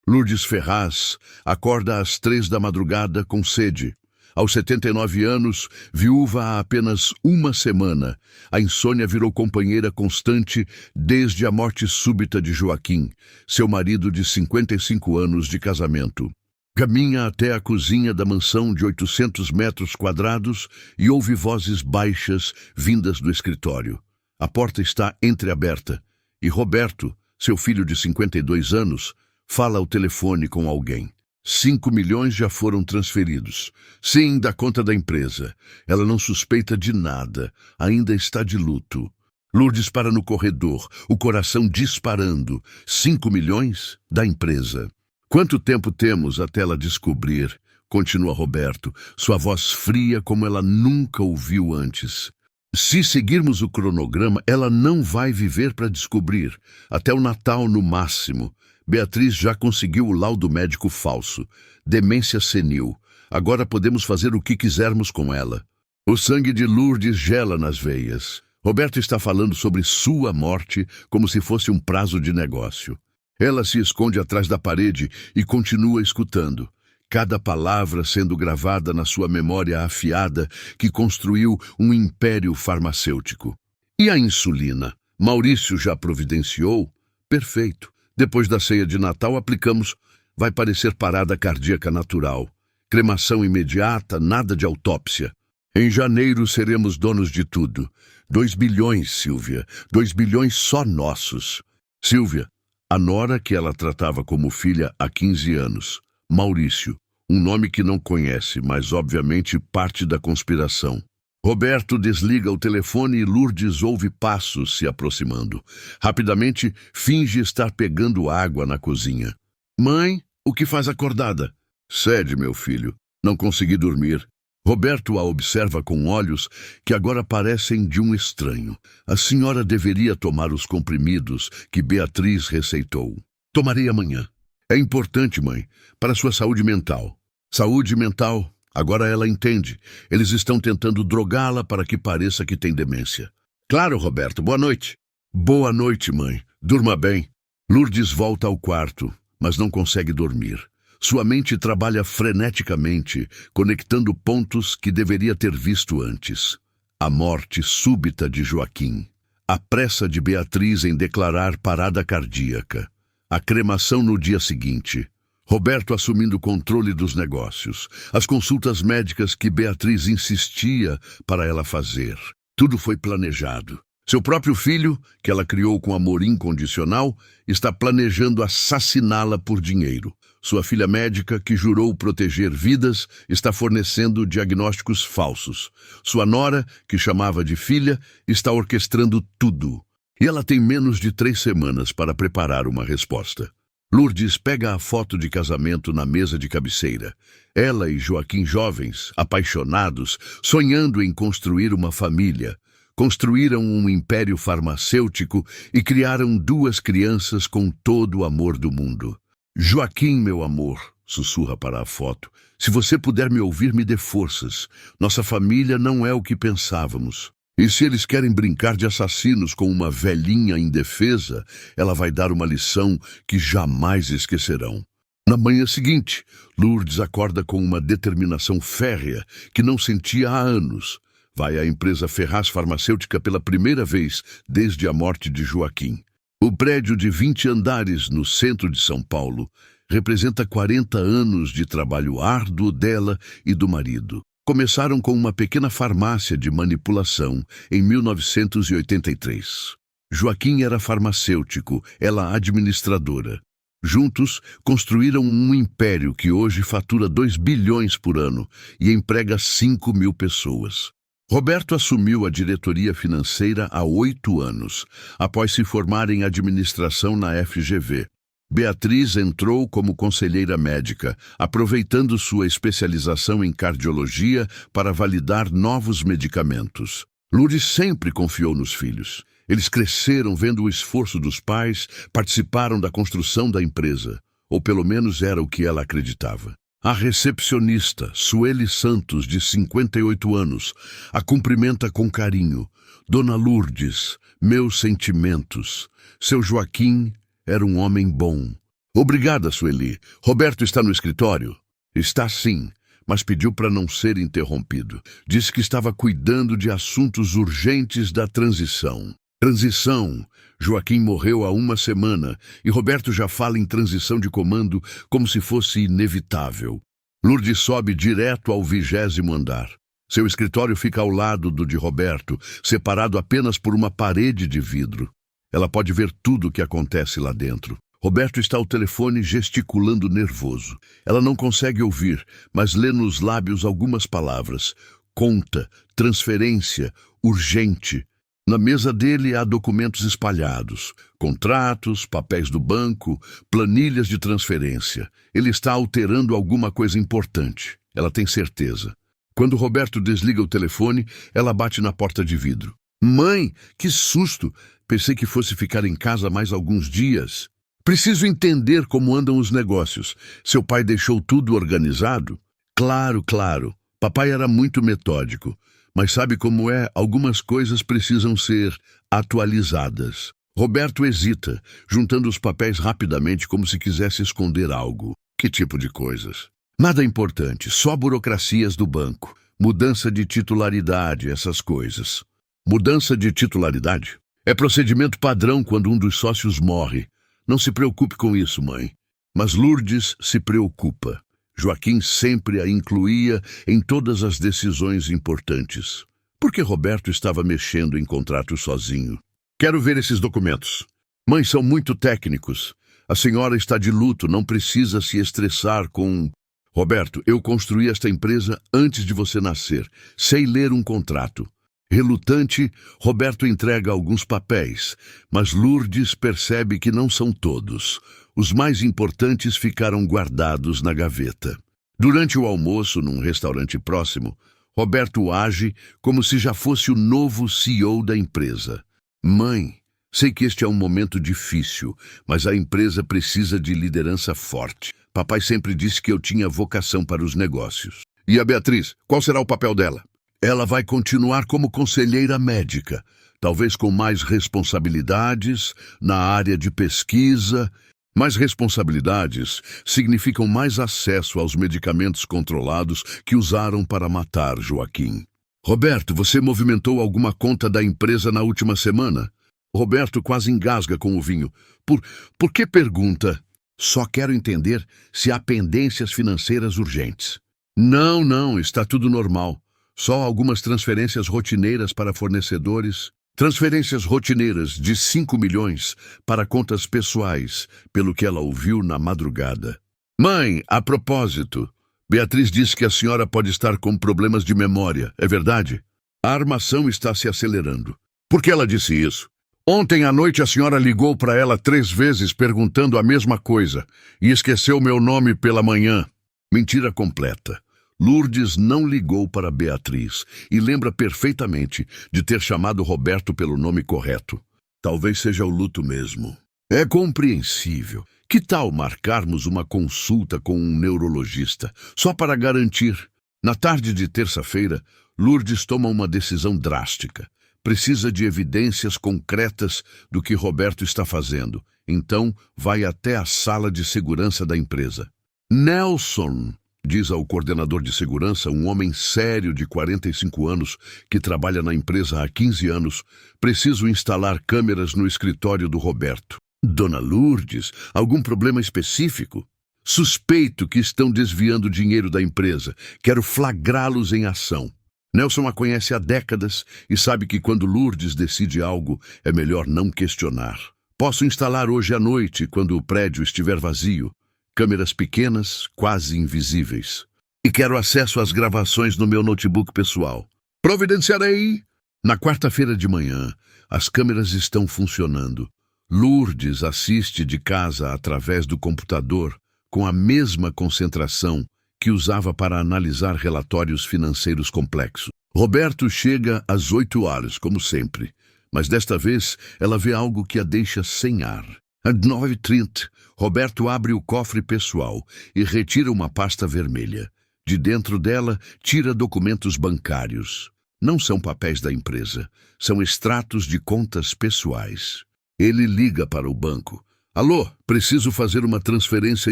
Lourdes Ferraz acorda às 3 da madrugada com sede. Aos 79 anos, viúva há apenas uma semana, a insônia virou companheira constante desde a morte súbita de Joaquim, seu marido de 55 anos de casamento. Caminha até a cozinha da mansão de 800 metros quadrados e ouve vozes baixas vindas do escritório. A porta está entreaberta e Roberto, seu filho de 52 anos, fala ao telefone com alguém. 5 milhões já foram transferidos. Sim, da conta da empresa. Ela não suspeita de nada. Ainda está de luto. Lourdes para no corredor, o coração disparando. 5 milhões da empresa. Quanto tempo temos até ela descobrir? Continua Roberto, sua voz fria como ela nunca ouviu antes. Se seguirmos o cronograma, ela não vai viver para descobrir. Até o Natal no máximo. Beatriz já conseguiu o laudo médico falso. Demência senil. Agora podemos fazer o que quisermos com ela. O sangue de Lourdes gela nas veias. Roberto está falando sobre sua morte como se fosse um prazo de negócio. Ela se esconde atrás da parede e continua escutando. Cada palavra sendo gravada na sua memória afiada que construiu um império farmacêutico. E a insulina? Maurício já providenciou? Perfeito. Depois da ceia de Natal, aplicamos. Vai parecer parada cardíaca natural. Cremação imediata, nada de autópsia. Em janeiro seremos donos de tudo. 2 bilhões, Silvia. 2 bilhões só nossos. Silvia, a nora que ela tratava como filha há 15 anos. Maurício, um nome que não conhece, mas obviamente parte da conspiração. Roberto desliga o telefone e Lourdes ouve passos se aproximando. Rapidamente, finge estar pegando água na cozinha. Mãe, o que faz acordada? Cede, meu filho. Não consegui dormir. Roberto a observa com olhos que agora parecem de um estranho. A senhora deveria tomar os comprimidos que Beatriz receitou. Tomarei amanhã. É importante, mãe, para sua saúde mental. Saúde mental. Agora ela entende. Eles estão tentando drogá-la para que pareça que tem demência. Claro, Roberto. Boa noite. Boa noite, mãe. Durma bem. Lourdes volta ao quarto, mas não consegue dormir. Sua mente trabalha freneticamente, conectando pontos que deveria ter visto antes. A morte súbita de Joaquim. A pressa de Beatriz em declarar parada cardíaca. A cremação no dia seguinte. Roberto assumindo o controle dos negócios, as consultas médicas que Beatriz insistia para ela fazer. Tudo foi planejado. Seu próprio filho, que ela criou com amor incondicional, está planejando assassiná-la por dinheiro. Sua filha médica, que jurou proteger vidas, está fornecendo diagnósticos falsos. Sua nora, que chamava de filha, está orquestrando tudo. E ela tem menos de 3 semanas para preparar uma resposta. Lourdes pega a foto de casamento na mesa de cabeceira. Ela e Joaquim jovens, apaixonados, sonhando em construir uma família. Construíram um império farmacêutico e criaram 2 crianças com todo o amor do mundo. Joaquim, meu amor, sussurra para a foto. Se você puder me ouvir, me dê forças. Nossa família não é o que pensávamos. E se eles querem brincar de assassinos com uma velhinha indefesa, ela vai dar uma lição que jamais esquecerão. Na manhã seguinte, Lourdes acorda com uma determinação férrea que não sentia há anos. Vai à empresa Ferraz Farmacêutica pela primeira vez desde a morte de Joaquim. O prédio de 20 andares no centro de São Paulo representa 40 anos de trabalho árduo dela e do marido. Começaram com uma pequena farmácia de manipulação em 1983. Joaquim era farmacêutico, ela administradora. Juntos, construíram um império que hoje fatura 2 bilhões por ano e emprega 5 mil pessoas. Roberto assumiu a diretoria financeira há 8 anos, após se formar em administração na FGV. Beatriz entrou como conselheira médica, aproveitando sua especialização em cardiologia para validar novos medicamentos. Lourdes sempre confiou nos filhos. Eles cresceram vendo o esforço dos pais, participaram da construção da empresa, ou pelo menos era o que ela acreditava. A recepcionista, Sueli Santos, de 58 anos, a cumprimenta com carinho. Dona Lourdes, meus sentimentos. Seu Joaquim era um homem bom. Obrigada, Sueli. Roberto está no escritório? Está sim, mas pediu para não ser interrompido. Disse que estava cuidando de assuntos urgentes da transição. Transição. Joaquim morreu há uma semana e Roberto já fala em transição de comando como se fosse inevitável. Lourdes sobe direto ao 20º andar. Seu escritório fica ao lado do de Roberto, separado apenas por uma parede de vidro. Ela pode ver tudo o que acontece lá dentro. Roberto está ao telefone gesticulando nervoso. Ela não consegue ouvir, mas lê nos lábios algumas palavras. Conta, transferência, urgente. Na mesa dele há documentos espalhados, contratos, papéis do banco, planilhas de transferência. Ele está alterando alguma coisa importante. Ela tem certeza. Quando Roberto desliga o telefone, ela bate na porta de vidro. Mãe, que susto! Pensei que fosse ficar em casa mais alguns dias. Preciso entender como andam os negócios. Seu pai deixou tudo organizado? Claro, claro. Papai era muito metódico. Mas sabe como é? Algumas coisas precisam ser atualizadas. Roberto hesita, juntando os papéis rapidamente como se quisesse esconder algo. Que tipo de coisas? Nada importante, só burocracias do banco. Mudança de titularidade, essas coisas. Mudança de titularidade? É procedimento padrão quando um dos sócios morre. Não se preocupe com isso, mãe. Mas Lourdes se preocupa. Joaquim sempre a incluía em todas as decisões importantes. Por que Roberto estava mexendo em contratos sozinho? Quero ver esses documentos. Mãe, são muito técnicos. A senhora está de luto, não precisa se estressar com... Roberto, eu construí esta empresa antes de você nascer. Sei ler um contrato. Relutante, Roberto entrega alguns papéis, mas Lourdes percebe que não são todos. Os mais importantes ficaram guardados na gaveta. Durante o almoço, num restaurante próximo, Roberto age como se já fosse o novo CEO da empresa. Mãe, sei que este é um momento difícil, mas a empresa precisa de liderança forte. Papai sempre disse que eu tinha vocação para os negócios. E a Beatriz, qual será o papel dela? Ela vai continuar como conselheira médica, talvez com mais responsabilidades na área de pesquisa. Mais responsabilidades significam mais acesso aos medicamentos controlados que usaram para matar Joaquim. Roberto, você movimentou alguma conta da empresa na última semana? Roberto quase engasga com o vinho. Por que pergunta? Só quero entender se há pendências financeiras urgentes. Não, está tudo normal. Só algumas transferências rotineiras para fornecedores. Transferências rotineiras de 5 milhões para contas pessoais, pelo que ela ouviu na madrugada. Mãe, a propósito, Beatriz disse que a senhora pode estar com problemas de memória, é verdade? A armação está se acelerando. Por que ela disse isso? Ontem à noite a senhora ligou para ela 3 vezes perguntando a mesma coisa e esqueceu meu nome pela manhã. Mentira completa. Lourdes não ligou para Beatriz e lembra perfeitamente de ter chamado Roberto pelo nome correto. Talvez seja o luto mesmo. É compreensível. Que tal marcarmos uma consulta com um neurologista, só para garantir? Na tarde de terça-feira, Lourdes toma uma decisão drástica. Precisa de evidências concretas do que Roberto está fazendo. Então, vai até a sala de segurança da empresa. Nelson, diz ao coordenador de segurança, um homem sério de 45 anos que trabalha na empresa há 15 anos, preciso instalar câmeras no escritório do Roberto. Dona Lourdes, algum problema específico? Suspeito que estão desviando dinheiro da empresa. Quero flagrá-los em ação. Nelson a conhece há décadas e sabe que quando Lourdes decide algo, é melhor não questionar. Posso instalar hoje à noite, quando o prédio estiver vazio. Câmeras pequenas, quase invisíveis. E quero acesso às gravações no meu notebook pessoal. Providenciarei! Na quarta-feira de manhã, as câmeras estão funcionando. Lourdes assiste de casa através do computador com a mesma concentração que usava para analisar relatórios financeiros complexos. Roberto chega às 8 horas, como sempre, mas desta vez ela vê algo que a deixa sem ar. Às 9h30, Roberto abre o cofre pessoal e retira uma pasta vermelha. De dentro dela, tira documentos bancários. Não são papéis da empresa, são extratos de contas pessoais. Ele liga para o banco, Alô, preciso fazer uma transferência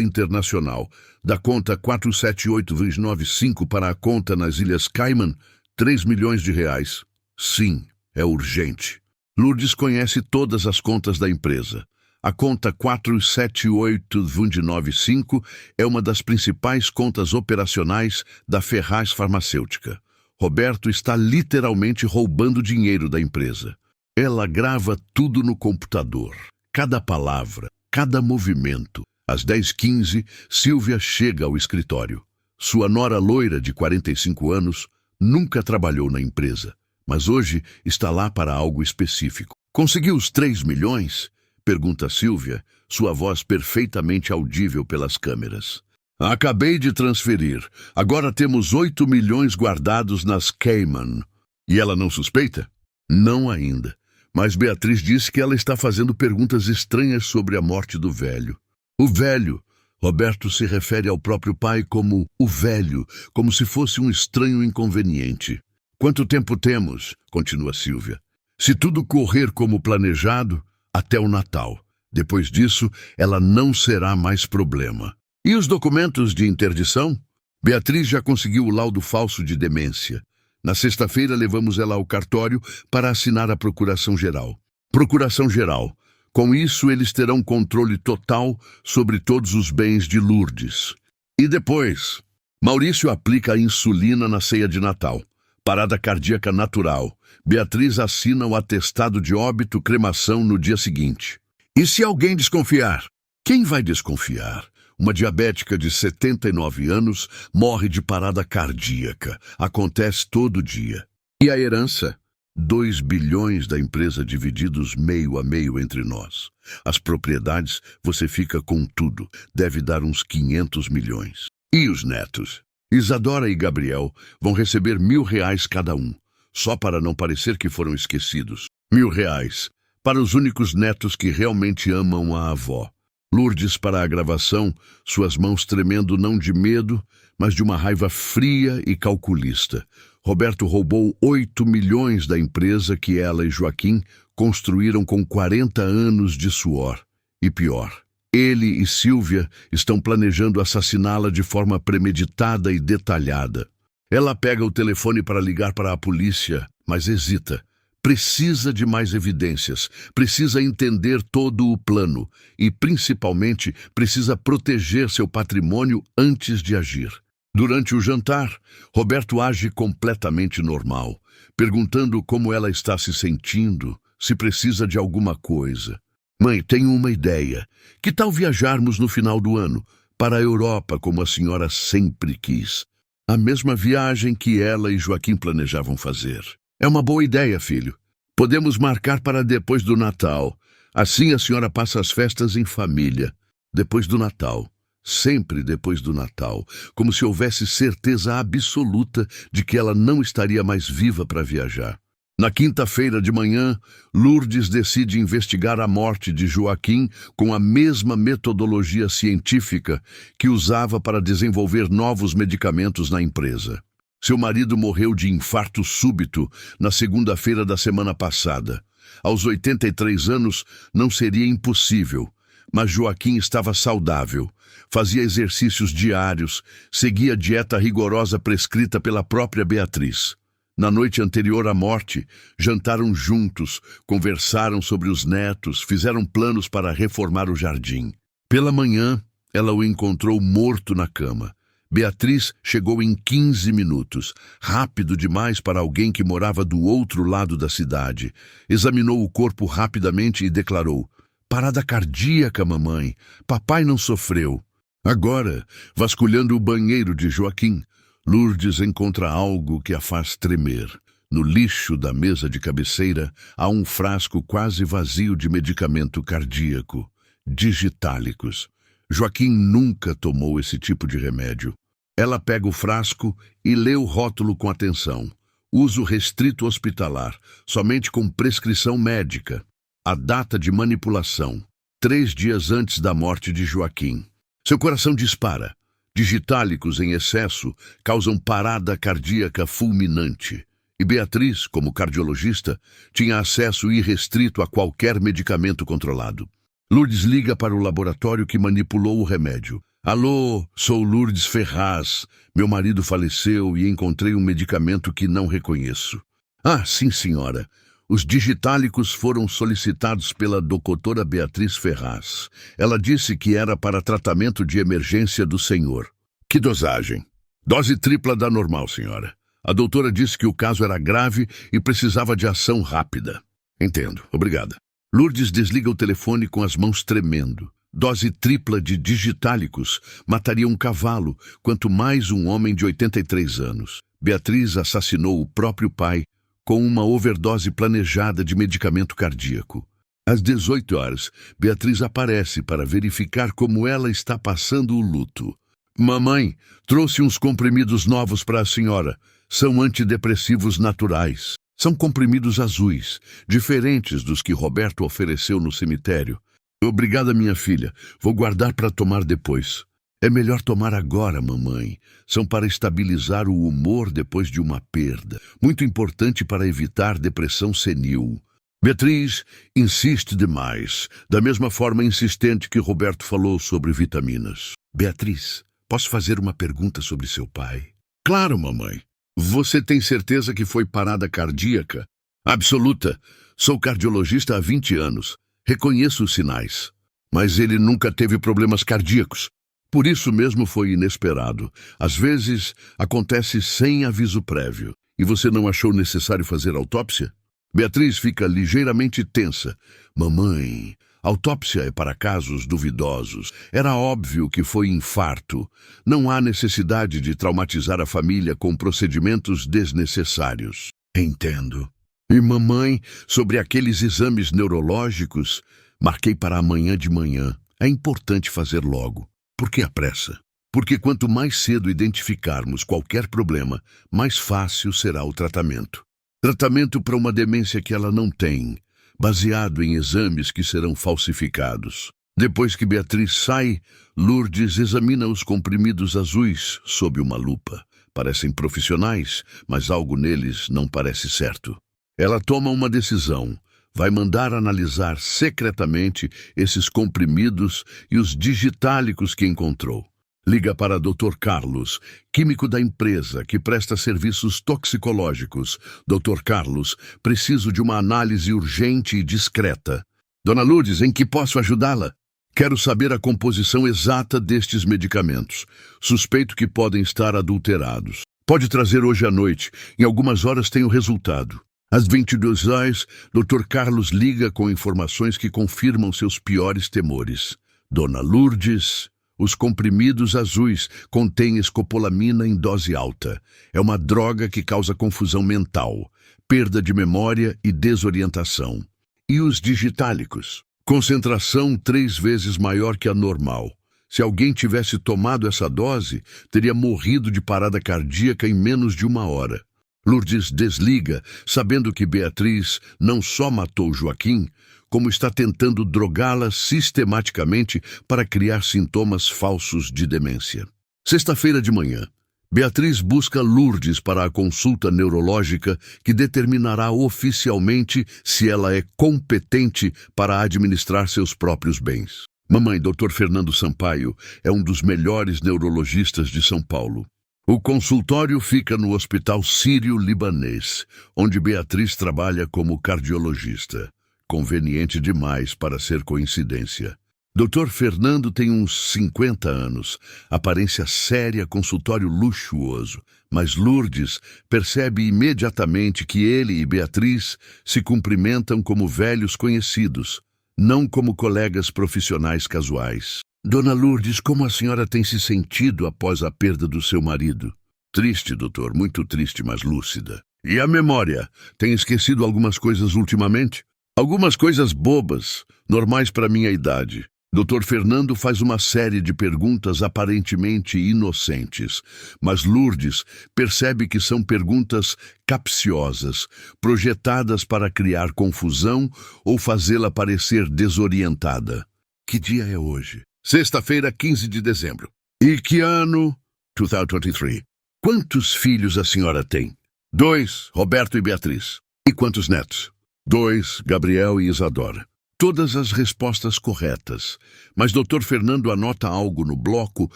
internacional. Da conta 478,95 para a conta nas Ilhas Cayman, 3 milhões de reais. Sim, é urgente. Lourdes conhece todas as contas da empresa. A conta 478,95 é uma das principais contas operacionais da Ferraz Farmacêutica. Roberto está literalmente roubando dinheiro da empresa. Ela grava tudo no computador. Cada palavra, cada movimento. Às 10h15, Silvia chega ao escritório. Sua nora loira, de 45 anos, nunca trabalhou na empresa, mas hoje está lá para algo específico. Conseguiu os 3 milhões? Pergunta Silvia, sua voz perfeitamente audível pelas câmeras. Acabei de transferir. Agora temos 8 milhões guardados nas Cayman. E ela não suspeita? Não ainda. Mas Beatriz disse que ela está fazendo perguntas estranhas sobre a morte do velho. O velho. Roberto se refere ao próprio pai como o velho, como se fosse um estranho inconveniente. Quanto tempo temos? Continua Silvia. Se tudo correr como planejado, até o Natal. Depois disso, ela não será mais problema. E os documentos de interdição? Beatriz já conseguiu o laudo falso de demência. Na sexta-feira, levamos ela ao cartório para assinar a Procuração Geral. Procuração Geral. Com isso, eles terão controle total sobre todos os bens de Lourdes. E depois? Maurício aplica a insulina na ceia de Natal. Parada cardíaca natural. Beatriz assina o atestado de óbito cremação no dia seguinte. E se alguém desconfiar? Quem vai desconfiar? Uma diabética de 79 anos morre de parada cardíaca. Acontece todo dia. E a herança? 2 bilhões da empresa divididos meio a meio entre nós. As propriedades, você fica com tudo. Deve dar uns 500 milhões. E os netos? Isadora e Gabriel vão receber R$1.000 cada um. Só para não parecer que foram esquecidos. R$1.000. Para os únicos netos que realmente amam a avó. Lourdes para a gravação, suas mãos tremendo não de medo, mas de uma raiva fria e calculista. Roberto roubou 8 milhões da empresa que ela e Joaquim construíram com 40 anos de suor. E pior, ele e Silvia estão planejando assassiná-la de forma premeditada e detalhada. Ela pega o telefone para ligar para a polícia, mas hesita. Precisa de mais evidências, precisa entender todo o plano e, principalmente, precisa proteger seu patrimônio antes de agir. Durante o jantar, Roberto age completamente normal, perguntando como ela está se sentindo, se precisa de alguma coisa. Mãe, tenho uma ideia. Que tal viajarmos no final do ano para a Europa, como a senhora sempre quis? A mesma viagem que ela e Joaquim planejavam fazer. É uma boa ideia, filho. Podemos marcar para depois do Natal. Assim a senhora passa as festas em família. Depois do Natal. Sempre depois do Natal. Como se houvesse certeza absoluta de que ela não estaria mais viva para viajar. Na quinta-feira de manhã, Lourdes decide investigar a morte de Joaquim com a mesma metodologia científica que usava para desenvolver novos medicamentos na empresa. Seu marido morreu de infarto súbito na segunda-feira da semana passada. Aos 83 anos, não seria impossível, mas Joaquim estava saudável, fazia exercícios diários, seguia a dieta rigorosa prescrita pela própria Beatriz. Na noite anterior à morte, jantaram juntos, conversaram sobre os netos, fizeram planos para reformar o jardim. Pela manhã, ela o encontrou morto na cama. Beatriz chegou em 15 minutos, rápido demais para alguém que morava do outro lado da cidade. Examinou o corpo rapidamente e declarou: "Parada cardíaca, mamãe. Papai não sofreu." Agora, vasculhando o banheiro de Joaquim, Lourdes encontra algo que a faz tremer. No lixo da mesa de cabeceira há um frasco quase vazio de medicamento cardíaco, Digitálicos. Joaquim nunca tomou esse tipo de remédio. Ela pega o frasco e lê o rótulo com atenção. Uso restrito hospitalar, somente com prescrição médica. A data de manipulação, 3 dias antes da morte de Joaquim. Seu coração dispara. Digitálicos em excesso causam parada cardíaca fulminante. E Beatriz, como cardiologista, tinha acesso irrestrito a qualquer medicamento controlado. Lourdes liga para o laboratório que manipulou o remédio. Alô, sou Lourdes Ferraz. Meu marido faleceu e encontrei um medicamento que não reconheço. Ah, sim, senhora. Os digitálicos foram solicitados pela doutora Beatriz Ferraz. Ela disse que era para tratamento de emergência do senhor. Que dosagem? Dose tripla da normal, senhora. A doutora disse que o caso era grave e precisava de ação rápida. Entendo, obrigada. Lourdes desliga o telefone com as mãos tremendo. Dose tripla de digitálicos mataria um cavalo, quanto mais um homem de 83 anos. Beatriz assassinou o próprio pai com uma overdose planejada de medicamento cardíaco. Às 18 horas, Beatriz aparece para verificar como ela está passando o luto. Mamãe, trouxe uns comprimidos novos para a senhora. São antidepressivos naturais. São comprimidos azuis, diferentes dos que Roberto ofereceu no cemitério. Obrigada, minha filha. Vou guardar para tomar depois. É melhor tomar agora, mamãe. São para estabilizar o humor depois de uma perda. Muito importante para evitar depressão senil. Beatriz insiste demais, da mesma forma insistente que Roberto falou sobre vitaminas. Beatriz, posso fazer uma pergunta sobre seu pai? Claro, mamãe. Você tem certeza que foi parada cardíaca? Absoluta. Sou cardiologista há 20 anos. Reconheço os sinais. Mas ele nunca teve problemas cardíacos. Por isso mesmo foi inesperado. Às vezes, acontece sem aviso prévio. E você não achou necessário fazer autópsia? Beatriz fica ligeiramente tensa. Mamãe, autópsia é para casos duvidosos. Era óbvio que foi infarto. Não há necessidade de traumatizar a família com procedimentos desnecessários. Entendo. E mamãe, sobre aqueles exames neurológicos, marquei para amanhã de manhã. É importante fazer logo. Por que a pressa? Porque quanto mais cedo identificarmos qualquer problema, mais fácil será o tratamento. Tratamento para uma demência que ela não tem, baseado em exames que serão falsificados. Depois que Beatriz sai, Lourdes examina os comprimidos azuis sob uma lupa. Parecem profissionais, mas algo neles não parece certo. Ela toma uma decisão. Vai mandar analisar secretamente esses comprimidos e os digitálicos que encontrou. Liga para Dr. Carlos, químico da empresa que presta serviços toxicológicos. Dr. Carlos, preciso de uma análise urgente e discreta. Dona Lourdes, em que posso ajudá-la? Quero saber a composição exata destes medicamentos. Suspeito que podem estar adulterados. Pode trazer hoje à noite. Em algumas horas tem o resultado. Às 22 horas, Dr. Carlos liga com informações que confirmam seus piores temores. Dona Lourdes, os comprimidos azuis contêm escopolamina em dose alta. É uma droga que causa confusão mental, perda de memória e desorientação. E os digitálicos? Concentração 3 vezes maior que a normal. Se alguém tivesse tomado essa dose, teria morrido de parada cardíaca em menos de 1 hora. Lourdes desliga, sabendo que Beatriz não só matou Joaquim, como está tentando drogá-la sistematicamente para criar sintomas falsos de demência. Sexta-feira de manhã, Beatriz busca Lourdes para a consulta neurológica que determinará oficialmente se ela é competente para administrar seus próprios bens. Mamãe, Dr. Fernando Sampaio é um dos melhores neurologistas de São Paulo. O consultório fica no Hospital Sírio-Libanês, onde Beatriz trabalha como cardiologista. Conveniente demais para ser coincidência. Dr. Fernando tem uns 50 anos, aparência séria, consultório luxuoso. Mas Lourdes percebe imediatamente que ele e Beatriz se cumprimentam como velhos conhecidos, não como colegas profissionais casuais. Dona Lourdes, como a senhora tem se sentido após a perda do seu marido? Triste, doutor, muito triste, mas lúcida. E a memória? Tem esquecido algumas coisas ultimamente? Algumas coisas bobas, normais para minha idade. Dr. Fernando faz uma série de perguntas aparentemente inocentes, mas Lourdes percebe que são perguntas capciosas, projetadas para criar confusão ou fazê-la parecer desorientada. Que dia é hoje? Sexta-feira, 15 de dezembro. E que ano? 2023. Quantos filhos a senhora tem? 2, Roberto e Beatriz. E quantos netos? 2, Gabriel e Isadora. Todas as respostas corretas, mas Dr. Fernando anota algo no bloco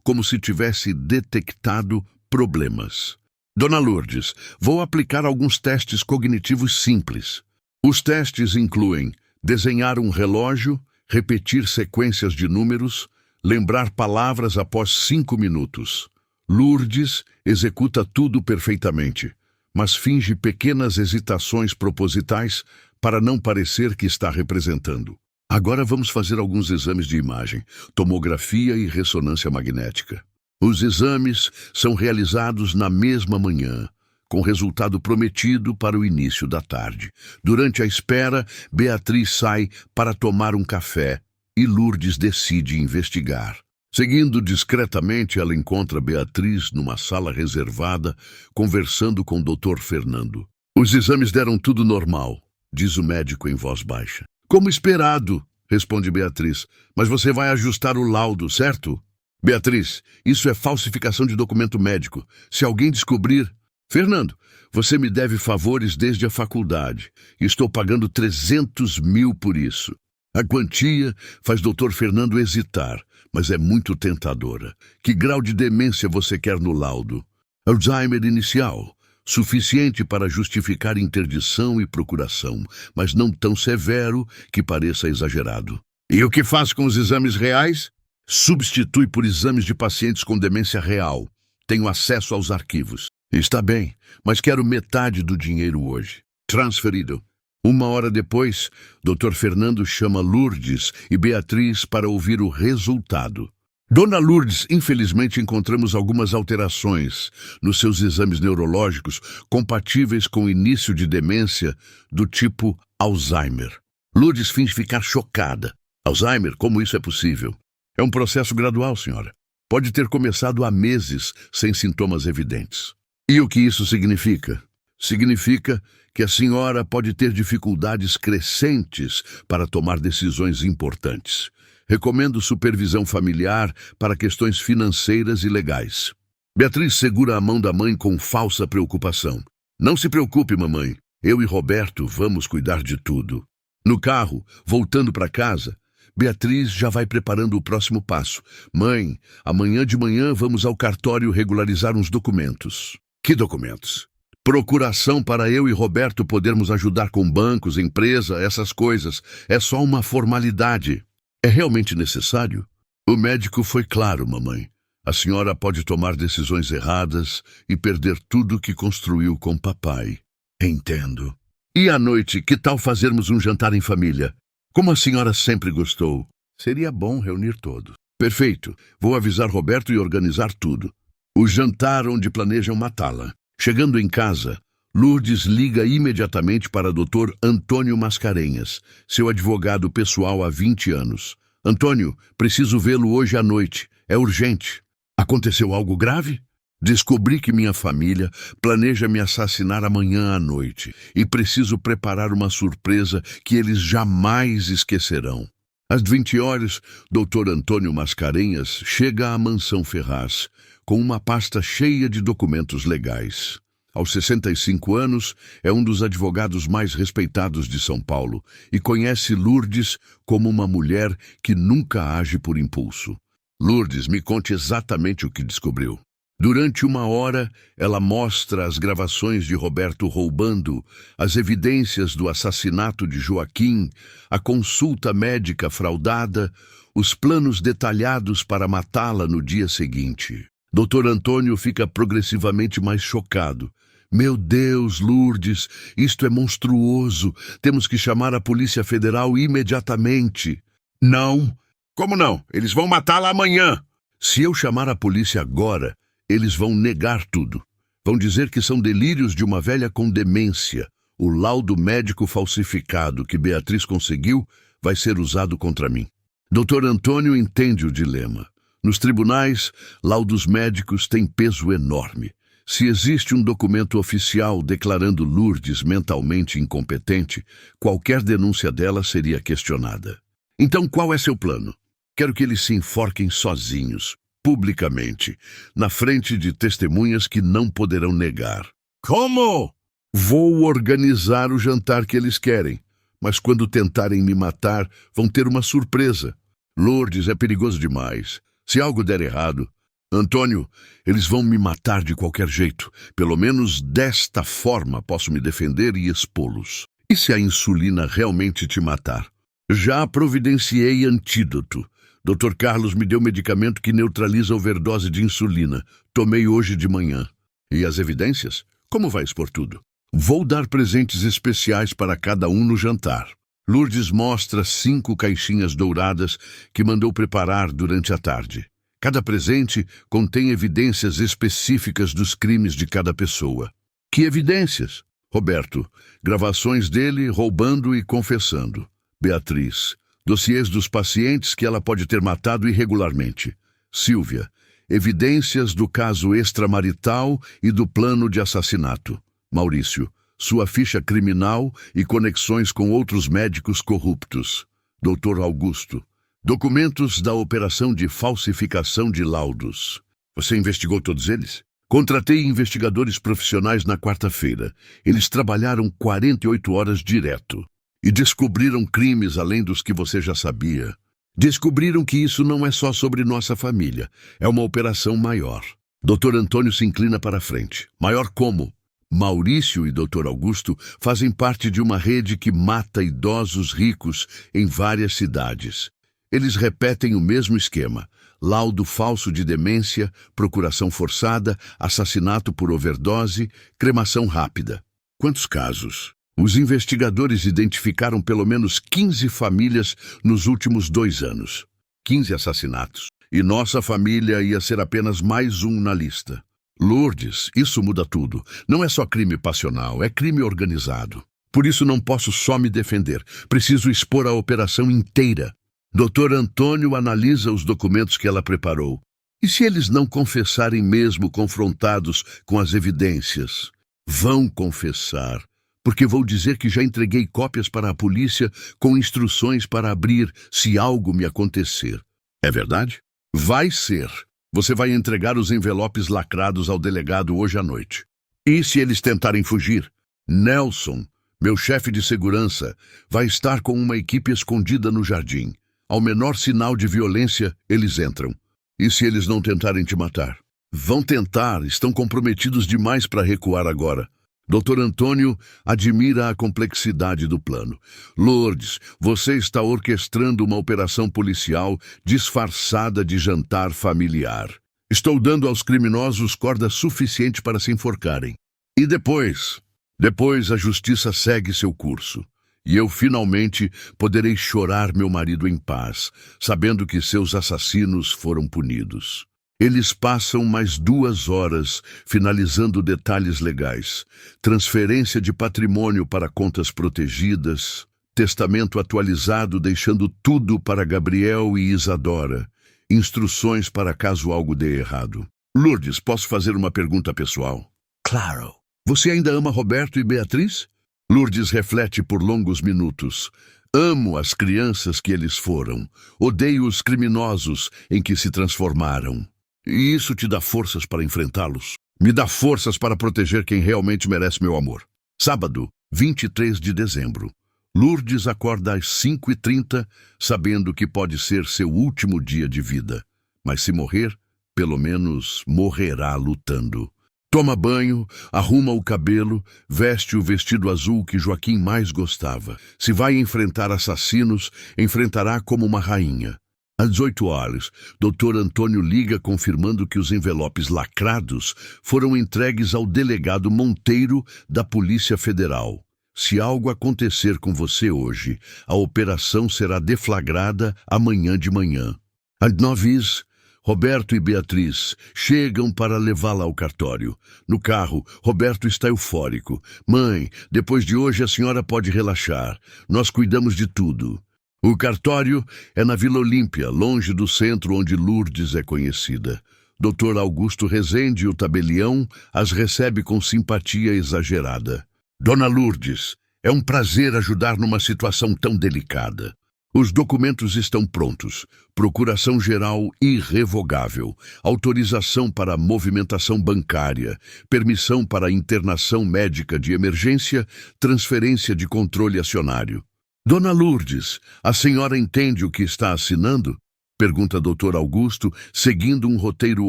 como se tivesse detectado problemas. Dona Lourdes, vou aplicar alguns testes cognitivos simples. Os testes incluem desenhar um relógio, repetir sequências de números, lembrar palavras após 5 minutos. Lourdes executa tudo perfeitamente, mas finge pequenas hesitações propositais para não parecer que está representando. Agora vamos fazer alguns exames de imagem, tomografia e ressonância magnética. Os exames são realizados na mesma manhã, com resultado prometido para o início da tarde. Durante a espera, Beatriz sai para tomar um café e Lourdes decide investigar. Seguindo discretamente, ela encontra Beatriz numa sala reservada, conversando com o Dr. Fernando. Os exames deram tudo normal, diz o médico em voz baixa. Como esperado, responde Beatriz, mas você vai ajustar o laudo, certo? Beatriz, isso é falsificação de documento médico. Se alguém descobrir... Fernando, você me deve favores desde a faculdade. Estou pagando 300 mil por isso. A quantia faz Dr. Fernando hesitar, mas é muito tentadora. Que grau de demência você quer no laudo? Alzheimer inicial, suficiente para justificar interdição e procuração, mas não tão severo que pareça exagerado. E o que faz com os exames reais? Substitui por exames de pacientes com demência real. Tenho acesso aos arquivos. Está bem, mas quero metade do dinheiro hoje. Transferido. 1 hora depois, Dr. Fernando chama Lourdes e Beatriz para ouvir o resultado. Dona Lourdes, infelizmente encontramos algumas alterações nos seus exames neurológicos compatíveis com o início de demência do tipo Alzheimer. Lourdes finge ficar chocada. Alzheimer, como isso é possível? É um processo gradual, senhora. Pode ter começado há meses sem sintomas evidentes. E o que isso significa? Significa que a senhora pode ter dificuldades crescentes para tomar decisões importantes. Recomendo supervisão familiar para questões financeiras e legais. Beatriz segura a mão da mãe com falsa preocupação. Não se preocupe, mamãe. Eu e Roberto vamos cuidar de tudo. No carro, voltando para casa, Beatriz já vai preparando o próximo passo. Mãe, amanhã de manhã vamos ao cartório regularizar uns documentos. Que documentos? Procuração para eu e Roberto podermos ajudar com bancos, empresa, essas coisas. É só uma formalidade. É realmente necessário? O médico foi claro, mamãe. A senhora pode tomar decisões erradas e perder tudo que construiu com papai. Entendo. E à noite, que tal fazermos um jantar em família? Como a senhora sempre gostou. Seria bom reunir todos. Perfeito. Vou avisar Roberto e organizar tudo. O jantar onde planejam matá-la. Chegando em casa, Lourdes liga imediatamente para Dr. Antônio Mascarenhas, seu advogado pessoal há 20 anos. Antônio, preciso vê-lo hoje à noite. É urgente. Aconteceu algo grave? Descobri que minha família planeja me assassinar amanhã à noite e preciso preparar uma surpresa que eles jamais esquecerão. Às 20 horas, Dr. Antônio Mascarenhas chega à mansão Ferraz com uma pasta cheia de documentos legais. Aos 65 anos, é um dos advogados mais respeitados de São Paulo e conhece Lourdes como uma mulher que nunca age por impulso. Lourdes, me conte exatamente o que descobriu. Durante 1 hora, ela mostra as gravações de Roberto roubando, as evidências do assassinato de Joaquim, a consulta médica fraudada, os planos detalhados para matá-la no dia seguinte. Dr. Antônio fica progressivamente mais chocado. Meu Deus, Lourdes, isto é monstruoso. Temos que chamar a Polícia Federal imediatamente. Não. Como não? Eles vão matá-la amanhã. Se eu chamar a polícia agora, eles vão negar tudo. Vão dizer que são delírios de uma velha com demência. O laudo médico falsificado que Beatriz conseguiu vai ser usado contra mim. Dr. Antônio entende o dilema. Nos tribunais, laudos médicos têm peso enorme. Se existe um documento oficial declarando Lourdes mentalmente incompetente, qualquer denúncia dela seria questionada. Então, qual é seu plano? Quero que eles se enforquem sozinhos, publicamente, na frente de testemunhas que não poderão negar. Como? Vou organizar o jantar que eles querem. mas quando tentarem me matar, vão ter uma surpresa. Lourdes, é perigoso demais. Se algo der errado... Antônio, eles vão me matar de qualquer jeito. Pelo menos desta forma posso me defender e expô-los. E se a insulina realmente te matar? Já providenciei antídoto. Dr. Carlos me deu medicamento que neutraliza a overdose de insulina. Tomei hoje de manhã. E as evidências? Como vai expor tudo? Vou dar presentes especiais para cada um no jantar. Lourdes mostra 5 caixinhas douradas que mandou preparar durante a tarde. Cada presente contém evidências específicas dos crimes de cada pessoa. Que evidências? Roberto, gravações dele roubando e confessando. Beatriz, dossiês dos pacientes que ela pode ter matado irregularmente. Silvia, evidências do caso extramarital e do plano de assassinato. Maurício, sua ficha criminal e conexões com outros médicos corruptos. Dr. Augusto, documentos da operação de falsificação de laudos. Você investigou todos eles? Contratei investigadores profissionais na quarta-feira. Eles trabalharam 48 horas direto. E descobriram crimes além dos que você já sabia. Descobriram que isso não é só sobre nossa família. É uma operação maior. Dr. Antônio se inclina para a frente. Maior como? Maurício e Dr. Augusto fazem parte de uma rede que mata idosos ricos em várias cidades. Eles repetem o mesmo esquema: laudo falso de demência, procuração forçada, assassinato por overdose, cremação rápida. Quantos casos? Os investigadores identificaram pelo menos 15 famílias nos últimos 2 anos. 15 assassinatos. E nossa família ia ser apenas mais um na lista. Lourdes, isso muda tudo. Não é só crime passional, é crime organizado. Por isso não posso só me defender. Preciso expor a operação inteira. Dr. Antônio analisa os documentos que ela preparou. E se eles não confessarem mesmo confrontados com as evidências? Vão confessar, porque vou dizer que já entreguei cópias para a polícia com instruções para abrir se algo me acontecer. É verdade? Vai ser. Você vai entregar os envelopes lacrados ao delegado hoje à noite. E se eles tentarem fugir? Nelson, meu chefe de segurança, vai estar com uma equipe escondida no jardim. Ao menor sinal de violência, eles entram. E se eles não tentarem te matar? Vão tentar, estão comprometidos demais para recuar agora. Dr. Antônio admira a complexidade do plano. Lourdes, você está orquestrando uma operação policial disfarçada de jantar familiar. Estou dando aos criminosos corda suficiente para se enforcarem. E depois? Depois a justiça segue seu curso. E eu finalmente poderei chorar meu marido em paz, sabendo que seus assassinos foram punidos. Eles passam mais 2 horas finalizando detalhes legais, transferência de patrimônio para contas protegidas, testamento atualizado deixando tudo para Gabriel e Isadora, instruções para caso algo dê errado. Lourdes, posso fazer uma pergunta pessoal? Claro. Você ainda ama Roberto e Beatriz? Lourdes reflete por longos minutos. Amo as crianças que eles foram. Odeio os criminosos em que se transformaram. E isso te dá forças para enfrentá-los. Me dá forças para proteger quem realmente merece meu amor. Sábado, 23 de dezembro. Lourdes acorda às 5h30, sabendo que pode ser seu último dia de vida. Mas se morrer, pelo menos morrerá lutando. Toma banho, arruma o cabelo, veste o vestido azul que Joaquim mais gostava. Se vai enfrentar assassinos, enfrentará como uma rainha. Às 18 horas, Dr. Antônio liga confirmando que os envelopes lacrados foram entregues ao delegado Monteiro da Polícia Federal. Se algo acontecer com você hoje, a operação será deflagrada amanhã de manhã. Às 9h, Roberto e Beatriz chegam para levá-la ao cartório. No carro, Roberto está eufórico. Mãe, depois de hoje a senhora pode relaxar. Nós cuidamos de tudo. O cartório é na Vila Olímpia, longe do centro onde Lourdes é conhecida. Dr. Augusto Rezende, o tabelião, as recebe com simpatia exagerada. Dona Lourdes, é um prazer ajudar numa situação tão delicada. Os documentos estão prontos. Procuração geral irrevogável, autorização para movimentação bancária, permissão para internação médica de emergência, transferência de controle acionário. Dona Lourdes, a senhora entende o que está assinando? Pergunta Dr. Augusto, seguindo um roteiro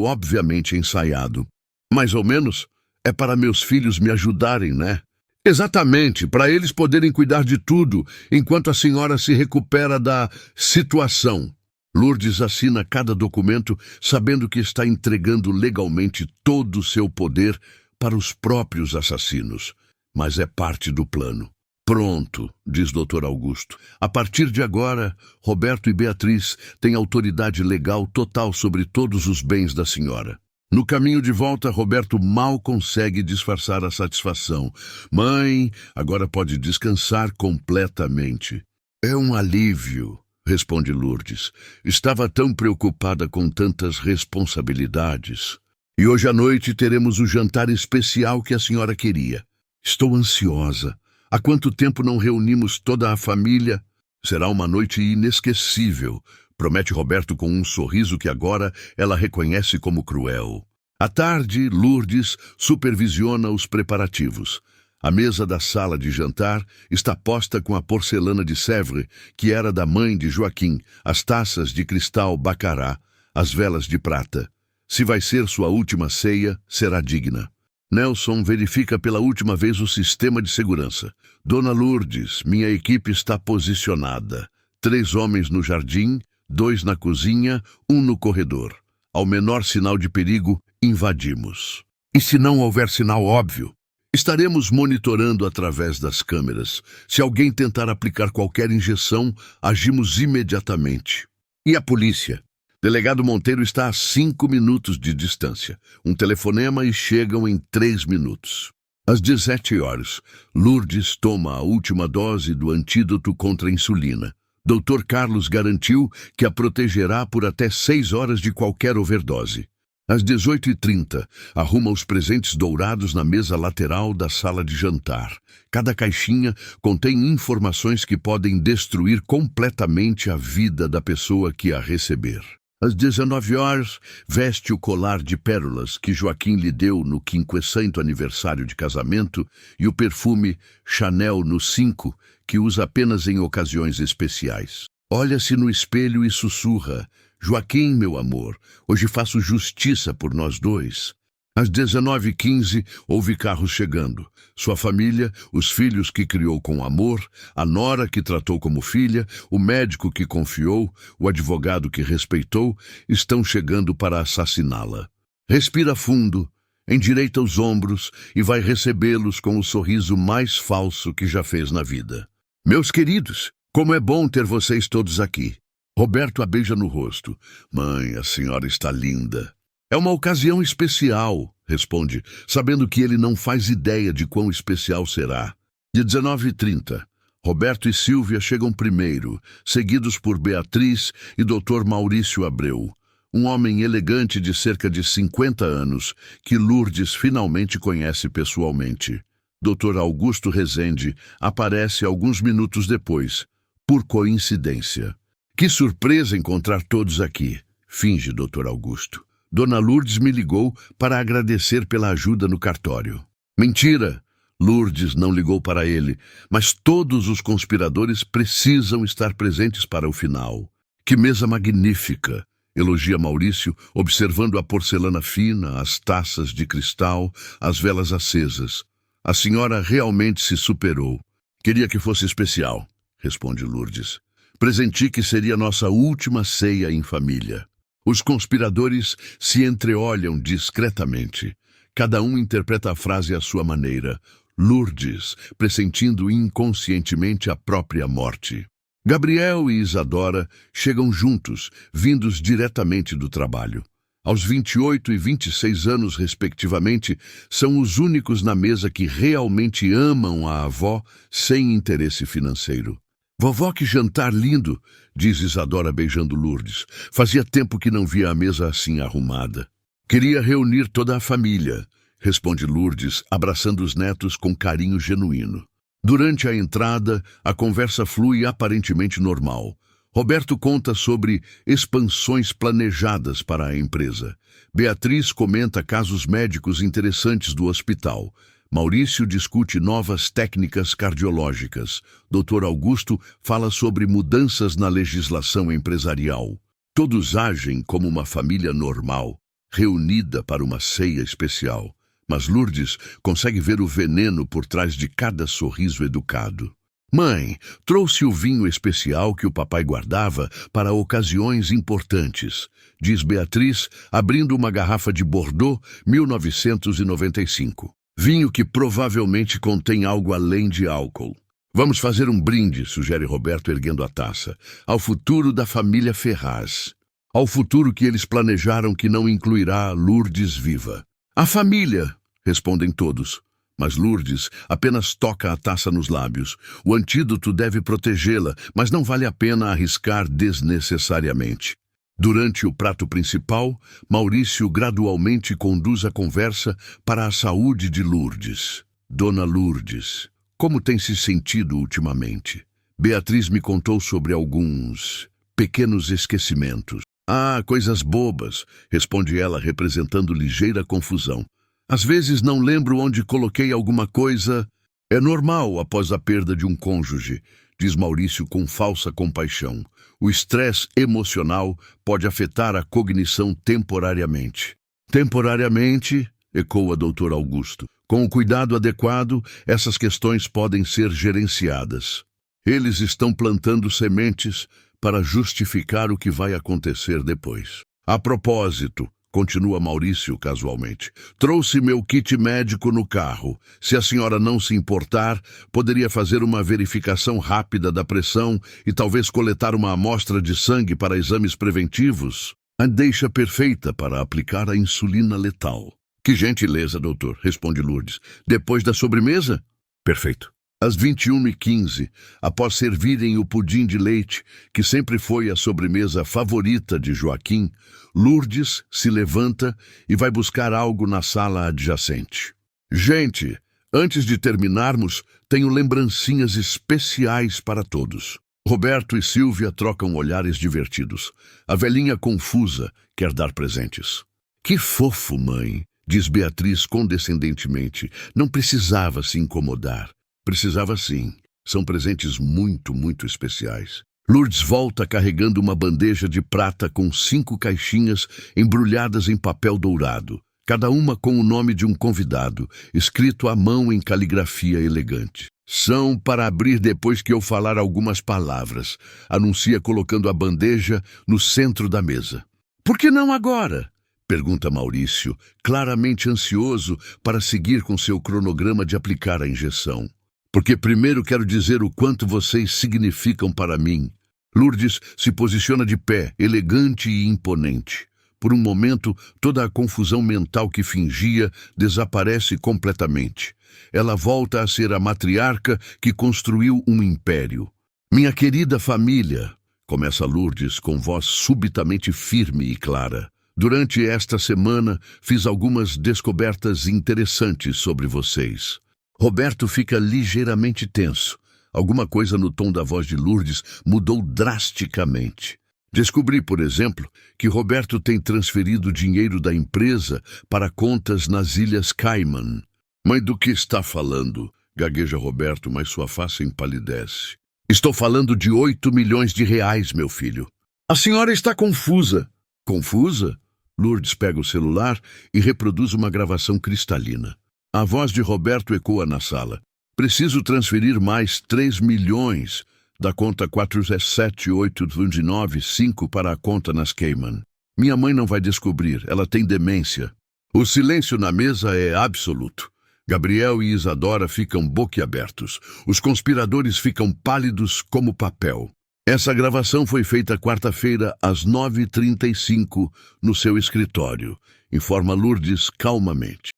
obviamente ensaiado. Mais ou menos. É para meus filhos me ajudarem, né? Exatamente, para eles poderem cuidar de tudo, enquanto a senhora se recupera da situação. Lourdes assina cada documento, sabendo que está entregando legalmente todo o seu poder para os próprios assassinos. Mas é parte do plano. Pronto, diz Dr. Augusto. A partir de agora, Roberto e Beatriz têm autoridade legal total sobre todos os bens da senhora. No caminho de volta, Roberto mal consegue disfarçar a satisfação. Mãe, agora pode descansar completamente. É um alívio, responde Lourdes. Estava tão preocupada com tantas responsabilidades. E hoje à noite teremos o jantar especial que a senhora queria. Estou ansiosa. Há quanto tempo não reunimos toda a família? Será uma noite inesquecível, promete Roberto com um sorriso que agora ela reconhece como cruel. À tarde, Lourdes supervisiona os preparativos. A mesa da sala de jantar está posta com a porcelana de Sèvres, que era da mãe de Joaquim, as taças de cristal Baccarat, as velas de prata. Se vai ser sua última ceia, será digna. Nelson verifica pela última vez o sistema de segurança. Dona Lourdes, minha equipe está posicionada. 3 homens no jardim, 2 na cozinha, 1 no corredor. Ao menor sinal de perigo, invadimos. E se não houver sinal óbvio? Estaremos monitorando através das câmeras. Se alguém tentar aplicar qualquer injeção, agimos imediatamente. E a polícia? Delegado Monteiro está a 5 minutos de distância. Um telefonema e chegam em 3 minutos. Às 17 horas, Lourdes toma a última dose do antídoto contra a insulina. Dr. Carlos garantiu que a protegerá por até 6 horas de qualquer overdose. Às 18h30, arruma os presentes dourados na mesa lateral da sala de jantar. Cada caixinha contém informações que podem destruir completamente a vida da pessoa que a receber. Às 19 horas, veste o colar de pérolas que Joaquim lhe deu no 50º aniversário de casamento e o perfume Chanel no 5, que usa apenas em ocasiões especiais. Olha-se no espelho e sussurra: Joaquim, meu amor, hoje faço justiça por nós dois. Às 19h15, houve carros chegando. Sua família, os filhos que criou com amor, a nora que tratou como filha, o médico que confiou, o advogado que respeitou, estão chegando para assassiná-la. Respira fundo, endireita os ombros e vai recebê-los com o sorriso mais falso que já fez na vida. Meus queridos, como é bom ter vocês todos aqui. Roberto a beija no rosto. Mãe, a senhora está linda. É uma ocasião especial, responde, sabendo que ele não faz ideia de quão especial será. De 19h30, Roberto e Silvia chegam primeiro, seguidos por Beatriz e Dr. Maurício Abreu, um homem elegante de cerca de 50 anos, que Lourdes finalmente conhece pessoalmente. Dr. Augusto Rezende aparece alguns minutos depois, por coincidência. Que surpresa encontrar todos aqui, finge Dr. Augusto. Dona Lourdes me ligou para agradecer pela ajuda no cartório. Mentira! Lourdes não ligou para ele, mas todos os conspiradores precisam estar presentes para o final. Que mesa magnífica! Elogia Maurício, observando a porcelana fina, as taças de cristal, as velas acesas. A senhora realmente se superou. Queria que fosse especial, responde Lourdes. Presenti que seria nossa última ceia em família. Os conspiradores se entreolham discretamente. Cada um interpreta a frase à sua maneira. Lourdes, pressentindo inconscientemente a própria morte. Gabriel e Isadora chegam juntos, vindos diretamente do trabalho. Aos 28 e 26 anos, respectivamente, são os únicos na mesa que realmente amam a avó sem interesse financeiro. Vovó, que jantar lindo, diz Isadora beijando Lourdes. Fazia tempo que não via a mesa assim arrumada. Queria reunir toda a família, responde Lourdes, abraçando os netos com carinho genuíno. Durante a entrada, a conversa flui aparentemente normal. Roberto conta sobre expansões planejadas para a empresa. Beatriz comenta casos médicos interessantes do hospital. Maurício discute novas técnicas cardiológicas. Dr. Augusto fala sobre mudanças na legislação empresarial. Todos agem como uma família normal, reunida para uma ceia especial. Mas Lourdes consegue ver o veneno por trás de cada sorriso educado. Mãe, trouxe o vinho especial que o papai guardava para ocasiões importantes, diz Beatriz, abrindo uma garrafa de Bordeaux 1995. Vinho que provavelmente contém algo além de álcool. Vamos fazer um brinde, sugere Roberto erguendo a taça, ao futuro da família Ferraz. Ao futuro que eles planejaram que não incluirá Lourdes viva. A família, respondem todos. Mas Lourdes apenas toca a taça nos lábios. O antídoto deve protegê-la, mas não vale a pena arriscar desnecessariamente. Durante o prato principal, Maurício gradualmente conduz a conversa para a saúde de Lourdes. Dona Lourdes, como tem se sentido ultimamente? Beatriz me contou sobre alguns pequenos esquecimentos. Ah, coisas bobas, responde ela, representando ligeira confusão. Às vezes não lembro onde coloquei alguma coisa. É normal após a perda de um cônjuge, diz Maurício com falsa compaixão. O estresse emocional pode afetar a cognição temporariamente. Temporariamente, ecoa Dr. Augusto. Com o cuidado adequado, essas questões podem ser gerenciadas. Eles estão plantando sementes para justificar o que vai acontecer depois. A propósito, continua Maurício casualmente, trouxe meu kit médico no carro. Se a senhora não se importar, poderia fazer uma verificação rápida da pressão e talvez coletar uma amostra de sangue para exames preventivos? A deixa perfeita para aplicar a insulina letal. Que gentileza, doutor, responde Lourdes. Depois da sobremesa? Perfeito. Às 21h15, após servirem o pudim de leite, que sempre foi a sobremesa favorita de Joaquim, Lourdes se levanta e vai buscar algo na sala adjacente. Gente, antes de terminarmos, tenho lembrancinhas especiais para todos. Roberto e Silvia trocam olhares divertidos. A velhinha confusa quer dar presentes. Que fofo, mãe, diz Beatriz condescendentemente. Não precisava se incomodar. Precisava sim. São presentes muito, muito especiais. Lourdes volta carregando uma bandeja de prata com 5 caixinhas embrulhadas em papel dourado, cada uma com o nome de um convidado, escrito à mão em caligrafia elegante. São para abrir depois que eu falar algumas palavras, anuncia colocando a bandeja no centro da mesa. Por que não agora? Pergunta Maurício, claramente ansioso para seguir com seu cronograma de aplicar a injeção. Porque primeiro quero dizer o quanto vocês significam para mim. Lourdes se posiciona de pé, elegante e imponente. Por um momento, toda a confusão mental que fingia desaparece completamente. Ela volta a ser a matriarca que construiu um império. Minha querida família, começa Lourdes com voz subitamente firme e clara. Durante esta semana, fiz algumas descobertas interessantes sobre vocês. Roberto fica ligeiramente tenso. Alguma coisa no tom da voz de Lourdes mudou drasticamente. Descobri, por exemplo, que Roberto tem transferido dinheiro da empresa para contas nas Ilhas Cayman. Mãe, do que está falando? Gagueja Roberto, mas sua face empalidece. Estou falando de 8 milhões de reais, meu filho. A senhora está confusa. Confusa? Lourdes pega o celular e reproduz uma gravação cristalina. A voz de Roberto ecoa na sala. Preciso transferir mais 3 milhões da conta 47829.5 para a conta nas Cayman. Minha mãe não vai descobrir, ela tem demência. O silêncio na mesa é absoluto. Gabriel e Isadora ficam boquiabertos. Os conspiradores ficam pálidos como papel. Essa gravação foi feita quarta-feira às 9h35 no seu escritório, informa Lourdes calmamente.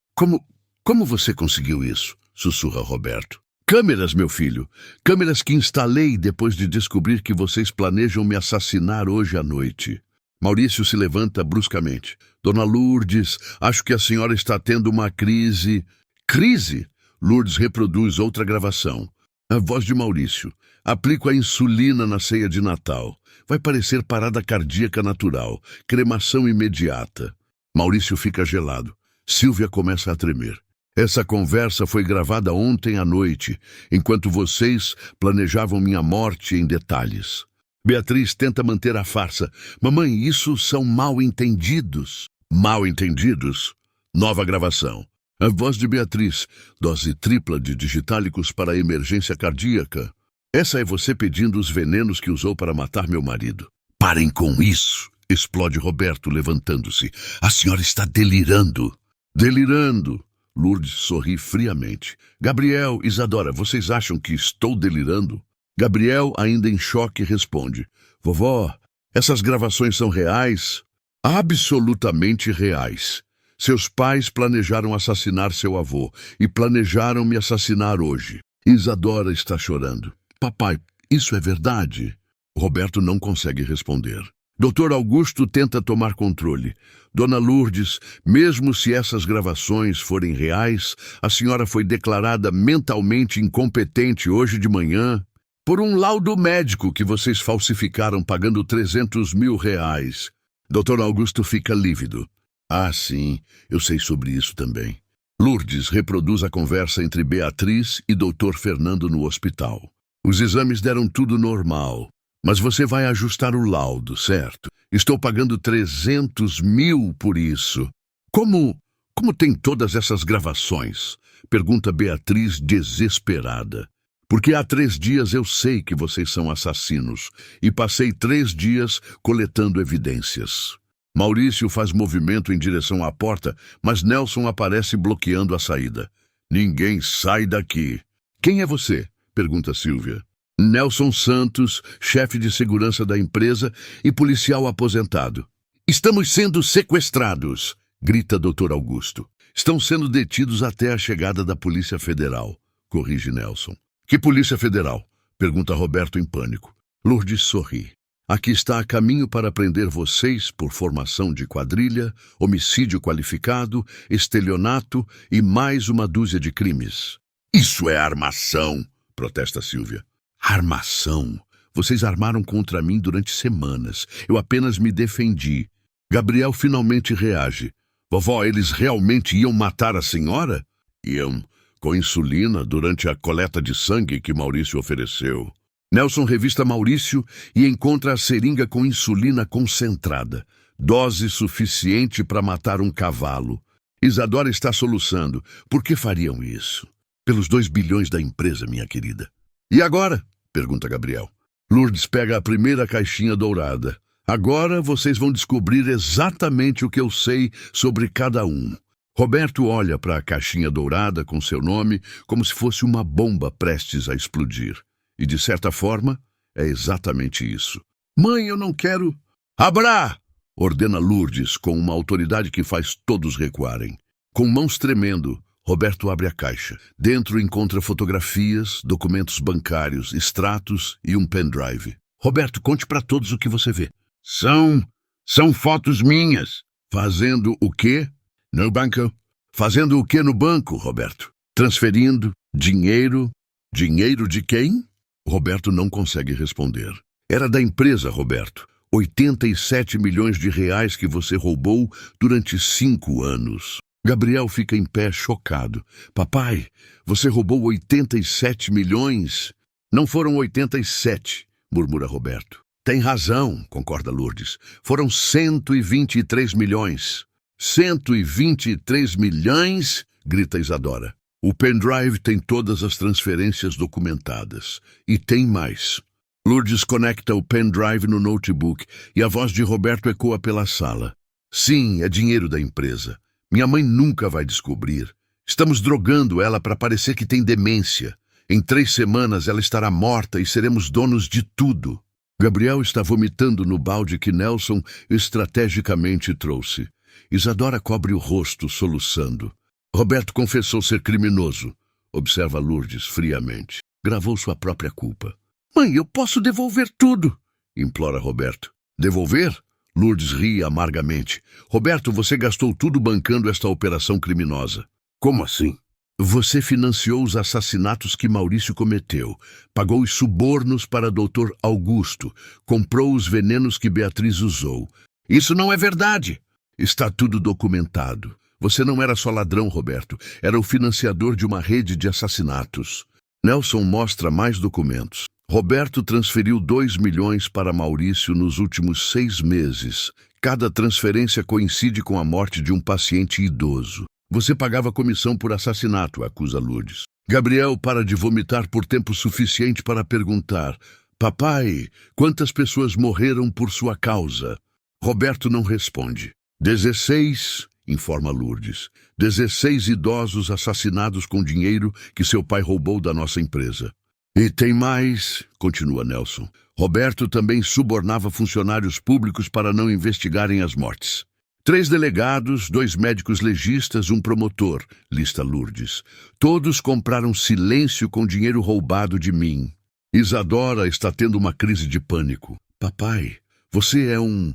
Como você conseguiu isso? Sussurra Roberto. Câmeras, meu filho. Câmeras que instalei depois de descobrir que vocês planejam me assassinar hoje à noite. Maurício se levanta bruscamente. Dona Lourdes, acho que a senhora está tendo uma crise. Crise? Lourdes reproduz outra gravação. A voz de Maurício. Aplico a insulina na ceia de Natal. Vai parecer parada cardíaca natural. Cremação imediata. Maurício fica gelado. Silvia começa a tremer. Essa conversa foi gravada ontem à noite, enquanto vocês planejavam minha morte em detalhes. Beatriz tenta manter a farsa. Mamãe, isso são mal-entendidos. Mal-entendidos? Nova gravação. A voz de Beatriz. Dose tripla de digitálicos para a emergência cardíaca. Essa é você pedindo os venenos que usou para matar meu marido. Parem com isso! Explode Roberto, levantando-se. A senhora está delirando. Delirando! Lourdes sorri friamente. Gabriel, Isadora, vocês acham que estou delirando? Gabriel, ainda em choque, responde. Vovó, essas gravações são reais? Absolutamente reais. Seus pais planejaram assassinar seu avô e planejaram me assassinar hoje. Isadora está chorando. Papai, isso é verdade? Roberto não consegue responder. Dr. Augusto tenta tomar controle. Dona Lourdes, mesmo se essas gravações forem reais, a senhora foi declarada mentalmente incompetente hoje de manhã por um laudo médico que vocês falsificaram pagando R$300 mil. Dr. Augusto fica lívido. Ah, sim, eu sei sobre isso também. Lourdes reproduz a conversa entre Beatriz e Dr. Fernando no hospital. Os exames deram tudo normal. Mas você vai ajustar o laudo, certo? Estou pagando R$300 mil por isso. Como tem todas essas gravações? Pergunta Beatriz desesperada. Porque há 3 dias eu sei que vocês são assassinos e passei 3 dias coletando evidências. Maurício faz movimento em direção à porta, mas Nelson aparece bloqueando a saída. Ninguém sai daqui. Quem é você? Pergunta Silvia. Nelson Santos, chefe de segurança da empresa e policial aposentado. Estamos sendo sequestrados, grita Dr. Augusto. Estão sendo detidos até a chegada da Polícia Federal, corrige Nelson. Que Polícia Federal? Pergunta Roberto em pânico. Lourdes sorri. Aqui está a caminho para prender vocês por formação de quadrilha, homicídio qualificado, estelionato e mais uma dúzia de crimes. Isso é armação, protesta Silvia. Armação? Vocês armaram contra mim durante semanas. Eu apenas me defendi. Gabriel finalmente reage. Vovó, eles realmente iam matar a senhora? Iam, com insulina durante a coleta de sangue que Maurício ofereceu. Nelson revista Maurício e encontra a seringa com insulina concentrada. Dose suficiente para matar um cavalo. Isadora está soluçando. Por que fariam isso? Pelos 2 bilhões da empresa, minha querida. E agora? Pergunta Gabriel. Lourdes pega a primeira caixinha dourada. Agora vocês vão descobrir exatamente o que eu sei sobre cada um. Roberto olha para a caixinha dourada com seu nome como se fosse uma bomba prestes a explodir. E, de certa forma, é exatamente isso. Mãe, eu não quero... Abra! Ordena Lourdes com uma autoridade que faz todos recuarem. Com mãos tremendo, Roberto abre a caixa. Dentro encontra fotografias, documentos bancários, extratos e um pendrive. Roberto, conte para todos o que você vê. São fotos minhas. Fazendo o quê? No banco. Fazendo o quê no banco, Roberto? Transferindo dinheiro. Dinheiro de quem? Roberto não consegue responder. Era da empresa, Roberto. 87 milhões de reais que você roubou durante 5 anos. Gabriel fica em pé chocado. Papai, você roubou 87 milhões? Não foram 87, murmura Roberto. Tem razão, concorda Lourdes. Foram 123 milhões. 123 milhões? Grita Isadora. O pendrive tem todas as transferências documentadas. E tem mais. Lourdes conecta o pendrive no notebook e a voz de Roberto ecoa pela sala. Sim, é dinheiro da empresa. Minha mãe nunca vai descobrir. Estamos drogando ela para parecer que tem demência. Em 3 semanas ela estará morta e seremos donos de tudo. Gabriel está vomitando no balde que Nelson estrategicamente trouxe. Isadora cobre o rosto, soluçando. Roberto confessou ser criminoso, observa Lourdes friamente. Gravou sua própria culpa. Mãe, eu posso devolver tudo, implora Roberto. Devolver? Lourdes ri amargamente. Roberto, você gastou tudo bancando esta operação criminosa. Como assim? Você financiou os assassinatos que Maurício cometeu, pagou os subornos para Dr. Augusto, comprou os venenos que Beatriz usou. Isso não é verdade. Está tudo documentado. Você não era só ladrão, Roberto. Era o financiador de uma rede de assassinatos. Nelson mostra mais documentos. Roberto transferiu 2 milhões para Maurício nos últimos 6 meses. Cada transferência coincide com a morte de um paciente idoso. Você pagava comissão por assassinato, acusa Lourdes. Gabriel para de vomitar por tempo suficiente para perguntar: Papai, quantas pessoas morreram por sua causa? Roberto não responde. 16, informa Lourdes. 16 idosos assassinados com dinheiro que seu pai roubou da nossa empresa. E tem mais, continua Nelson. Roberto também subornava funcionários públicos para não investigarem as mortes. 3 delegados, 2 médicos legistas, um promotor, lista Lourdes. Todos compraram silêncio com dinheiro roubado de mim. Isadora está tendo uma crise de pânico. Papai, você é um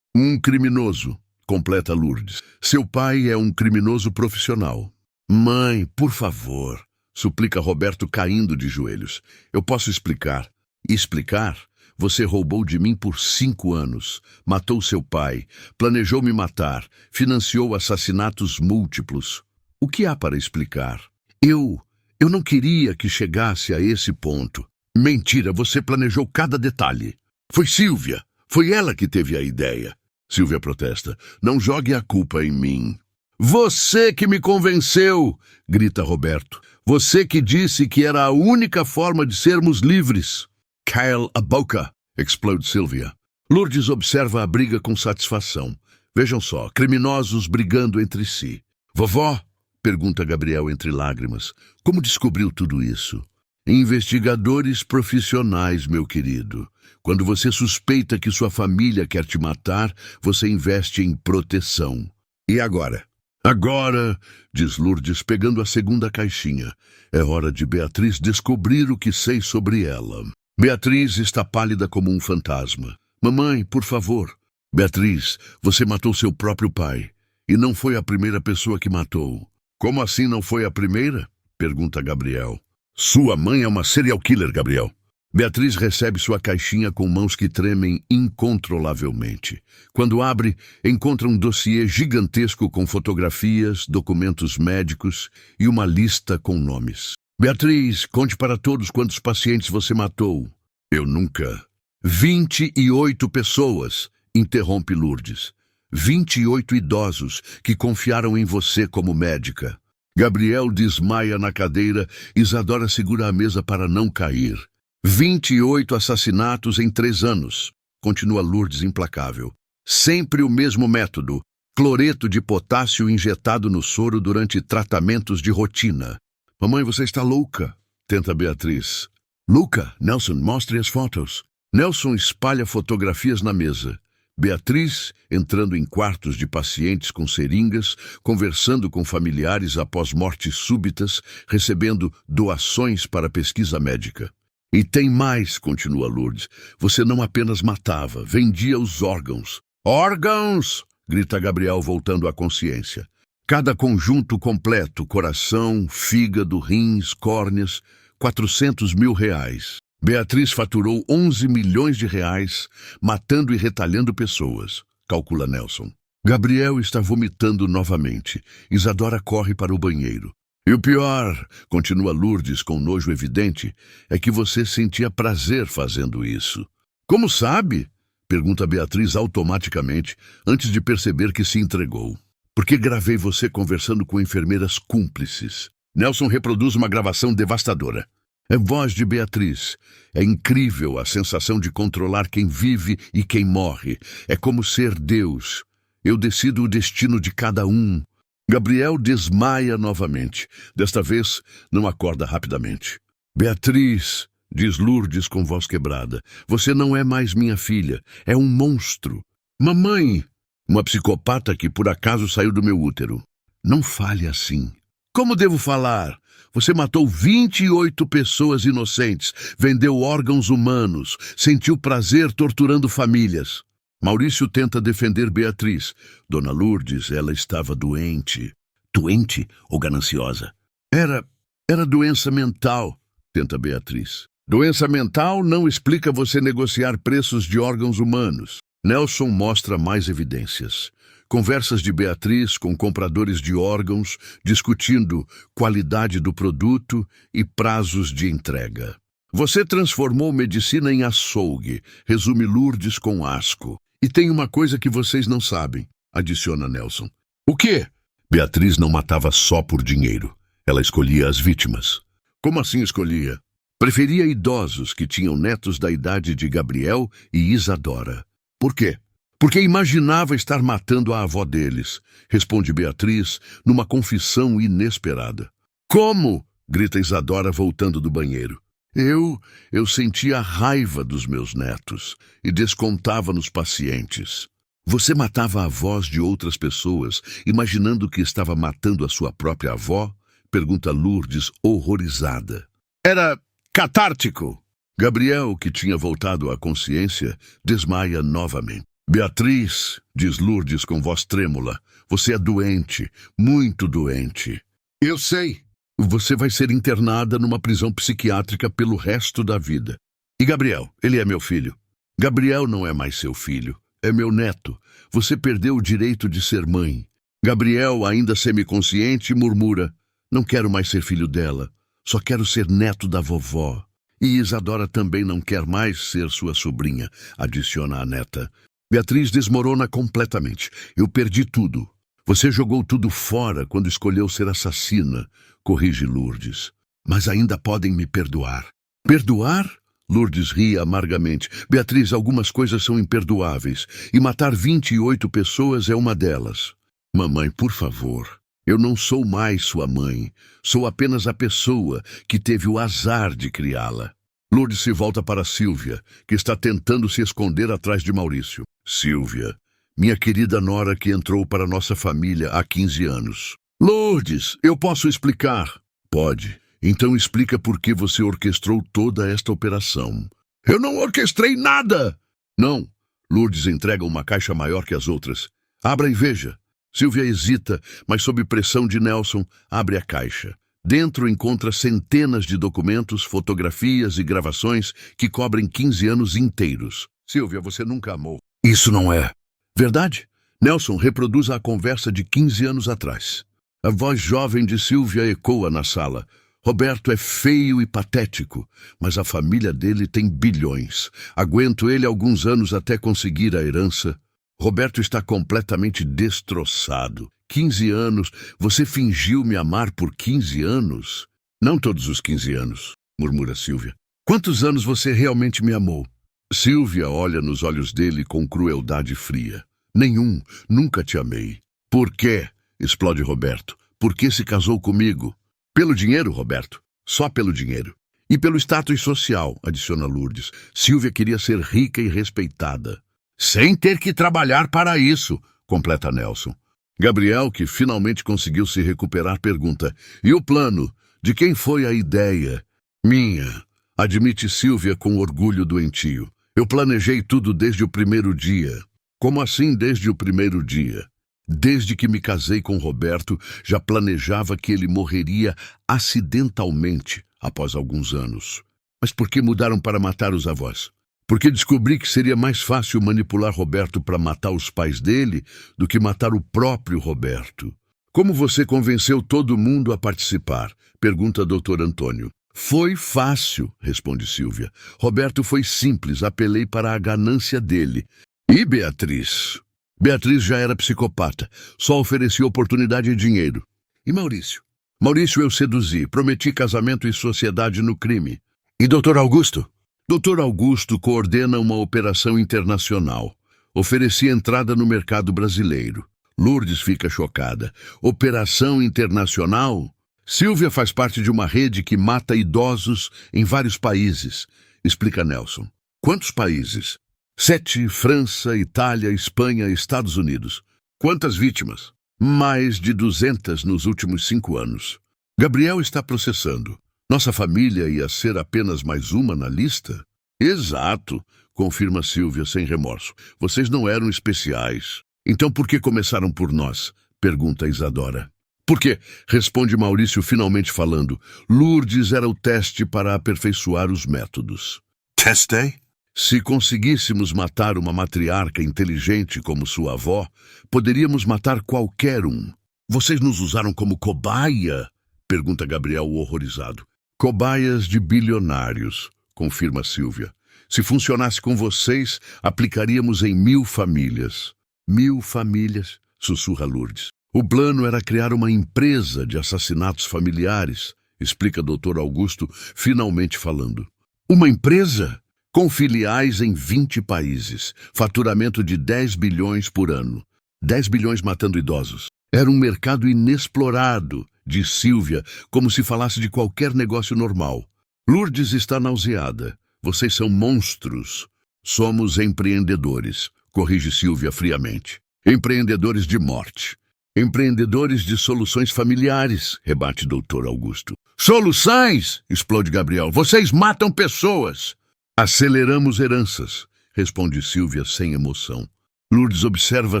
criminoso, completa Lourdes. Seu pai é um criminoso profissional. Mãe, por favor, suplica Roberto caindo de joelhos. Eu posso explicar. Explicar? Você roubou de mim por 5 anos, matou seu pai, planejou me matar, financiou assassinatos múltiplos. O que há para explicar? Eu não queria que chegasse a esse ponto. Mentira, você planejou cada detalhe. Foi Silvia, foi ela que teve a ideia. Silvia protesta. Não jogue a culpa em mim. Você que me convenceu, grita Roberto. Você que disse que era a única forma de sermos livres. Cala a boca, explode Silvia. Lourdes observa a briga com satisfação. Vejam só, criminosos brigando entre si. Vovó, pergunta Gabriel entre lágrimas, como descobriu tudo isso? Investigadores profissionais, meu querido. Quando você suspeita que sua família quer te matar, você investe em proteção. E agora? Agora, diz Lourdes, pegando a segunda caixinha. É hora de Beatriz descobrir o que sei sobre ela. Beatriz está pálida como um fantasma. Mamãe, por favor. Beatriz, você matou seu próprio pai. E não foi a primeira pessoa que matou. Como assim não foi a primeira? Pergunta Gabriel. Sua mãe é uma serial killer, Gabriel. Beatriz recebe sua caixinha com mãos que tremem incontrolavelmente. Quando abre, encontra um dossiê gigantesco com fotografias, documentos médicos e uma lista com nomes. Beatriz, conte para todos quantos pacientes você matou. Eu nunca. 28 pessoas, interrompe Lourdes. 28 idosos que confiaram em você como médica. Gabriel desmaia na cadeira, Isadora segura a mesa para não cair. 28 assassinatos em 3 anos, continua Lourdes implacável. Sempre o mesmo método, cloreto de potássio injetado no soro durante tratamentos de rotina. Mamãe, você está louca, tenta Beatriz. Louca, Nelson, mostre as fotos. Nelson espalha fotografias na mesa. Beatriz, entrando em quartos de pacientes com seringas, conversando com familiares após mortes súbitas, recebendo doações para pesquisa médica. E tem mais, continua Lourdes. Você não apenas matava, vendia os órgãos. Órgãos! Grita Gabriel, voltando à consciência. Cada conjunto completo, coração, fígado, rins, córneas, 400 mil reais. Beatriz faturou 11 milhões de reais, matando e retalhando pessoas, calcula Nelson. Gabriel está vomitando novamente. Isadora corre para o banheiro. E o pior, continua Lourdes com nojo evidente, é que você sentia prazer fazendo isso. Como sabe? Pergunta Beatriz automaticamente, antes de perceber que se entregou. Porque gravei você conversando com enfermeiras cúmplices. Nelson reproduz uma gravação devastadora. É voz de Beatriz. É incrível a sensação de controlar quem vive e quem morre. É como ser Deus. Eu decido o destino de cada um. Gabriel desmaia novamente. Desta vez, não acorda rapidamente. Beatriz, diz Lourdes com voz quebrada, você não é mais minha filha. É um monstro. Mamãe! Uma psicopata que por acaso saiu do meu útero. Não fale assim. Como devo falar? Você matou 28 pessoas inocentes, vendeu órgãos humanos, sentiu prazer torturando famílias. Maurício tenta defender Beatriz. Dona Lourdes, ela estava doente. Doente ou gananciosa? Era doença mental, tenta Beatriz. Doença mental não explica você negociar preços de órgãos humanos. Nelson mostra mais evidências. Conversas de Beatriz com compradores de órgãos, discutindo qualidade do produto e prazos de entrega. Você transformou medicina em açougue, resume Lourdes com asco. E tem uma coisa que vocês não sabem, adiciona Nelson. O quê? Beatriz não matava só por dinheiro. Ela escolhia as vítimas. Como assim escolhia? Preferia idosos que tinham netos da idade de Gabriel e Isadora. Por quê? Porque imaginava estar matando a avó deles, responde Beatriz numa confissão inesperada. Como? Grita Isadora voltando do banheiro. Eu sentia a raiva dos meus netos e descontava nos pacientes. Você matava a avós de outras pessoas, imaginando que estava matando a sua própria avó? Pergunta Lourdes, horrorizada. Era catártico. Gabriel, que tinha voltado à consciência, desmaia novamente. Beatriz, diz Lourdes com voz trêmula, você é doente, muito doente. Eu sei. Você vai ser internada numa prisão psiquiátrica pelo resto da vida. E Gabriel, ele é meu filho. Gabriel não é mais seu filho, é meu neto. Você perdeu o direito de ser mãe. Gabriel, ainda semiconsciente, murmura, não quero mais ser filho dela, só quero ser neto da vovó. E Isadora também não quer mais ser sua sobrinha, adiciona a neta. Beatriz desmorona completamente. Eu perdi tudo. Você jogou tudo fora quando escolheu ser assassina, corrige Lourdes. Mas ainda podem me perdoar. Perdoar? Lourdes ri amargamente. Beatriz, algumas coisas são imperdoáveis, e matar 28 pessoas é uma delas. Mamãe, por favor. Eu não sou mais sua mãe. Sou apenas a pessoa que teve o azar de criá-la. Lourdes se volta para Sílvia, que está tentando se esconder atrás de Maurício. Sílvia, minha querida nora que entrou para nossa família há 15 anos. Lourdes, eu posso explicar? Pode. Então explica por que você orquestrou toda esta operação. Eu não orquestrei nada! Não. Lourdes entrega uma caixa maior que as outras. Abra e veja. Sílvia hesita, mas sob pressão de Nelson, abre a caixa. Dentro encontra centenas de documentos, fotografias e gravações que cobrem 15 anos inteiros. Sílvia, você nunca amou. Isso não é verdade? Nelson reproduz a conversa de 15 anos atrás. A voz jovem de Sílvia ecoa na sala. Roberto é feio e patético, mas a família dele tem bilhões. Aguento ele alguns anos até conseguir a herança. Roberto está completamente destroçado. 15 anos? Você fingiu me amar por 15 anos? Não todos os 15 anos, murmura Sílvia. Quantos anos você realmente me amou? Sílvia olha nos olhos dele com crueldade fria. Nenhum, nunca te amei. Por quê? Explode Roberto. Por que se casou comigo? Pelo dinheiro, Roberto. Só pelo dinheiro. E pelo status social, adiciona Lourdes. Sílvia queria ser rica e respeitada. Sem ter que trabalhar para isso, completa Nelson. Gabriel, que finalmente conseguiu se recuperar, pergunta. E o plano? De quem foi a ideia? Minha, admite Sílvia com orgulho doentio. Eu planejei tudo desde o primeiro dia. Como assim desde o primeiro dia? Desde que me casei com Roberto, já planejava que ele morreria acidentalmente após alguns anos. Mas por que mudaram para matar os avós? Porque descobri que seria mais fácil manipular Roberto para matar os pais dele do que matar o próprio Roberto. Como você convenceu todo mundo a participar? Pergunta Dr. Antônio. Foi fácil, responde Sílvia. Roberto foi simples, apelei para a ganância dele. E Beatriz? Beatriz já era psicopata, só oferecia oportunidade e dinheiro. E Maurício? Maurício eu seduzi, prometi casamento e sociedade no crime. E Dr. Augusto? Dr. Augusto coordena uma operação internacional. Ofereci entrada no mercado brasileiro. Lourdes fica chocada. Operação internacional? Sílvia faz parte de uma rede que mata idosos em vários países, explica Nelson. Quantos países? 7, França, Itália, Espanha, Estados Unidos. Quantas vítimas? Mais de 200 nos últimos 5 anos. Gabriel está processando. Nossa família ia ser apenas mais uma na lista? Exato, confirma Sílvia sem remorso. Vocês não eram especiais. Então por que começaram por nós? Pergunta Isadora. Por quê? Responde Maurício finalmente falando. Lourdes era o teste para aperfeiçoar os métodos. Testei? Se conseguíssemos matar uma matriarca inteligente como sua avó, poderíamos matar qualquer um. Vocês nos usaram como cobaia? Pergunta Gabriel horrorizado. Cobaias de bilionários, confirma Silvia. Se funcionasse com vocês, aplicaríamos em 1000 famílias. 1000 famílias, sussurra Lourdes. O plano era criar uma empresa de assassinatos familiares, explica Dr. Augusto, finalmente falando. Uma empresa? Com filiais em 20 países, faturamento de 10 bilhões por ano. 10 bilhões matando idosos. Era um mercado inexplorado, diz Silvia, como se falasse de qualquer negócio normal. Lourdes está nauseada. Vocês são monstros. Somos empreendedores, corrige Silvia friamente. Empreendedores de morte. Empreendedores de soluções familiares, rebate Dr. Augusto. Soluções? Explode Gabriel. Vocês matam pessoas. Aceleramos heranças, responde Silvia sem emoção. Lourdes observa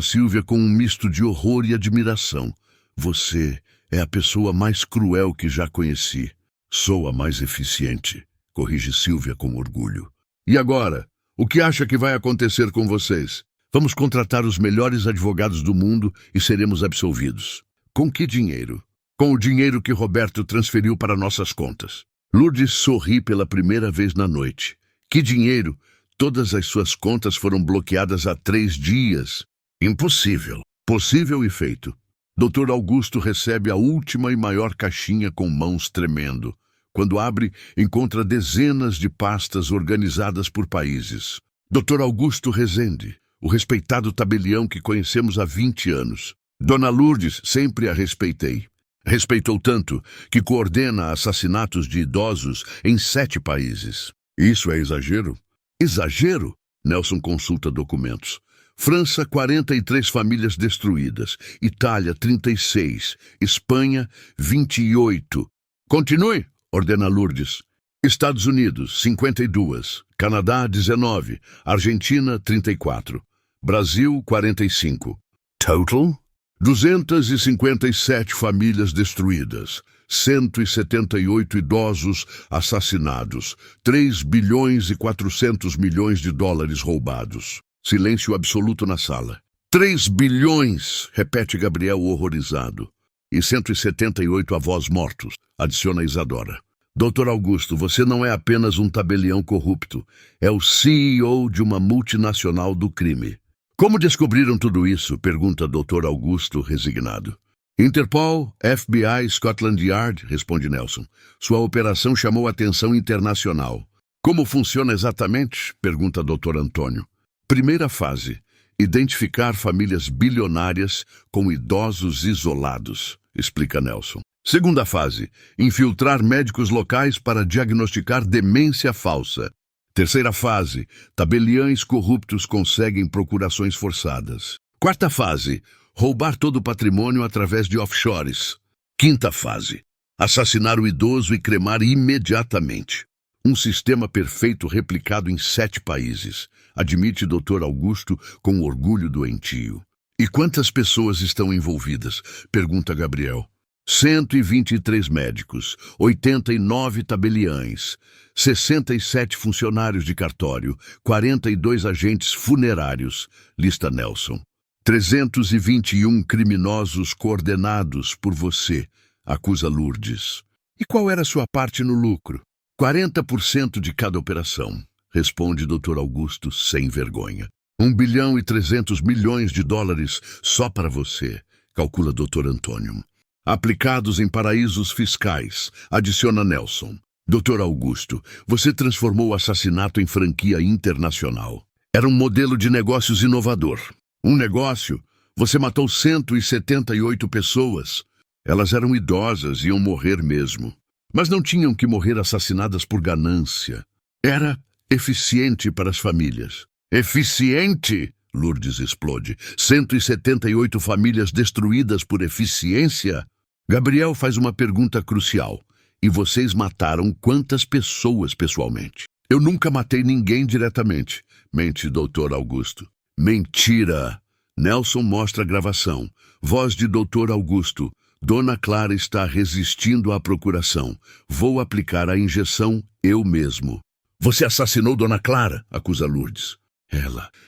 Silvia com um misto de horror e admiração. Você é a pessoa mais cruel que já conheci. Sou a mais eficiente, corrige Silvia com orgulho. E agora? O que acha que vai acontecer com vocês? Vamos contratar os melhores advogados do mundo e seremos absolvidos. Com que dinheiro? Com o dinheiro que Roberto transferiu para nossas contas. Lourdes sorri pela primeira vez na noite. Que dinheiro? Todas as suas contas foram bloqueadas há 3 dias. Impossível. Possível e feito. Dr. Augusto recebe a última e maior caixinha com mãos tremendo. Quando abre, encontra dezenas de pastas organizadas por países. Dr. Augusto Rezende, o respeitado tabelião que conhecemos há 20 anos. Dona Lourdes, sempre a respeitei. Respeitou tanto que coordena assassinatos de idosos em 7 países. Isso é exagero? Exagero? Nelson consulta documentos. França, 43 famílias destruídas. Itália, 36. Espanha, 28. Continue, ordena Lourdes. Estados Unidos, 52. Canadá, 19. Argentina, 34. Brasil, 45. Total? 257 famílias destruídas. 178 idosos assassinados, 3 bilhões e 400 milhões de dólares roubados. Silêncio absoluto na sala. 3 bilhões, repete Gabriel horrorizado. E 178 avós mortos, adiciona Isadora. Dr. Augusto, você não é apenas um tabelião corrupto, é o CEO de uma multinacional do crime. Como descobriram tudo isso? Pergunta Dr. Augusto resignado. Interpol, FBI, Scotland Yard, responde Nelson. Sua operação chamou atenção internacional. Como funciona exatamente? Pergunta Dr. Antônio. Primeira fase, identificar famílias bilionárias com idosos isolados, explica Nelson. Segunda fase, infiltrar médicos locais para diagnosticar demência falsa. Terceira fase, tabeliães corruptos conseguem procurações forçadas. Quarta fase, roubar todo o patrimônio através de offshores. Quinta fase, assassinar o idoso e cremar imediatamente. Um sistema perfeito replicado em 7 países, admite Dr. Augusto com orgulho doentio. E quantas pessoas estão envolvidas? Pergunta Gabriel. 123 médicos, 89 tabeliães, 67 funcionários de cartório, 42 agentes funerários, lista Nelson. 321 criminosos coordenados por você, acusa Lourdes. E qual era sua parte no lucro? 40% de cada operação, responde Dr. Augusto sem vergonha. 1 bilhão e 300 milhões de dólares só para você, calcula Dr. Antônio. Aplicados em paraísos fiscais, adiciona Nelson. Dr. Augusto, você transformou o assassinato em franquia internacional. Era um modelo de negócios inovador. Um negócio? Você matou 178 pessoas. Elas eram idosas e iam morrer mesmo. Mas não tinham que morrer assassinadas por ganância. Era eficiente para as famílias. Eficiente? Lourdes explode. 178 famílias destruídas por eficiência? Gabriel faz uma pergunta crucial. E vocês mataram quantas pessoas pessoalmente? Eu nunca matei ninguém diretamente, mente Dr. Augusto. Mentira! Nelson mostra a gravação. Voz de Dr. Augusto. Dona Clara está resistindo à procuração. Vou aplicar a injeção eu mesmo. Você assassinou Dona Clara, acusa Lourdes.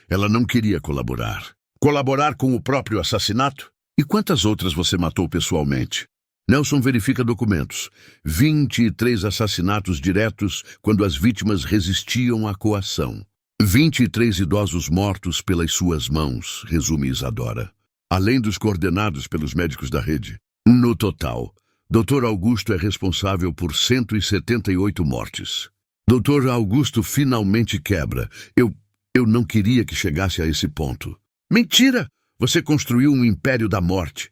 Ela não queria colaborar. Colaborar com o próprio assassinato? E quantas outras você matou pessoalmente? Nelson verifica documentos. 23 assassinatos diretos quando as vítimas resistiam à coação. 23 idosos mortos pelas suas mãos, resume Isadora. Além dos coordenados pelos médicos da rede. No total, Dr. Augusto é responsável por 178 mortes. Dr. Augusto finalmente quebra. Eu não queria que chegasse a esse ponto. Mentira! Você construiu um império da morte.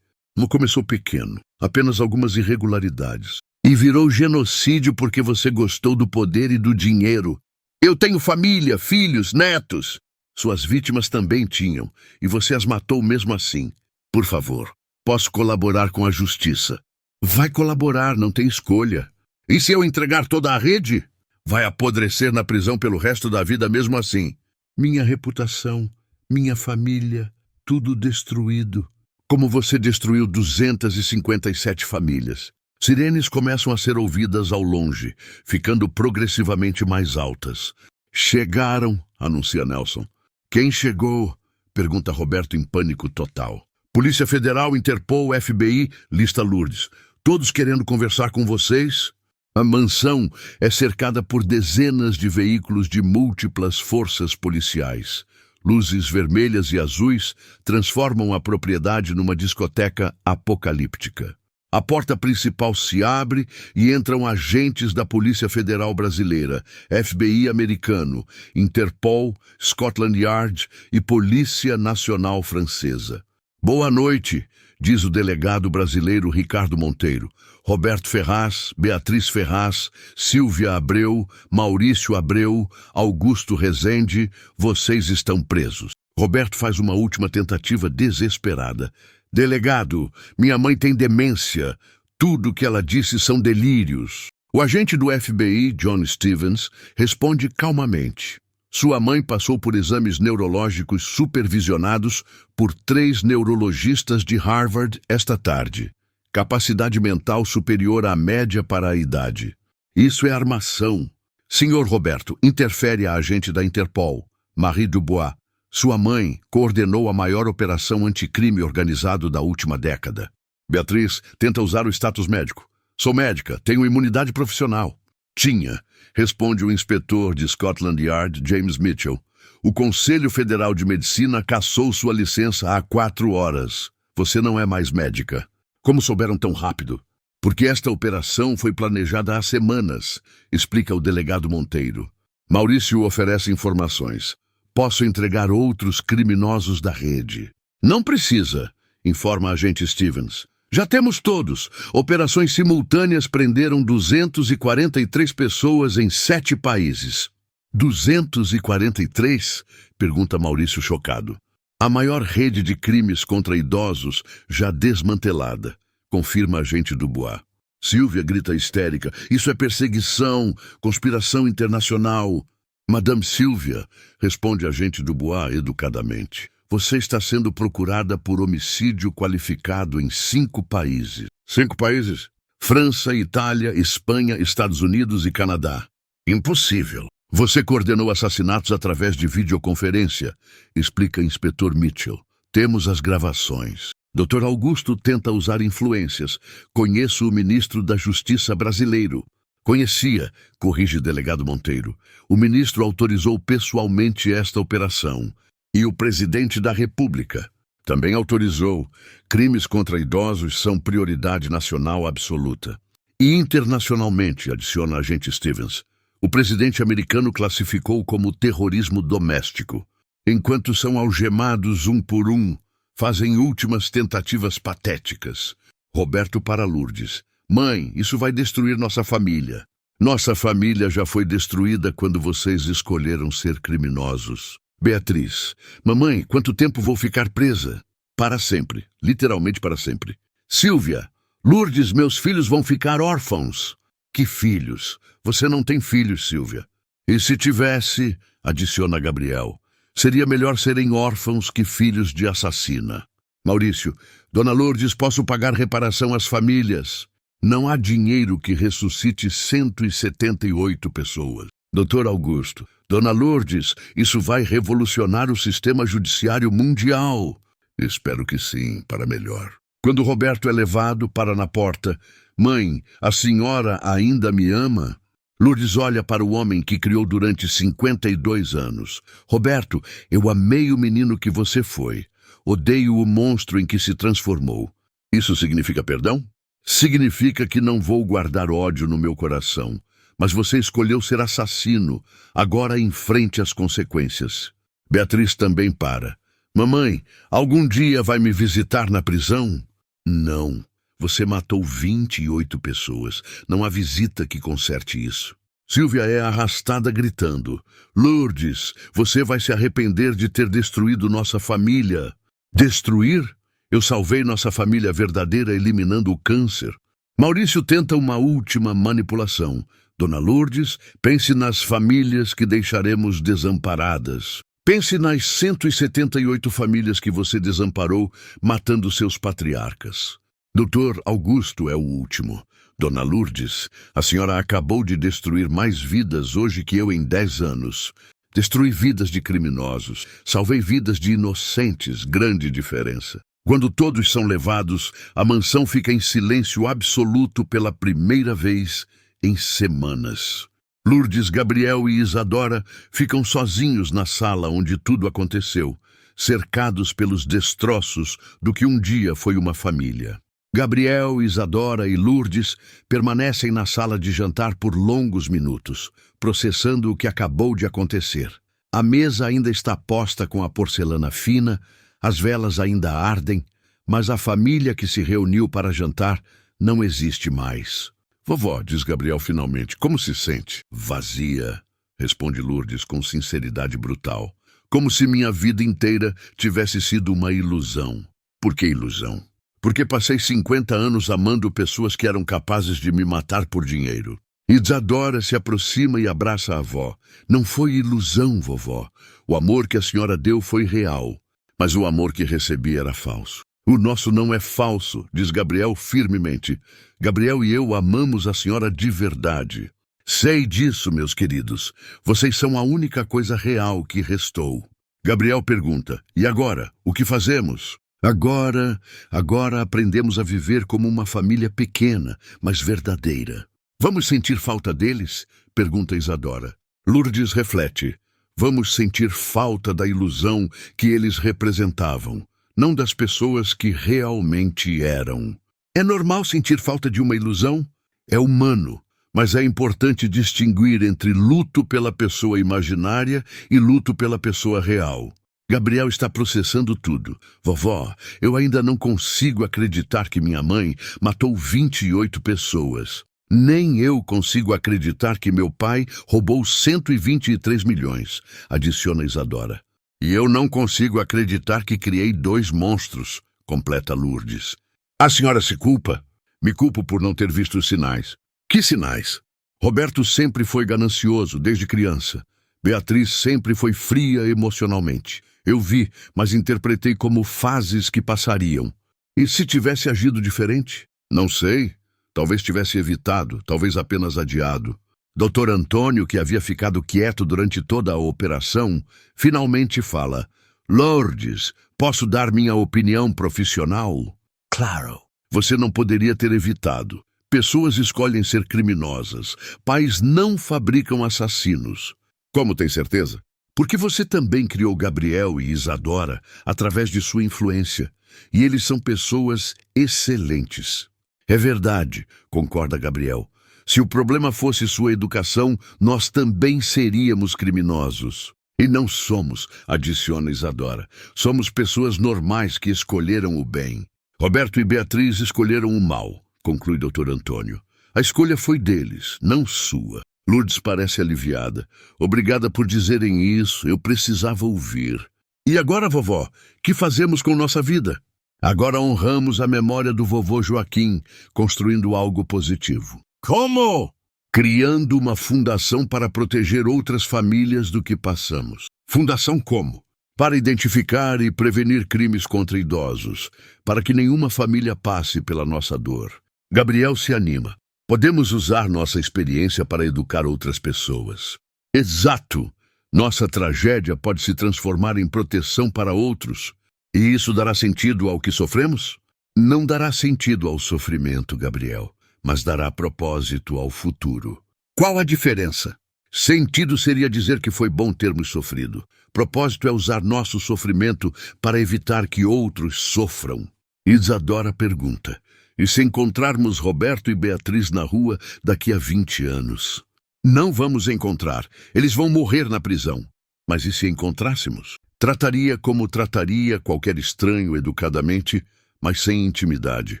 Começou pequeno, apenas algumas irregularidades. E virou genocídio porque você gostou do poder e do dinheiro. Eu tenho família, filhos, netos. Suas vítimas também tinham, e você as matou mesmo assim. Por favor, posso colaborar com a justiça. Vai colaborar, não tem escolha. E se eu entregar toda a rede? Vai apodrecer na prisão pelo resto da vida mesmo assim. Minha reputação, minha família, tudo destruído. Como você destruiu 257 famílias. Sirenes começam a ser ouvidas ao longe, ficando progressivamente mais altas. Chegaram, anuncia Nelson. Quem chegou? Pergunta Roberto em pânico total. Polícia Federal, Interpol, FBI, lista Lourdes. Todos querendo conversar com vocês? A mansão é cercada por dezenas de veículos de múltiplas forças policiais. Luzes vermelhas e azuis transformam a propriedade numa discoteca apocalíptica. A porta principal se abre e entram agentes da Polícia Federal Brasileira, FBI americano, Interpol, Scotland Yard e Polícia Nacional Francesa. Boa noite, diz o delegado brasileiro Ricardo Monteiro. Roberto Ferraz, Beatriz Ferraz, Silvia Abreu, Maurício Abreu, Augusto Rezende, vocês estão presos. Roberto faz uma última tentativa desesperada. Delegado, minha mãe tem demência. Tudo o que ela disse são delírios. O agente do FBI, John Stevens, responde calmamente. Sua mãe passou por exames neurológicos supervisionados por 3 neurologistas de Harvard esta tarde. Capacidade mental superior à média para a idade. Isso é armação. Senhor Roberto, interfere a agente da Interpol, Marie Dubois. Sua mãe coordenou a maior operação anticrime organizado da última década. Beatriz tenta usar o status médico. Sou médica, tenho imunidade profissional. Tinha, responde o inspetor de Scotland Yard, James Mitchell. O Conselho Federal de Medicina cassou sua licença há 4 horas. Você não é mais médica. Como souberam tão rápido? Porque esta operação foi planejada há semanas, explica o delegado Monteiro. Maurício oferece informações. Posso entregar outros criminosos da rede. Não precisa, informa a agente Stevens. Já temos todos. Operações simultâneas prenderam 243 pessoas em 7 países. 243? Pergunta Maurício chocado. A maior rede de crimes contra idosos já desmantelada, confirma a agente Dubois. Silvia grita histérica. Isso é perseguição, conspiração internacional. Madame Silvia, responde a agente Dubois educadamente. Você está sendo procurada por homicídio qualificado em 5 países. 5 países? França, Itália, Espanha, Estados Unidos e Canadá. Impossível. Você coordenou assassinatos através de videoconferência, explica inspetor Mitchell. Temos as gravações. Dr. Augusto tenta usar influências. Conheço o ministro da Justiça brasileiro. Conhecia, corrige delegado Monteiro. O ministro autorizou pessoalmente esta operação. E o presidente da República também autorizou. Crimes contra idosos são prioridade nacional absoluta. E internacionalmente, adiciona a agente Stevens. O presidente americano classificou como terrorismo doméstico. Enquanto são algemados um por um, fazem últimas tentativas patéticas. Roberto para Lourdes. Mãe, isso vai destruir nossa família. Nossa família já foi destruída quando vocês escolheram ser criminosos. Beatriz. Mamãe, quanto tempo vou ficar presa? Para sempre. Literalmente para sempre. Silvia. Lourdes, meus filhos vão ficar órfãos. Que filhos? Você não tem filhos, Silvia. E se tivesse, adiciona Gabriel, seria melhor serem órfãos que filhos de assassina. Maurício, Dona Lourdes, posso pagar reparação às famílias. Não há dinheiro que ressuscite 178 pessoas. Doutor Augusto, Dona Lourdes, isso vai revolucionar o sistema judiciário mundial. Espero que sim, para melhor. Quando Roberto é levado, para na porta. Mãe, a senhora ainda me ama? Lourdes olha para o homem que criou durante 52 anos. Roberto, eu amei o menino que você foi. Odeio o monstro em que se transformou. Isso significa perdão? Significa que não vou guardar ódio no meu coração. Mas você escolheu ser assassino. Agora enfrente as consequências. Beatriz também para. Mamãe, algum dia vai me visitar na prisão? Não. Você matou 28 pessoas. Não há visita que conserte isso. Silvia é arrastada gritando. Lourdes, você vai se arrepender de ter destruído nossa família. Destruir? Eu salvei nossa família verdadeira eliminando o câncer. Maurício tenta uma última manipulação. Dona Lourdes, pense nas famílias que deixaremos desamparadas. Pense nas 178 famílias que você desamparou, matando seus patriarcas. Doutor Augusto é o último. Dona Lourdes, a senhora acabou de destruir mais vidas hoje que eu em 10 anos. Destruí vidas de criminosos, salvei vidas de inocentes, grande diferença. Quando todos são levados, a mansão fica em silêncio absoluto pela primeira vez em semanas. Lourdes, Gabriel e Isadora ficam sozinhos na sala onde tudo aconteceu, cercados pelos destroços do que um dia foi uma família. Gabriel, Isadora e Lourdes permanecem na sala de jantar por longos minutos, processando o que acabou de acontecer. A mesa ainda está posta com a porcelana fina, as velas ainda ardem, mas a família que se reuniu para jantar não existe mais. Vovó, diz Gabriel finalmente, como se sente? Vazia, responde Lourdes com sinceridade brutal. Como se minha vida inteira tivesse sido uma ilusão. Por que ilusão? Porque passei 50 anos amando pessoas que eram capazes de me matar por dinheiro. Isadora se aproxima e abraça a avó. Não foi ilusão, vovó. O amor que a senhora deu foi real, mas o amor que recebi era falso. O nosso não é falso, diz Gabriel firmemente. Gabriel e eu amamos a senhora de verdade. Sei disso, meus queridos. Vocês são a única coisa real que restou. Gabriel pergunta, e agora? O que fazemos? Agora aprendemos a viver como uma família pequena, mas verdadeira. Vamos sentir falta deles? Pergunta Isadora. Lourdes reflete. Vamos sentir falta da ilusão que eles representavam, não das pessoas que realmente eram. É normal sentir falta de uma ilusão? É humano, mas é importante distinguir entre luto pela pessoa imaginária e luto pela pessoa real. Gabriel está processando tudo. Vovó, eu ainda não consigo acreditar que minha mãe matou 28 pessoas. Nem eu consigo acreditar que meu pai roubou 123 milhões, adiciona Isadora. E eu não consigo acreditar que criei 2 monstros, completa Lourdes. A senhora se culpa? Me culpo por não ter visto os sinais. Que sinais? Roberto sempre foi ganancioso, desde criança. Beatriz sempre foi fria emocionalmente. Eu vi, mas interpretei como fases que passariam. E se tivesse agido diferente? Não sei. Talvez tivesse evitado, talvez apenas adiado. Dr. Antônio, que havia ficado quieto durante toda a operação, finalmente fala. Lourdes, posso dar minha opinião profissional? Claro. Você não poderia ter evitado. Pessoas escolhem ser criminosas. Pais não fabricam assassinos. Como tem certeza? Porque você também criou Gabriel e Isadora através de sua influência. E eles são pessoas excelentes. É verdade, concorda Gabriel. Se o problema fosse sua educação, nós também seríamos criminosos. E não somos, adiciona Isadora. Somos pessoas normais que escolheram o bem. Roberto e Beatriz escolheram o mal, conclui Dr. Antônio. A escolha foi deles, não sua. Lourdes parece aliviada. Obrigada por dizerem isso, eu precisava ouvir. E agora, vovó, que fazemos com nossa vida? Agora honramos a memória do vovô Joaquim, construindo algo positivo. Como? Criando uma fundação para proteger outras famílias do que passamos. Fundação como? Para identificar e prevenir crimes contra idosos, para que nenhuma família passe pela nossa dor. Gabriel se anima. Podemos usar nossa experiência para educar outras pessoas. Exato! Nossa tragédia pode se transformar em proteção para outros. E isso dará sentido ao que sofremos? Não dará sentido ao sofrimento, Gabriel, mas dará propósito ao futuro. Qual a diferença? Sentido seria dizer que foi bom termos sofrido. Propósito é usar nosso sofrimento para evitar que outros sofram. Isadora pergunta: e se encontrarmos Roberto e Beatriz na rua daqui a 20 anos? Não vamos encontrar. Eles vão morrer na prisão. Mas e se encontrássemos? Trataria como trataria qualquer estranho educadamente, mas sem intimidade.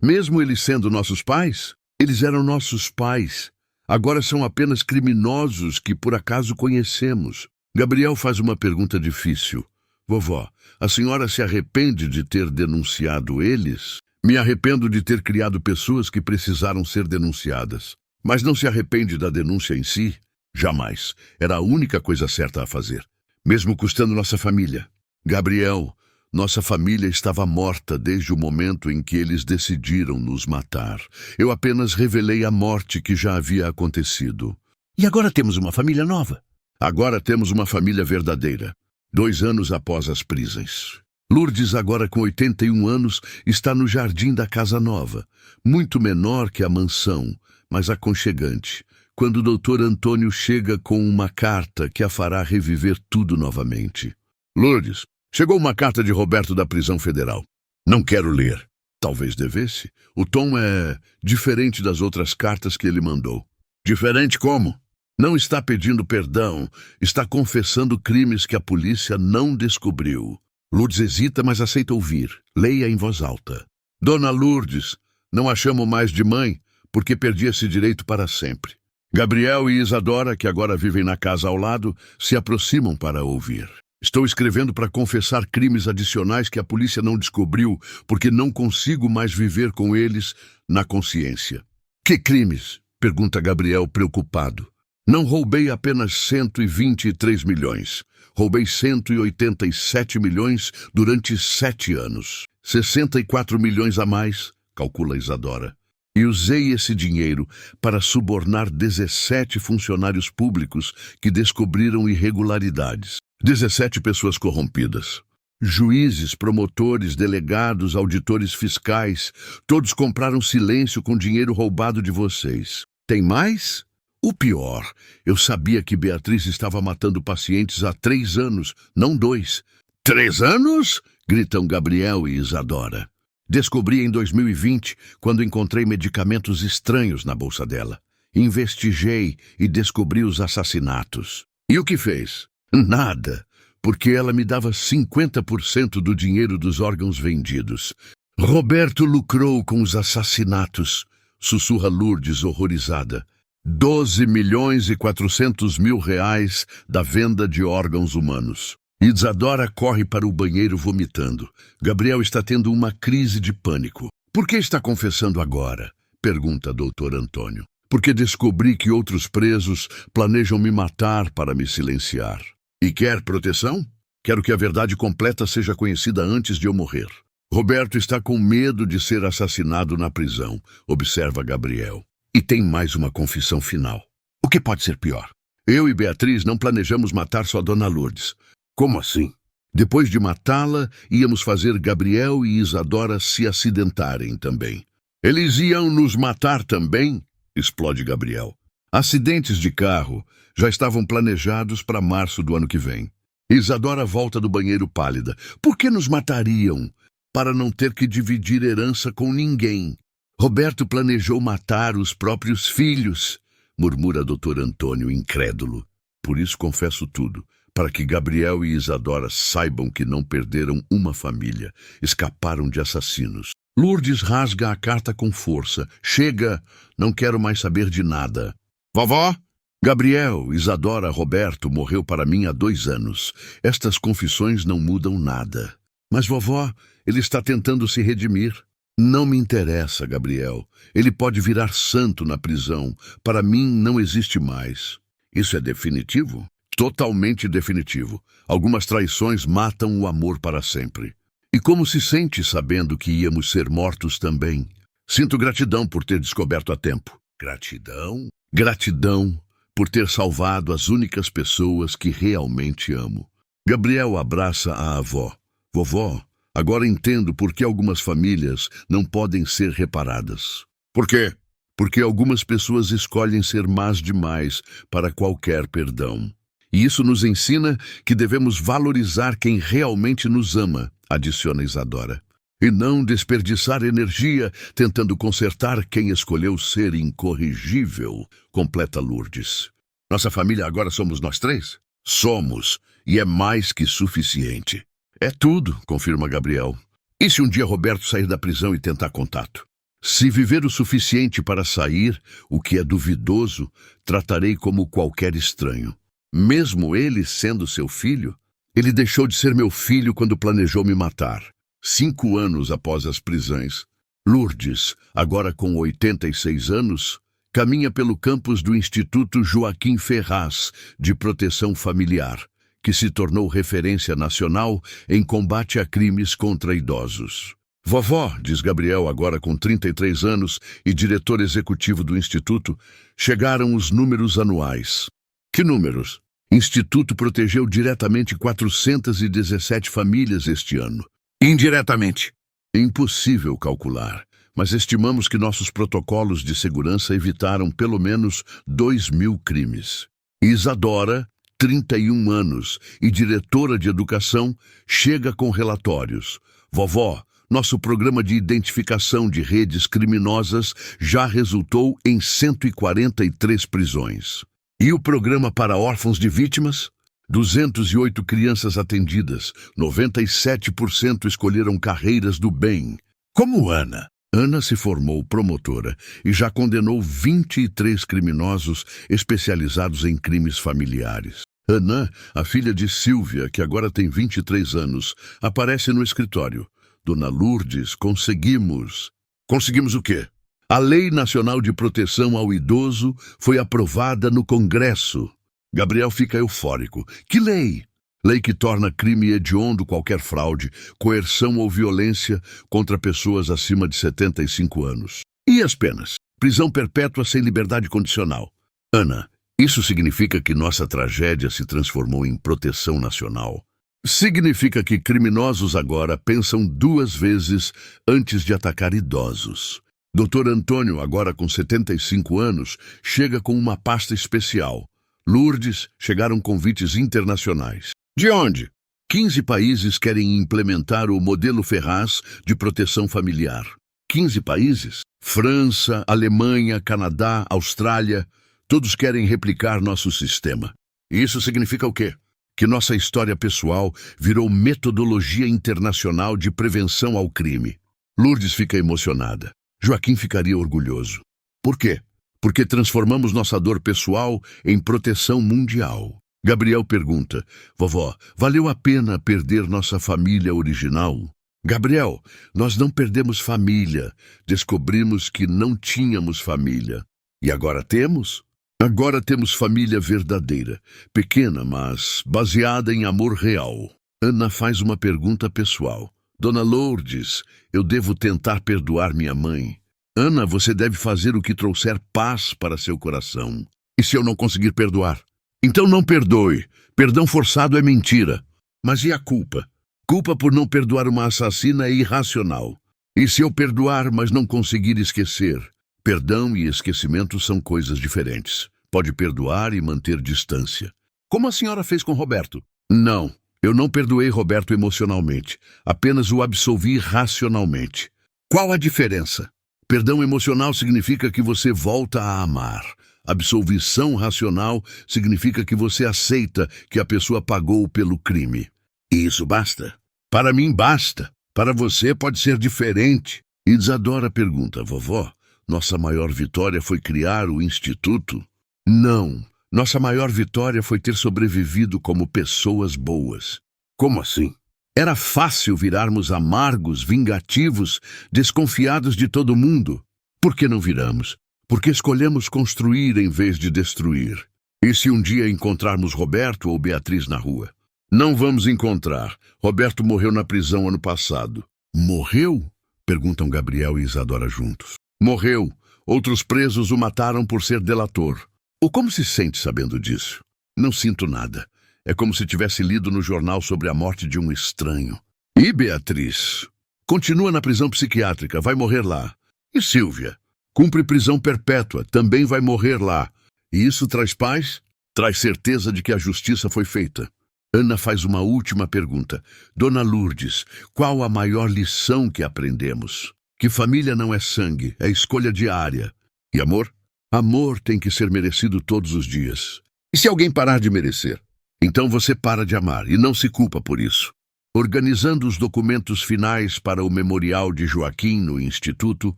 Mesmo eles sendo nossos pais, eles eram nossos pais. Agora são apenas criminosos que por acaso conhecemos. Gabriel faz uma pergunta difícil. Vovó, a senhora se arrepende de ter denunciado eles? Me arrependo de ter criado pessoas que precisaram ser denunciadas. Mas não se arrepende da denúncia em si? Jamais. Era a única coisa certa a fazer. Mesmo custando nossa família. Gabriel, nossa família estava morta desde o momento em que eles decidiram nos matar. Eu apenas revelei a morte que já havia acontecido. E agora temos uma família nova. Agora temos uma família verdadeira. 2 anos após as prisões. Lourdes, agora com 81 anos, está no jardim da casa nova. Muito menor que a mansão, mas aconchegante. Quando o Dr. Antônio chega com uma carta que a fará reviver tudo novamente. Lourdes, chegou uma carta de Roberto da prisão federal. Não quero ler. Talvez devesse. O tom é diferente das outras cartas que ele mandou. Diferente como? Não está pedindo perdão, está confessando crimes que a polícia não descobriu. Lourdes hesita, mas aceita ouvir. Leia em voz alta. Dona Lourdes, não a chamo mais de mãe, porque perdi esse direito para sempre. Gabriel e Isadora, que agora vivem na casa ao lado, se aproximam para ouvir. Estou escrevendo para confessar crimes adicionais que a polícia não descobriu, porque não consigo mais viver com eles na consciência. Que crimes? Pergunta Gabriel, preocupado. Não roubei apenas 123 milhões. Roubei 187 milhões durante 7 anos. 64 milhões a mais, calcula Isadora. E usei esse dinheiro para subornar 17 funcionários públicos que descobriram irregularidades. 17 pessoas corrompidas. Juízes, promotores, delegados, auditores fiscais, todos compraram silêncio com dinheiro roubado de vocês. Tem mais? O pior, eu sabia que Beatriz estava matando pacientes há 3 anos, não 2. 3 anos? Gritam Gabriel e Isadora. Descobri em 2020, quando encontrei medicamentos estranhos na bolsa dela. Investiguei e descobri os assassinatos. E o que fez? Nada, porque ela me dava 50% do dinheiro dos órgãos vendidos. Roberto lucrou com os assassinatos, sussurra Lourdes horrorizada. 12 milhões e 400 mil reais da venda de órgãos humanos. Isadora corre para o banheiro vomitando. Gabriel está tendo uma crise de pânico. Por que está confessando agora? Pergunta Dr. Antônio. Porque descobri que outros presos planejam me matar para me silenciar. E quer proteção? Quero que a verdade completa seja conhecida antes de eu morrer. Roberto está com medo de ser assassinado na prisão, observa Gabriel. E tem mais uma confissão final. O que pode ser pior? Eu e Beatriz não planejamos matar só Dona Lourdes. Como assim? Depois de matá-la, íamos fazer Gabriel e Isadora se acidentarem também. Eles iam nos matar também? Explode Gabriel. Acidentes de carro já estavam planejados para março do ano que vem. Isadora volta do banheiro pálida. Por que nos matariam? Para não ter que dividir herança com ninguém. Roberto planejou matar os próprios filhos, murmura Dr. Antônio, incrédulo. Por isso confesso tudo, para que Gabriel e Isadora saibam que não perderam uma família, escaparam de assassinos. Lourdes rasga a carta com força. Chega, não quero mais saber de nada. Vovó? Gabriel, Isadora, Roberto morreu para mim há 2 anos. Estas confissões não mudam nada. Mas vovó, ele está tentando se redimir. Não me interessa, Gabriel. Ele pode virar santo na prisão. Para mim, não existe mais. Isso é definitivo? Totalmente definitivo. Algumas traições matam o amor para sempre. E como se sente sabendo que íamos ser mortos também? Sinto gratidão por ter descoberto a tempo. Gratidão? Gratidão por ter salvado as únicas pessoas que realmente amo. Gabriel abraça a avó. Vovó, agora entendo por que algumas famílias não podem ser reparadas. Por quê? Porque algumas pessoas escolhem ser más demais para qualquer perdão. E isso nos ensina que devemos valorizar quem realmente nos ama, adiciona Isadora, e não desperdiçar energia tentando consertar quem escolheu ser incorrigível, completa Lourdes. Nossa família agora somos nós três? Somos, e é mais que suficiente. É tudo, confirma Gabriel. E se um dia Roberto sair da prisão e tentar contato? Se viver o suficiente para sair, o que é duvidoso, tratarei como qualquer estranho. Mesmo ele sendo seu filho, ele deixou de ser meu filho quando planejou me matar. 5 anos após as prisões. Lourdes, agora com 86 anos, caminha pelo campus do Instituto Joaquim Ferraz de Proteção Familiar, que se tornou referência nacional em combate a crimes contra idosos. Vovó, diz Gabriel, agora com 33 anos e diretor executivo do Instituto, chegaram os números anuais. Que números? Instituto protegeu diretamente 417 famílias este ano. Indiretamente. Impossível calcular, mas estimamos que nossos protocolos de segurança evitaram pelo menos 2.000 crimes. Isadora, 31 anos e diretora de educação, chega com relatórios. Vovó, nosso programa de identificação de redes criminosas já resultou em 143 prisões. E o programa para órfãos de vítimas? 208 crianças atendidas, 97% escolheram carreiras do bem. Como Ana. Ana se formou promotora e já condenou 23 criminosos especializados em crimes familiares. Ana, a filha de Silvia, que agora tem 23 anos, aparece no escritório. Dona Lourdes, conseguimos. Conseguimos o quê? A Lei Nacional de Proteção ao Idoso foi aprovada no Congresso. Gabriel fica eufórico. Que lei? Lei que torna crime hediondo qualquer fraude, coerção ou violência contra pessoas acima de 75 anos. E as penas? Prisão perpétua sem liberdade condicional. Ana, isso significa que nossa tragédia se transformou em proteção nacional. Significa que criminosos agora pensam 2 vezes antes de atacar idosos. Dr. Antônio, agora com 75 anos, chega com uma pasta especial. Lourdes, chegaram convites internacionais. De onde? 15 países querem implementar o modelo Ferraz de proteção familiar. 15 países? França, Alemanha, Canadá, Austrália, todos querem replicar nosso sistema. Isso significa o quê? Que nossa história pessoal virou metodologia internacional de prevenção ao crime. Lourdes fica emocionada. Joaquim ficaria orgulhoso. Por quê? Porque transformamos nossa dor pessoal em proteção mundial. Gabriel pergunta, vovó, valeu a pena perder nossa família original? Gabriel, nós não perdemos família, descobrimos que não tínhamos família. E agora temos? Agora temos família verdadeira, pequena, mas baseada em amor real. Ana faz uma pergunta pessoal. Dona Lourdes, eu devo tentar perdoar minha mãe. Ana, você deve fazer o que trouxer paz para seu coração. E se eu não conseguir perdoar? Então não perdoe. Perdão forçado é mentira. Mas e a culpa? Culpa por não perdoar uma assassina é irracional. E se eu perdoar, mas não conseguir esquecer? Perdão e esquecimento são coisas diferentes. Pode perdoar e manter distância. Como a senhora fez com Roberto? Não, eu não perdoei Roberto emocionalmente. Apenas o absolvi racionalmente. Qual a diferença? Perdão emocional significa que você volta a amar. Absolvição racional significa que você aceita que a pessoa pagou pelo crime. E isso basta? Para mim basta. Para você pode ser diferente. Isadora pergunta, vovó, nossa maior vitória foi criar o Instituto? Não. Nossa maior vitória foi ter sobrevivido como pessoas boas. Como assim? Era fácil virarmos amargos, vingativos, desconfiados de todo mundo. Por que não viramos? Porque escolhemos construir em vez de destruir. E se um dia encontrarmos Roberto ou Beatriz na rua? Não vamos encontrar. Roberto morreu na prisão ano passado. Morreu? Perguntam Gabriel e Isadora juntos. Morreu. Outros presos o mataram por ser delator. Ou como se sente sabendo disso? Não sinto nada. É como se tivesse lido no jornal sobre a morte de um estranho. E Beatriz? Continua na prisão psiquiátrica, vai morrer lá. E Silvia? Cumpre prisão perpétua, também vai morrer lá. E isso traz paz? Traz certeza de que a justiça foi feita. Ana faz uma última pergunta. Dona Lourdes, qual a maior lição que aprendemos? Que família não é sangue, é escolha diária. E amor? Amor tem que ser merecido todos os dias. E se alguém parar de merecer? Então você para de amar e não se culpa por isso. Organizando os documentos finais para o memorial de Joaquim no Instituto,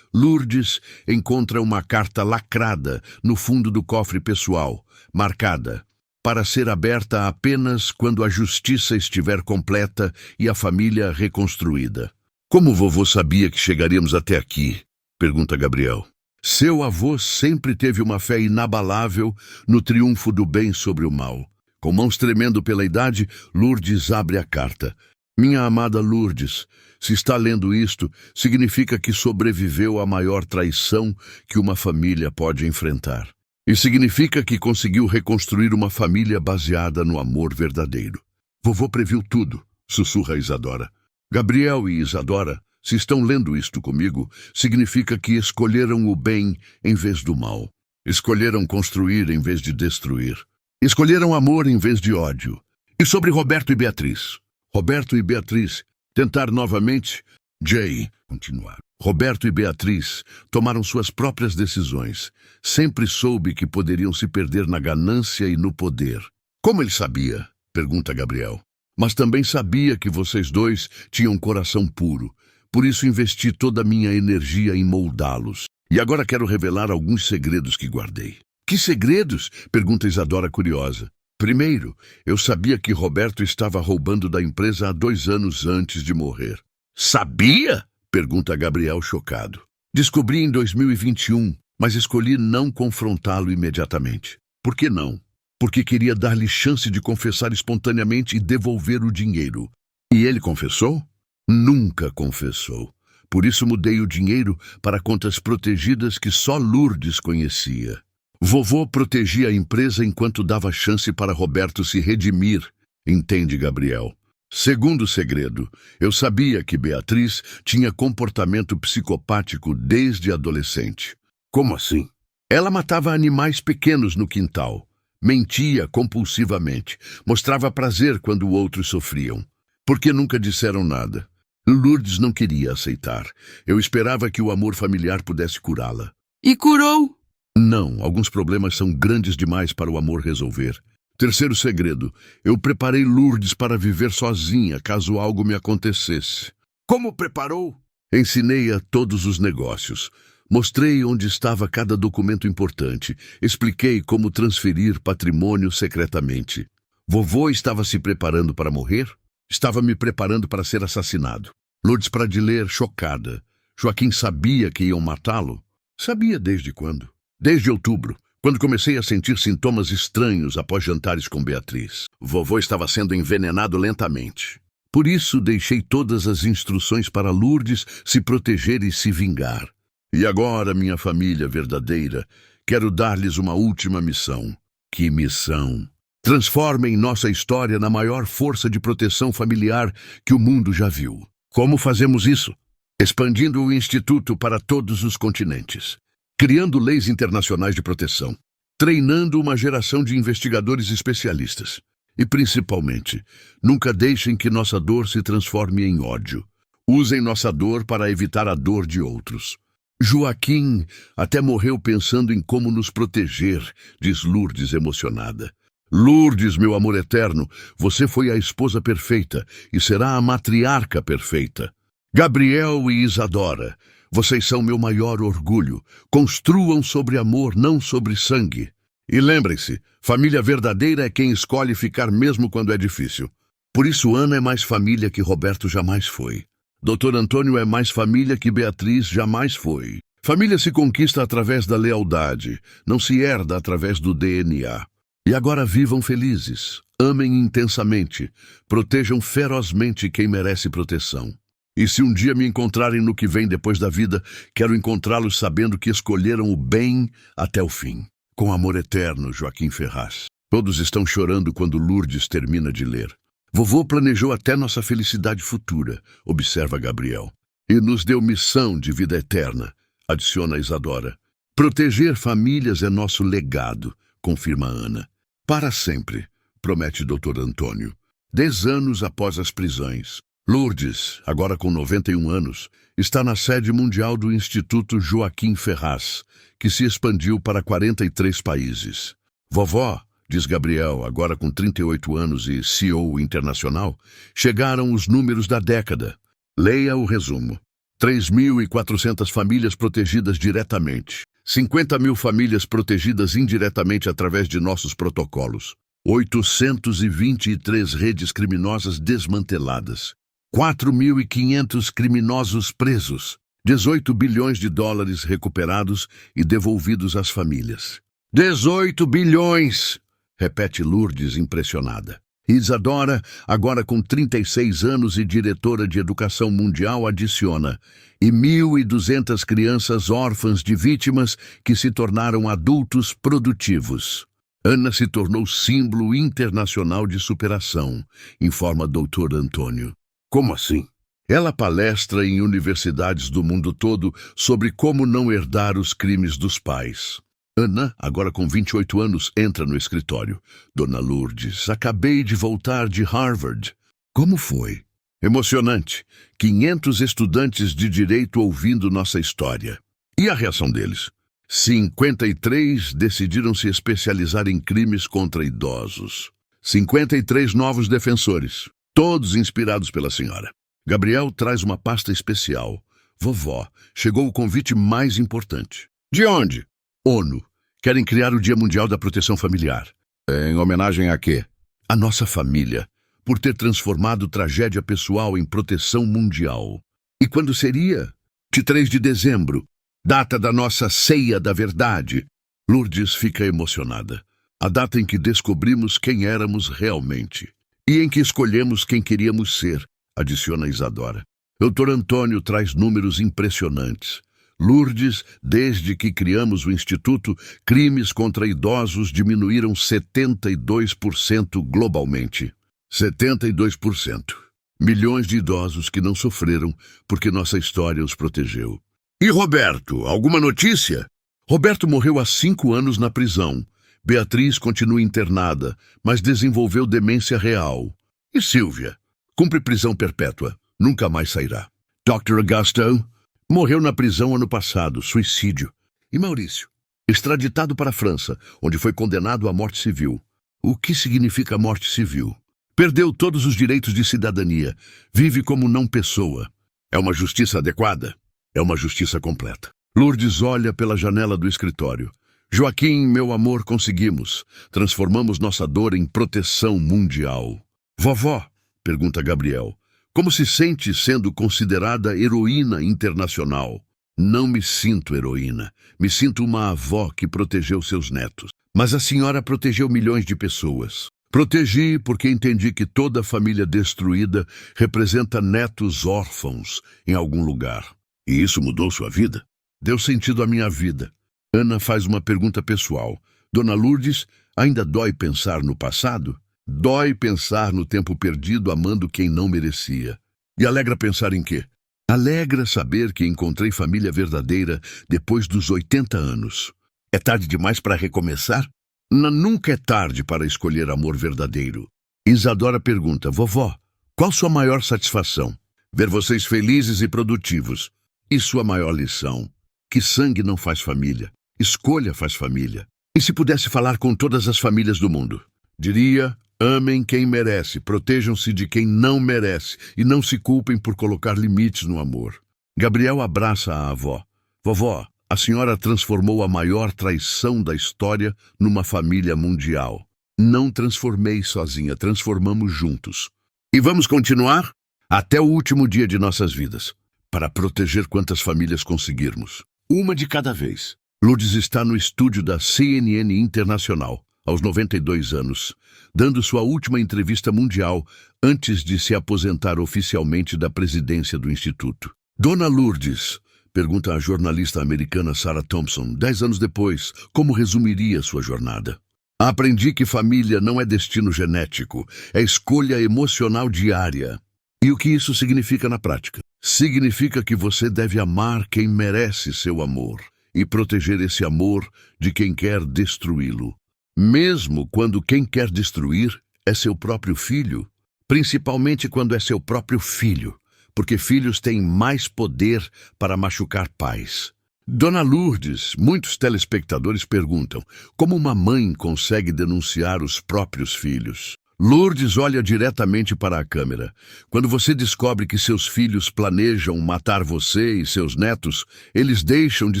Lourdes encontra uma carta lacrada no fundo do cofre pessoal, marcada, para ser aberta apenas quando a justiça estiver completa e a família reconstruída. Como vovô sabia que chegaríamos até aqui? Pergunta Gabriel. Seu avô sempre teve uma fé inabalável no triunfo do bem sobre o mal. Com mãos tremendo pela idade, Lourdes abre a carta. Minha amada Lourdes, se está lendo isto, significa que sobreviveu à maior traição que uma família pode enfrentar. E significa que conseguiu reconstruir uma família baseada no amor verdadeiro. Vovô previu tudo, sussurra Isadora. Gabriel e Isadora, se estão lendo isto comigo, significa que escolheram o bem em vez do mal. Escolheram construir em vez de destruir. Escolheram amor em vez de ódio. E sobre Roberto e Beatriz? Roberto e Beatriz tentar novamente? Jay, continuar. Roberto e Beatriz tomaram suas próprias decisões. Sempre soube que poderiam se perder na ganância e no poder. Como ele sabia? Pergunta Gabriel. Mas também sabia que vocês dois tinham um coração puro. Por isso investi toda a minha energia em moldá-los. E agora quero revelar alguns segredos que guardei. Que segredos? Pergunta Isadora curiosa. Primeiro, eu sabia que Roberto estava roubando da empresa há 2 anos antes de morrer. Sabia? Pergunta Gabriel chocado. Descobri em 2021, mas escolhi não confrontá-lo imediatamente. Por que não? Porque queria dar-lhe chance de confessar espontaneamente e devolver o dinheiro. E ele confessou? Nunca confessou. Por isso mudei o dinheiro para contas protegidas que só Lourdes conhecia. Vovô protegia a empresa enquanto dava chance para Roberto se redimir, entende Gabriel. Segundo segredo, eu sabia que Beatriz tinha comportamento psicopático desde adolescente. Como assim? Ela matava animais pequenos no quintal. Mentia compulsivamente. Mostrava prazer quando outros sofriam. Por que nunca disseram nada? Lourdes não queria aceitar. Eu esperava que o amor familiar pudesse curá-la. E curou? Não, alguns problemas são grandes demais para o amor resolver. Terceiro segredo, eu preparei Lourdes para viver sozinha caso algo me acontecesse. Como preparou? Ensinei-a todos os negócios. Mostrei onde estava cada documento importante. Expliquei como transferir patrimônio secretamente. Vovô estava se preparando para morrer? Estava me preparando para ser assassinado. Lourdes Pradiler, chocada. Joaquim sabia que iam matá-lo? Sabia desde quando? Desde outubro, quando comecei a sentir sintomas estranhos após jantares com Beatriz. Vovô estava sendo envenenado lentamente. Por isso, deixei todas as instruções para Lourdes se proteger e se vingar. E agora, minha família verdadeira, quero dar-lhes uma última missão. Que missão? Transformem nossa história na maior força de proteção familiar que o mundo já viu. Como fazemos isso? Expandindo o Instituto para todos os continentes. Criando leis internacionais de proteção. Treinando uma geração de investigadores especialistas. E, principalmente, nunca deixem que nossa dor se transforme em ódio. Usem nossa dor para evitar a dor de outros. Joaquim até morreu pensando em como nos proteger, diz Lourdes emocionada. Lourdes, meu amor eterno, você foi a esposa perfeita e será a matriarca perfeita. Gabriel e Isadora, vocês são meu maior orgulho. Construam sobre amor, não sobre sangue. E lembrem-se, família verdadeira é quem escolhe ficar mesmo quando é difícil. Por isso Ana é mais família que Roberto jamais foi. Dr. Antônio é mais família que Beatriz jamais foi. Família se conquista através da lealdade, não se herda através do DNA. E agora vivam felizes, amem intensamente, protejam ferozmente quem merece proteção. E se um dia me encontrarem no que vem depois da vida, quero encontrá-los sabendo que escolheram o bem até o fim. Com amor eterno, Joaquim Ferraz. Todos estão chorando quando Lourdes termina de ler. Vovô planejou até nossa felicidade futura, observa Gabriel. E nos deu missão de vida eterna, adiciona Isadora. Proteger famílias é nosso legado, confirma Ana. Para sempre, promete Dr. Antônio. 10 anos após as prisões. Lourdes, agora com 91 anos, está na sede mundial do Instituto Joaquim Ferraz, que se expandiu para 43 países. Vovó, diz Gabriel, agora com 38 anos e CEO internacional, chegaram os números da década. Leia o resumo. 3.400 famílias protegidas diretamente. 50.000 famílias protegidas indiretamente através de nossos protocolos. 823 redes criminosas desmanteladas. 4.500 criminosos presos. 18 bilhões de dólares recuperados e devolvidos às famílias. 18 bilhões! Repete Lourdes, impressionada. Isadora, agora com 36 anos e diretora de Educação Mundial, adiciona. E 1.200 crianças órfãs de vítimas que se tornaram adultos produtivos. Ana se tornou símbolo internacional de superação, informa Dr. Antônio. Como assim? Ela palestra em universidades do mundo todo sobre como não herdar os crimes dos pais. Ana, agora com 28 anos, entra no escritório. Dona Lourdes, acabei de voltar de Harvard. Como foi? Emocionante. 500 estudantes de direito ouvindo nossa história. E a reação deles? 53 decidiram se especializar em crimes contra idosos. 53 novos defensores, todos inspirados pela senhora. Gabriel traz uma pasta especial. Vovó, chegou o convite mais importante. De onde? ONU. Querem criar o Dia Mundial da Proteção Familiar. Em homenagem a quê? A nossa família, por ter transformado tragédia pessoal em proteção mundial. E quando seria? De 3 de dezembro, data da nossa Ceia da Verdade. Lourdes fica emocionada. A data em que descobrimos quem éramos realmente. E em que escolhemos quem queríamos ser, adiciona Isadora. Dr. Antônio traz números impressionantes. Lourdes, desde que criamos o Instituto, crimes contra idosos diminuíram 72% globalmente. 72%. Milhões de idosos que não sofreram porque nossa história os protegeu. E Roberto, alguma notícia? Roberto morreu há 5 anos na prisão. Beatriz continua internada, mas desenvolveu demência real. E Silvia? Cumpre prisão perpétua. Nunca mais sairá. Dr. Augusto morreu na prisão ano passado, suicídio. E Maurício? Extraditado para a França, onde foi condenado à morte civil. O que significa morte civil? Perdeu todos os direitos de cidadania. Vive como não pessoa. É uma justiça adequada? É uma justiça completa. Lourdes olha pela janela do escritório. Joaquim, meu amor, conseguimos. Transformamos nossa dor em proteção mundial. Vovó, pergunta Gabriel, como se sente sendo considerada heroína internacional? Não me sinto heroína. Me sinto uma avó que protegeu seus netos. Mas a senhora protegeu milhões de pessoas. Protegi porque entendi que toda família destruída representa netos órfãos em algum lugar. E isso mudou sua vida? Deu sentido à minha vida. Ana faz uma pergunta pessoal. Dona Lourdes, ainda dói pensar no passado? Dói pensar no tempo perdido amando quem não merecia. E alegra pensar em quê? Alegra saber que encontrei família verdadeira depois dos 80 anos. É tarde demais para recomeçar? Nunca é tarde para escolher amor verdadeiro. Isadora pergunta, vovó, qual sua maior satisfação? Ver vocês felizes e produtivos. E sua maior lição? Que sangue não faz família. Escolha faz família. E se pudesse falar com todas as famílias do mundo? Diria, amem quem merece, protejam-se de quem não merece e não se culpem por colocar limites no amor. Gabriel abraça a avó. Vovó, a senhora transformou a maior traição da história numa família mundial. Não transformei sozinha, transformamos juntos. E vamos continuar até o último dia de nossas vidas, para proteger quantas famílias conseguirmos. Uma de cada vez. Lourdes está no estúdio da CNN Internacional, aos 92 anos, dando sua última entrevista mundial antes de se aposentar oficialmente da presidência do Instituto. Dona Lourdes, Pergunta a jornalista americana Sarah Thompson, 10 anos depois, como resumiria sua jornada. Aprendi que família não é destino genético, é escolha emocional diária. E o que isso significa na prática? Significa que você deve amar quem merece seu amor e proteger esse amor de quem quer destruí-lo. Mesmo quando quem quer destruir é seu próprio filho, principalmente quando é seu próprio filho, porque filhos têm mais poder para machucar pais. Dona Lourdes, muitos telespectadores perguntam como uma mãe consegue denunciar os próprios filhos. Lourdes olha diretamente para a câmera. Quando você descobre que seus filhos planejam matar você e seus netos, eles deixam de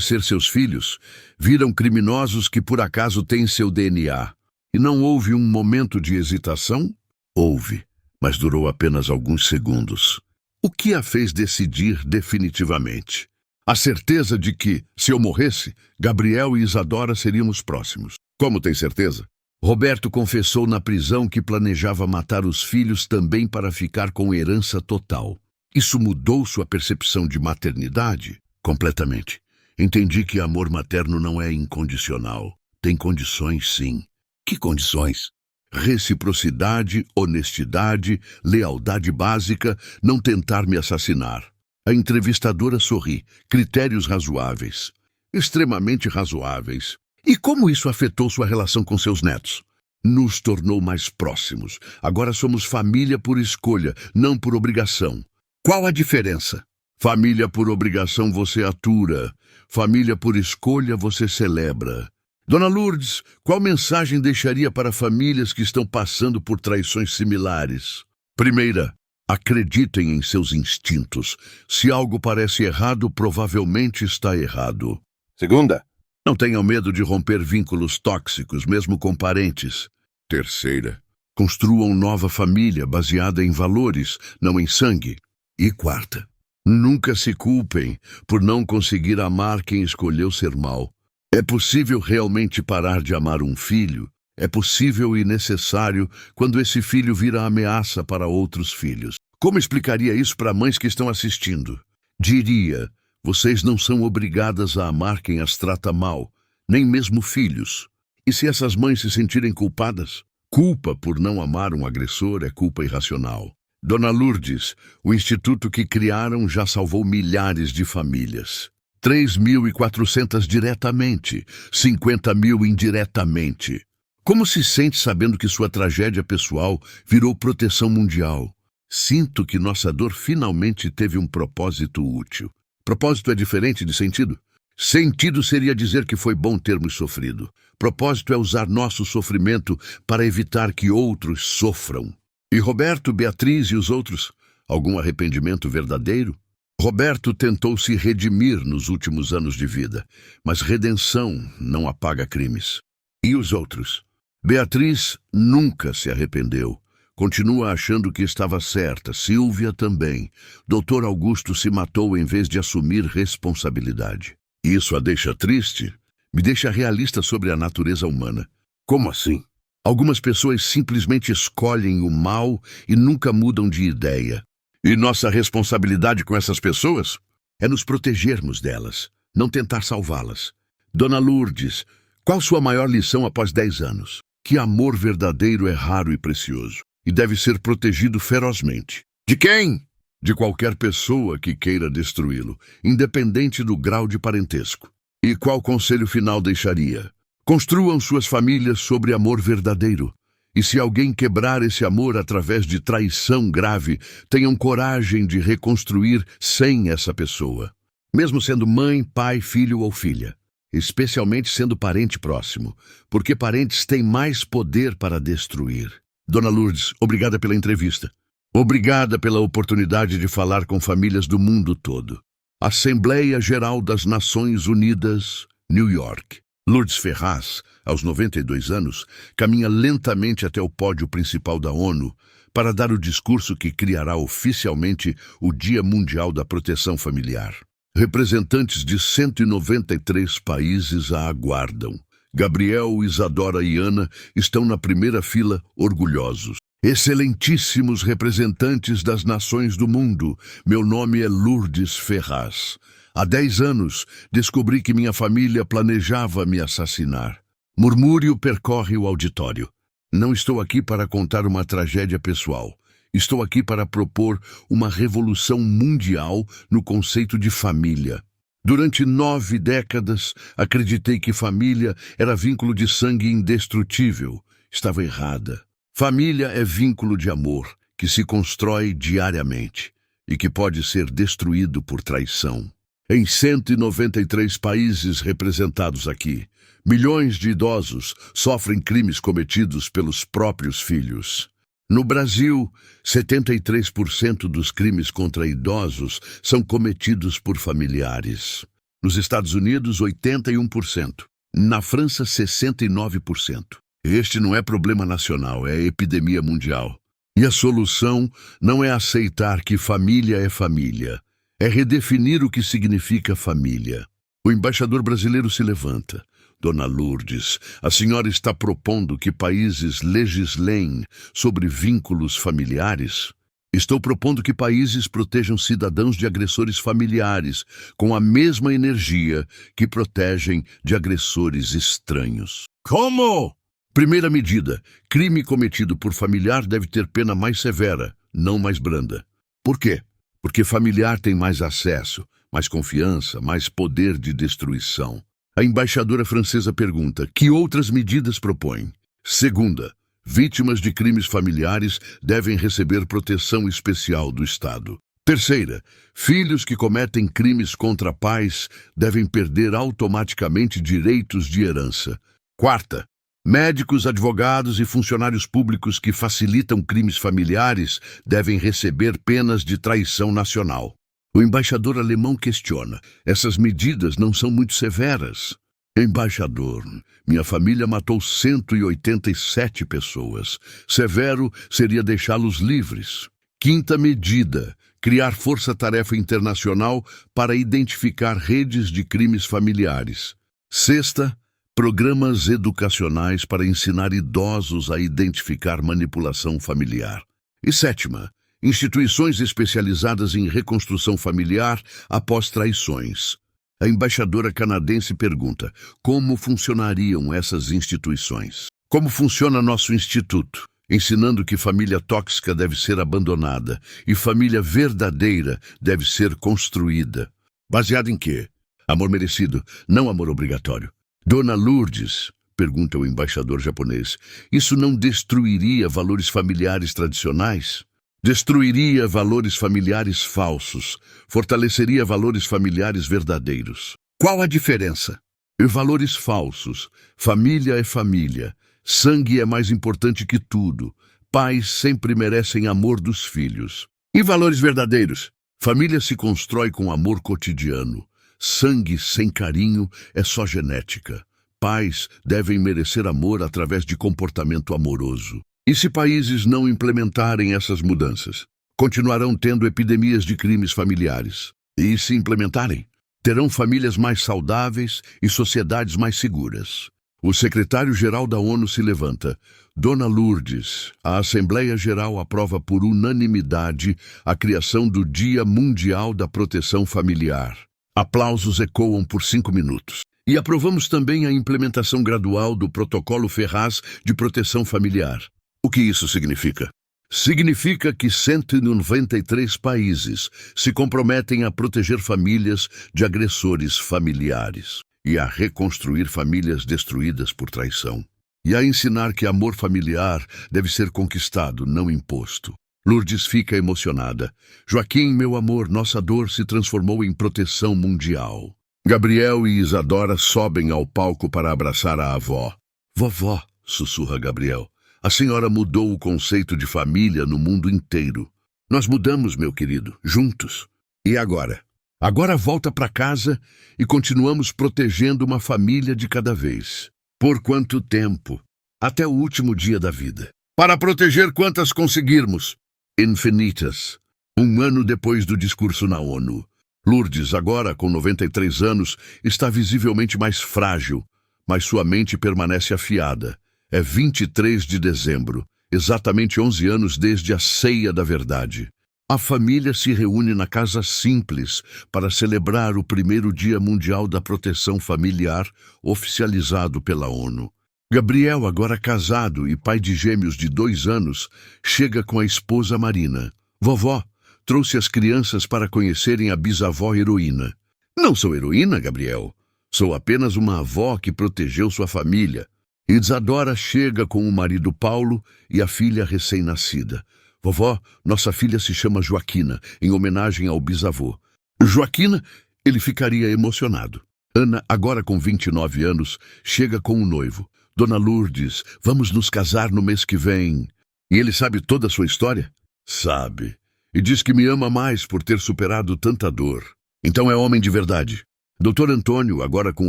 ser seus filhos, viram criminosos que por acaso têm seu DNA. E não houve um momento de hesitação? Houve, mas durou apenas alguns segundos. O que a fez decidir definitivamente? A certeza de que, se eu morresse, Gabriel e Isadora seriam os próximos. Como tem certeza? Roberto confessou na prisão que planejava matar os filhos também para ficar com herança total. Isso mudou sua percepção de maternidade? Completamente. Entendi que amor materno não é incondicional. Tem condições, sim. Que condições? Reciprocidade, honestidade, lealdade básica, não tentar me assassinar. A entrevistadora sorri. Critérios razoáveis. Extremamente razoáveis. E como isso afetou sua relação com seus netos? Nos tornou mais próximos. Agora somos família por escolha, não por obrigação. Qual a diferença? Família por obrigação você atura. Família por escolha você celebra. Dona Lourdes, qual mensagem deixaria para famílias que estão passando por traições similares? Primeira, acreditem em seus instintos. Se algo parece errado, provavelmente está errado. Segunda, não tenham medo de romper vínculos tóxicos, mesmo com parentes. Terceira, construam nova família baseada em valores, não em sangue. E quarta, nunca se culpem por não conseguir amar quem escolheu ser mau. É possível realmente parar de amar um filho? É possível e necessário quando esse filho vira ameaça para outros filhos. Como explicaria isso para mães que estão assistindo? Diria, vocês não são obrigadas a amar quem as trata mal, nem mesmo filhos. E se essas mães se sentirem culpadas? Culpa por não amar um agressor é culpa irracional. Dona Lourdes, o instituto que criaram já salvou milhares de famílias. 3.400 diretamente, 50.000 indiretamente. Como se sente sabendo que sua tragédia pessoal virou proteção mundial? Sinto que nossa dor finalmente teve um propósito útil. Propósito é diferente de sentido? Sentido seria dizer que foi bom termos sofrido. Propósito é usar nosso sofrimento para evitar que outros sofram. E Roberto, Beatriz e os outros? Algum arrependimento verdadeiro? Roberto tentou se redimir nos últimos anos de vida, mas redenção não apaga crimes. E os outros? Beatriz nunca se arrependeu. Continua achando que estava certa. Silvia também. Dr. Augusto se matou em vez de assumir responsabilidade. Isso a deixa triste? Me deixa realista sobre a natureza humana. Como assim? Algumas pessoas simplesmente escolhem o mal e nunca mudam de ideia. E nossa responsabilidade com essas pessoas é nos protegermos delas, não tentar salvá-las. Dona Lourdes, qual sua maior lição após 10 anos? Que amor verdadeiro é raro e precioso, e deve ser protegido ferozmente. De quem? De qualquer pessoa que queira destruí-lo, independente do grau de parentesco. E qual conselho final deixaria? Construam suas famílias sobre amor verdadeiro. E se alguém quebrar esse amor através de traição grave, tenham coragem de reconstruir sem essa pessoa. Mesmo sendo mãe, pai, filho ou filha. Especialmente sendo parente próximo, porque parentes têm mais poder para destruir. Dona Lourdes, obrigada pela entrevista. Obrigada pela oportunidade de falar com famílias do mundo todo. Assembleia Geral das Nações Unidas, New York. Lourdes Ferraz, aos 92 anos, caminha lentamente até o pódio principal da ONU para dar o discurso que criará oficialmente o Dia Mundial da Proteção Familiar. Representantes de 193 países a aguardam. Gabriel, Isadora e Ana estão na primeira fila, orgulhosos. Excelentíssimos representantes das nações do mundo, meu nome é Lourdes Ferraz. Há 10 anos, descobri que minha família planejava me assassinar. Murmúrio percorre o auditório. Não estou aqui para contar uma tragédia pessoal. Estou aqui para propor uma revolução mundial no conceito de família. Durante 9 décadas, acreditei que família era vínculo de sangue indestrutível. Estava errada. Família é vínculo de amor, que se constrói diariamente e que pode ser destruído por traição. Em 193 países representados aqui, milhões de idosos sofrem crimes cometidos pelos próprios filhos. No Brasil, 73% dos crimes contra idosos são cometidos por familiares. Nos Estados Unidos, 81%. Na França, 69%. Este não é problema nacional, é epidemia mundial. E a solução não é aceitar que família é família. É redefinir o que significa família. O embaixador brasileiro se levanta. Dona Lourdes, a senhora está propondo que países legislem sobre vínculos familiares? Estou propondo que países protejam cidadãos de agressores familiares com a mesma energia que protegem de agressores estranhos. Como? Primeira medida: crime cometido por familiar deve ter pena mais severa, não mais branda. Por quê? Porque familiar tem mais acesso, mais confiança, mais poder de destruição. A embaixadora francesa pergunta: que outras medidas propõe? Segunda, vítimas de crimes familiares devem receber proteção especial do Estado. Terceira, filhos que cometem crimes contra pais devem perder automaticamente direitos de herança. Quarta, médicos, advogados e funcionários públicos que facilitam crimes familiares devem receber penas de traição nacional. O embaixador alemão questiona: essas medidas não são muito severas? Embaixador, minha família matou 187 pessoas. Severo seria deixá-los livres. Quinta medida: criar força-tarefa internacional para identificar redes de crimes familiares. Sexta, programas educacionais para ensinar idosos a identificar manipulação familiar. E sétima, instituições especializadas em reconstrução familiar após traições. A embaixadora canadense pergunta: como funcionariam essas instituições? Como funciona nosso instituto? Ensinando que família tóxica deve ser abandonada e família verdadeira deve ser construída. Baseado em quê? Amor merecido, não amor obrigatório. Dona Lourdes, pergunta o embaixador japonês, isso não destruiria valores familiares tradicionais? Destruiria valores familiares falsos, fortaleceria valores familiares verdadeiros. Qual a diferença? E valores falsos. Família é família. Sangue é mais importante que tudo. Pais sempre merecem amor dos filhos. E valores verdadeiros? Família se constrói com amor cotidiano. Sangue sem carinho é só genética. Pais devem merecer amor através de comportamento amoroso. E se países não implementarem essas mudanças, continuarão tendo epidemias de crimes familiares. E se implementarem, terão famílias mais saudáveis e sociedades mais seguras. O secretário-geral da ONU se levanta. Dona Lourdes, a Assembleia Geral aprova por unanimidade a criação do Dia Mundial da Proteção Familiar. Aplausos ecoam por 5 minutos. E aprovamos também a implementação gradual do Protocolo Ferraz de Proteção Familiar. O que isso significa? Significa que 193 países se comprometem a proteger famílias de agressores familiares e a reconstruir famílias destruídas por traição. E a ensinar que amor familiar deve ser conquistado, não imposto. Lourdes fica emocionada. Joaquim, meu amor, nossa dor se transformou em proteção mundial. Gabriel e Isadora sobem ao palco para abraçar a avó. Vovó, sussurra Gabriel, a senhora mudou o conceito de família no mundo inteiro. Nós mudamos, meu querido, juntos. E agora? Agora volta para casa e continuamos protegendo uma família de cada vez. Por quanto tempo? Até o último dia da vida. Para proteger quantas conseguirmos. Infinitas. 1 ano depois do discurso na ONU. Lourdes, agora com 93 anos, está visivelmente mais frágil, mas sua mente permanece afiada. É 23 de dezembro, exatamente 11 anos desde a ceia da verdade. A família se reúne na casa simples para celebrar o primeiro Dia Mundial da Proteção Familiar, oficializado pela ONU. Gabriel, agora casado e pai de gêmeos de 2 anos, chega com a esposa Marina. Vovó trouxe as crianças para conhecerem a bisavó heroína. Não sou heroína, Gabriel. Sou apenas uma avó que protegeu sua família. Isadora chega com o marido Paulo e a filha recém-nascida. Vovó, nossa filha se chama Joaquina, em homenagem ao bisavô. Joaquina, ele ficaria emocionado. Ana, agora com 29 anos, chega com o noivo. Dona Lourdes, vamos nos casar no mês que vem. E ele sabe toda a sua história? Sabe. E diz que me ama mais por ter superado tanta dor. Então é homem de verdade. Dr. Antônio, agora com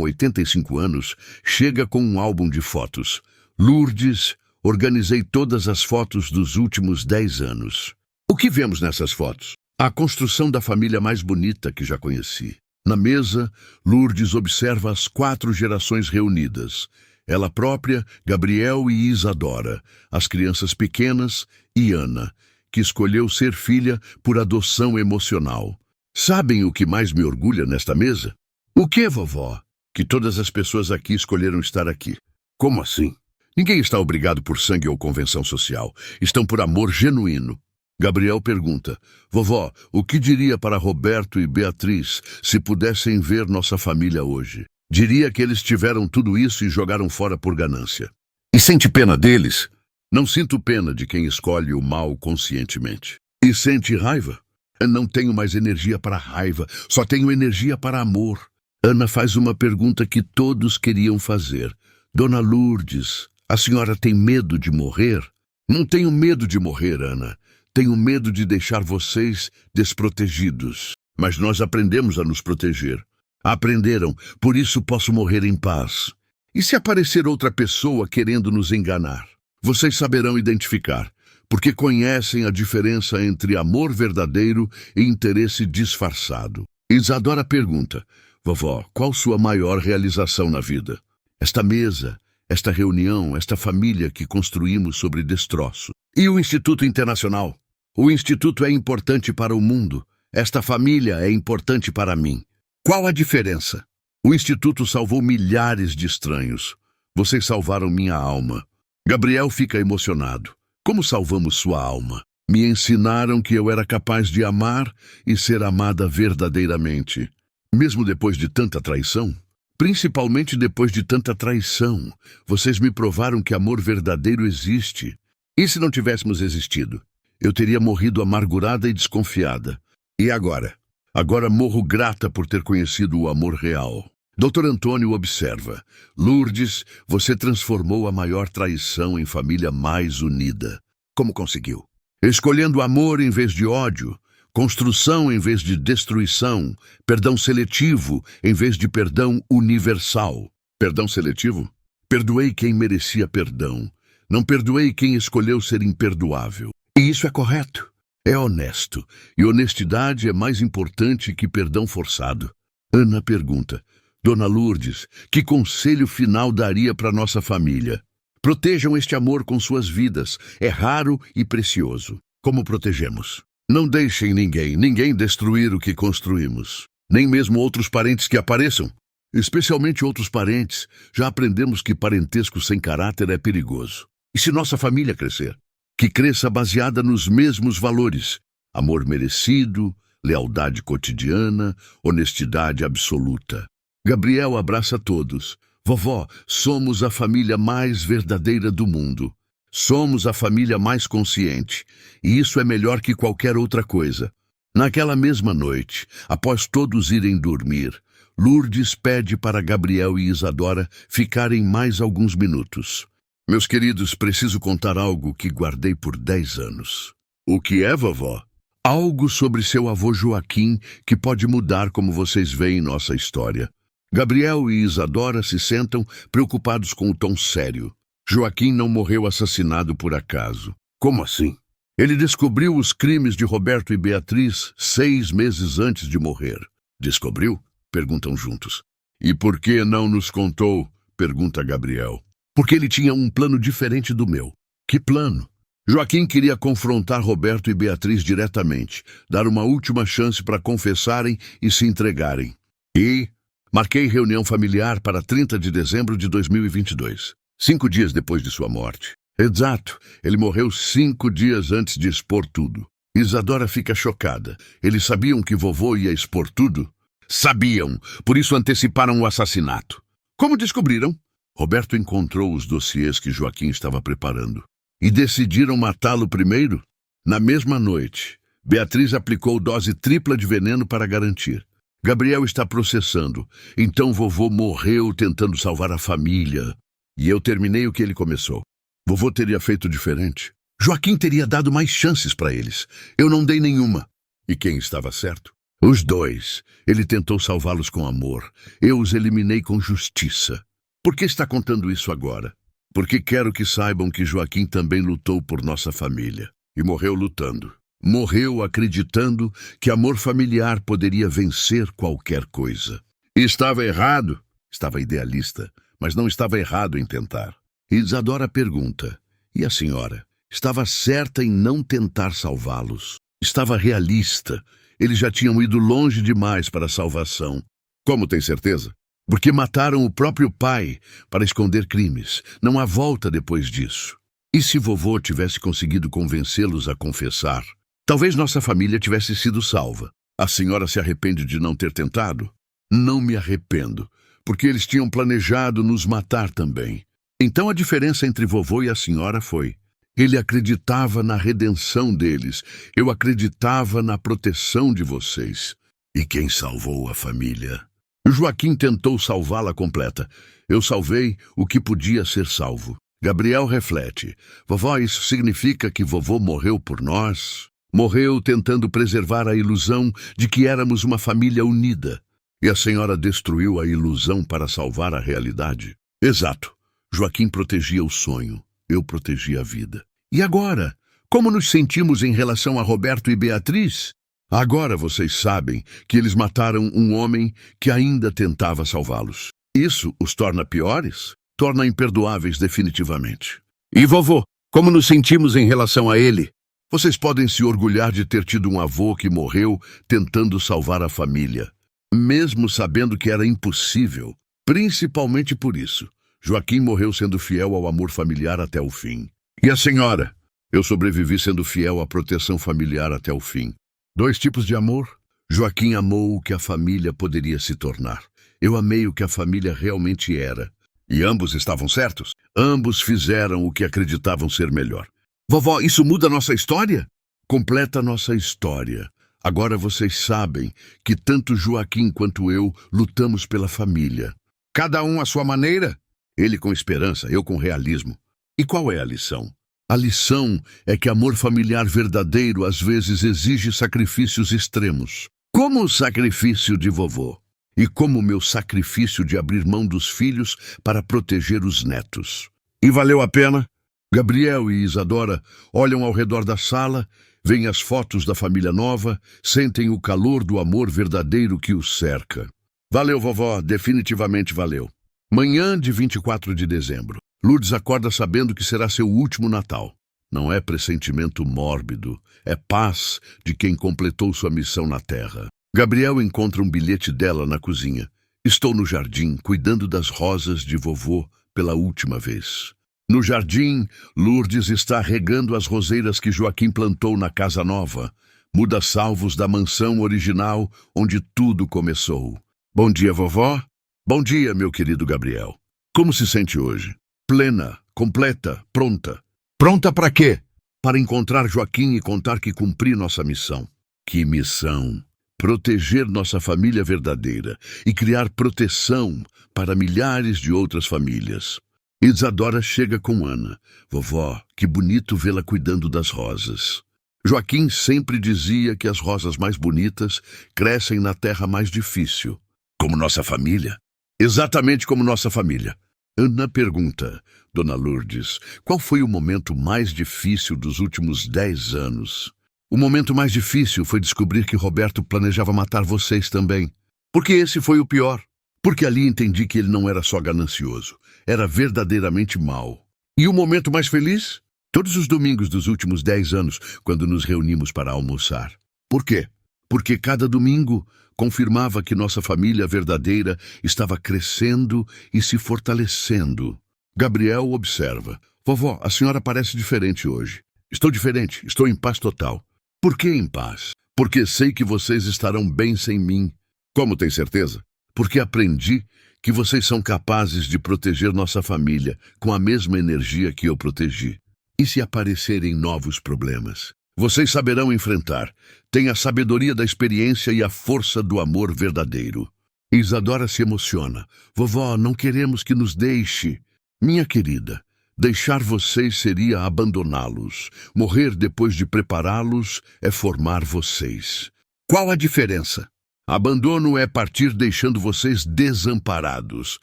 85 anos, chega com um álbum de fotos. Lourdes, organizei todas as fotos dos últimos 10 anos. O que vemos nessas fotos? A construção da família mais bonita que já conheci. Na mesa, Lourdes observa as 4 gerações reunidas. Ela própria, Gabriel e Isadora, as crianças pequenas e Ana, que escolheu ser filha por adoção emocional. Sabem o que mais me orgulha nesta mesa? O que, vovó? Que todas as pessoas aqui escolheram estar aqui. Como assim? Ninguém está obrigado por sangue ou convenção social. Estão por amor genuíno. Gabriel pergunta, vovó, o que diria para Roberto e Beatriz se pudessem ver nossa família hoje? Diria que eles tiveram tudo isso e jogaram fora por ganância. E sente pena deles? Não sinto pena de quem escolhe o mal conscientemente. E sente raiva? Não tenho mais energia para raiva, só tenho energia para amor. Ana faz uma pergunta que todos queriam fazer. Dona Lourdes, a senhora tem medo de morrer? Não tenho medo de morrer, Ana. Tenho medo de deixar vocês desprotegidos. Mas nós aprendemos a nos proteger. Aprenderam, por isso posso morrer em paz. E se aparecer outra pessoa querendo nos enganar? Vocês saberão identificar, porque conhecem a diferença entre amor verdadeiro e interesse disfarçado. Isadora pergunta, vovó, qual sua maior realização na vida? Esta mesa, esta reunião, esta família que construímos sobre destroço. E o Instituto Internacional? O Instituto é importante para o mundo. Esta família é importante para mim. Qual a diferença? O Instituto salvou milhares de estranhos. Vocês salvaram minha alma. Gabriel fica emocionado. Como salvamos sua alma? Me ensinaram que eu era capaz de amar e ser amada verdadeiramente. Mesmo depois de tanta traição? Principalmente depois de tanta traição. Vocês me provaram que amor verdadeiro existe. E se não tivéssemos existido? Eu teria morrido amargurada e desconfiada. E agora? Agora morro grata por ter conhecido o amor real. Dr. Antônio observa. Lourdes, você transformou a maior traição em família mais unida. Como conseguiu? Escolhendo amor em vez de ódio, construção em vez de destruição, perdão seletivo em vez de perdão universal. Perdão seletivo? Perdoei quem merecia perdão. Não perdoei quem escolheu ser imperdoável. E isso é correto. É honesto, e honestidade é mais importante que perdão forçado. Ana pergunta, Dona Lourdes, que conselho final daria para nossa família? Protejam este amor com suas vidas, é raro e precioso. Como protegemos? Não deixem ninguém destruir o que construímos. Nem mesmo outros parentes que apareçam. Especialmente outros parentes. Já aprendemos que parentesco sem caráter é perigoso. E se nossa família crescer? Que cresça baseada nos mesmos valores. Amor merecido, lealdade cotidiana, honestidade absoluta. Gabriel abraça todos. Vovó, somos a família mais verdadeira do mundo. Somos a família mais consciente. E isso é melhor que qualquer outra coisa. Naquela mesma noite, após todos irem dormir, Lourdes pede para Gabriel e Isadora ficarem mais alguns minutos. Meus queridos, preciso contar algo que guardei por 10 anos. O que é, vovó? Algo sobre seu avô Joaquim que pode mudar como vocês veem nossa história. Gabriel e Isadora se sentam preocupados com o tom sério. Joaquim não morreu assassinado por acaso. Como assim? Ele descobriu os crimes de Roberto e Beatriz 6 meses antes de morrer. Descobriu? Perguntam juntos. E por que não nos contou? Pergunta Gabriel. Porque ele tinha um plano diferente do meu. Que plano? Joaquim queria confrontar Roberto e Beatriz diretamente, dar uma última chance para confessarem e se entregarem. E marquei reunião familiar para 30 de dezembro de 2022, 5 dias depois de sua morte. Exato, ele morreu 5 dias antes de expor tudo. Isadora fica chocada. Eles sabiam que vovô ia expor tudo? Sabiam, por isso anteciparam o assassinato. Como descobriram? Roberto encontrou os dossiês que Joaquim estava preparando. E decidiram matá-lo primeiro? Na mesma noite, Beatriz aplicou dose tripla de veneno para garantir. Gabriel está processando, então vovô morreu tentando salvar a família. E eu terminei o que ele começou. Vovô teria feito diferente. Joaquim teria dado mais chances para eles. Eu não dei nenhuma. E quem estava certo? Os dois. Ele tentou salvá-los com amor. Eu os eliminei com justiça. Por que está contando isso agora? Porque quero que saibam que Joaquim também lutou por nossa família. E morreu lutando. Morreu acreditando que amor familiar poderia vencer qualquer coisa. E estava errado. Estava idealista, mas não estava errado em tentar. Isadora pergunta, e a senhora? Estava certa em não tentar salvá-los. Estava realista. Eles já tinham ido longe demais para a salvação. Como tem certeza? Porque mataram o próprio pai para esconder crimes. Não há volta depois disso. E se vovô tivesse conseguido convencê-los a confessar? Talvez nossa família tivesse sido salva. A senhora se arrepende de não ter tentado? Não me arrependo, porque eles tinham planejado nos matar também. Então a diferença entre vovô e a senhora foi: ele acreditava na redenção deles, eu acreditava na proteção de vocês. E quem salvou a família? Joaquim tentou salvá-la completa. Eu salvei o que podia ser salvo. Gabriel reflete. Vovó, isso significa que vovô morreu por nós? Morreu tentando preservar a ilusão de que éramos uma família unida. E a senhora destruiu a ilusão para salvar a realidade? Exato. Joaquim protegia o sonho. Eu protegia a vida. E agora? Como nos sentimos em relação a Roberto e Beatriz? Agora vocês sabem que eles mataram um homem que ainda tentava salvá-los. Isso os torna piores? Torna imperdoáveis definitivamente. E vovô, como nos sentimos em relação a ele? Vocês podem se orgulhar de ter tido um avô que morreu tentando salvar a família, mesmo sabendo que era impossível. Principalmente por isso, Joaquim morreu sendo fiel ao amor familiar até o fim. E a senhora? Eu sobrevivi sendo fiel à proteção familiar até o fim. 2 tipos de amor. Joaquim amou o que a família poderia se tornar. Eu amei o que a família realmente era. E ambos estavam certos. Ambos fizeram o que acreditavam ser melhor. Vovó, isso muda nossa história? Completa nossa história. Agora vocês sabem que tanto Joaquim quanto eu lutamos pela família. Cada um à sua maneira? Ele com esperança, eu com realismo. E qual é a lição? A lição é que amor familiar verdadeiro às vezes exige sacrifícios extremos. Como o sacrifício de vovô. E como o meu sacrifício de abrir mão dos filhos para proteger os netos. E valeu a pena? Gabriel e Isadora olham ao redor da sala, veem as fotos da família nova, sentem o calor do amor verdadeiro que os cerca. Valeu, vovó, definitivamente valeu. Manhã de 24 de dezembro. Lourdes acorda sabendo que será seu último Natal. Não é pressentimento mórbido, é paz de quem completou sua missão na Terra. Gabriel encontra um bilhete dela na cozinha. Estou no jardim, cuidando das rosas de vovô pela última vez. No jardim, Lourdes está regando as roseiras que Joaquim plantou na casa nova. Muda salvos da mansão original, onde tudo começou. Bom dia, vovó. Bom dia, meu querido Gabriel. Como se sente hoje? Plena, completa, pronta. Pronta para quê? Para encontrar Joaquim e contar que cumpri nossa missão. Que missão? Proteger nossa família verdadeira e criar proteção para milhares de outras famílias. Isadora chega com Ana. Vovó, que bonito vê-la cuidando das rosas. Joaquim sempre dizia que as rosas mais bonitas crescem na terra mais difícil. Como nossa família? Exatamente como nossa família. Ana pergunta, Dona Lourdes, qual foi o momento mais difícil dos últimos 10 anos? O momento mais difícil foi descobrir que Roberto planejava matar vocês também. Porque esse foi o pior. Porque ali entendi que ele não era só ganancioso, era verdadeiramente mau. E o momento mais feliz? Todos os domingos dos últimos 10 anos, quando nos reunimos para almoçar. Por quê? Porque cada domingo confirmava que nossa família verdadeira estava crescendo e se fortalecendo. Gabriel observa. Vovó, a senhora parece diferente hoje. Estou diferente, estou em paz total. Por que em paz? Porque sei que vocês estarão bem sem mim. Como tem certeza? Porque aprendi que vocês são capazes de proteger nossa família com a mesma energia que eu protegi. E se aparecerem novos problemas? Vocês saberão enfrentar. Têm a sabedoria da experiência e a força do amor verdadeiro. Isadora se emociona. Vovó, não queremos que nos deixe. Minha querida, deixar vocês seria abandoná-los. Morrer depois de prepará-los é formar vocês. Qual a diferença? Abandono é partir deixando vocês desamparados.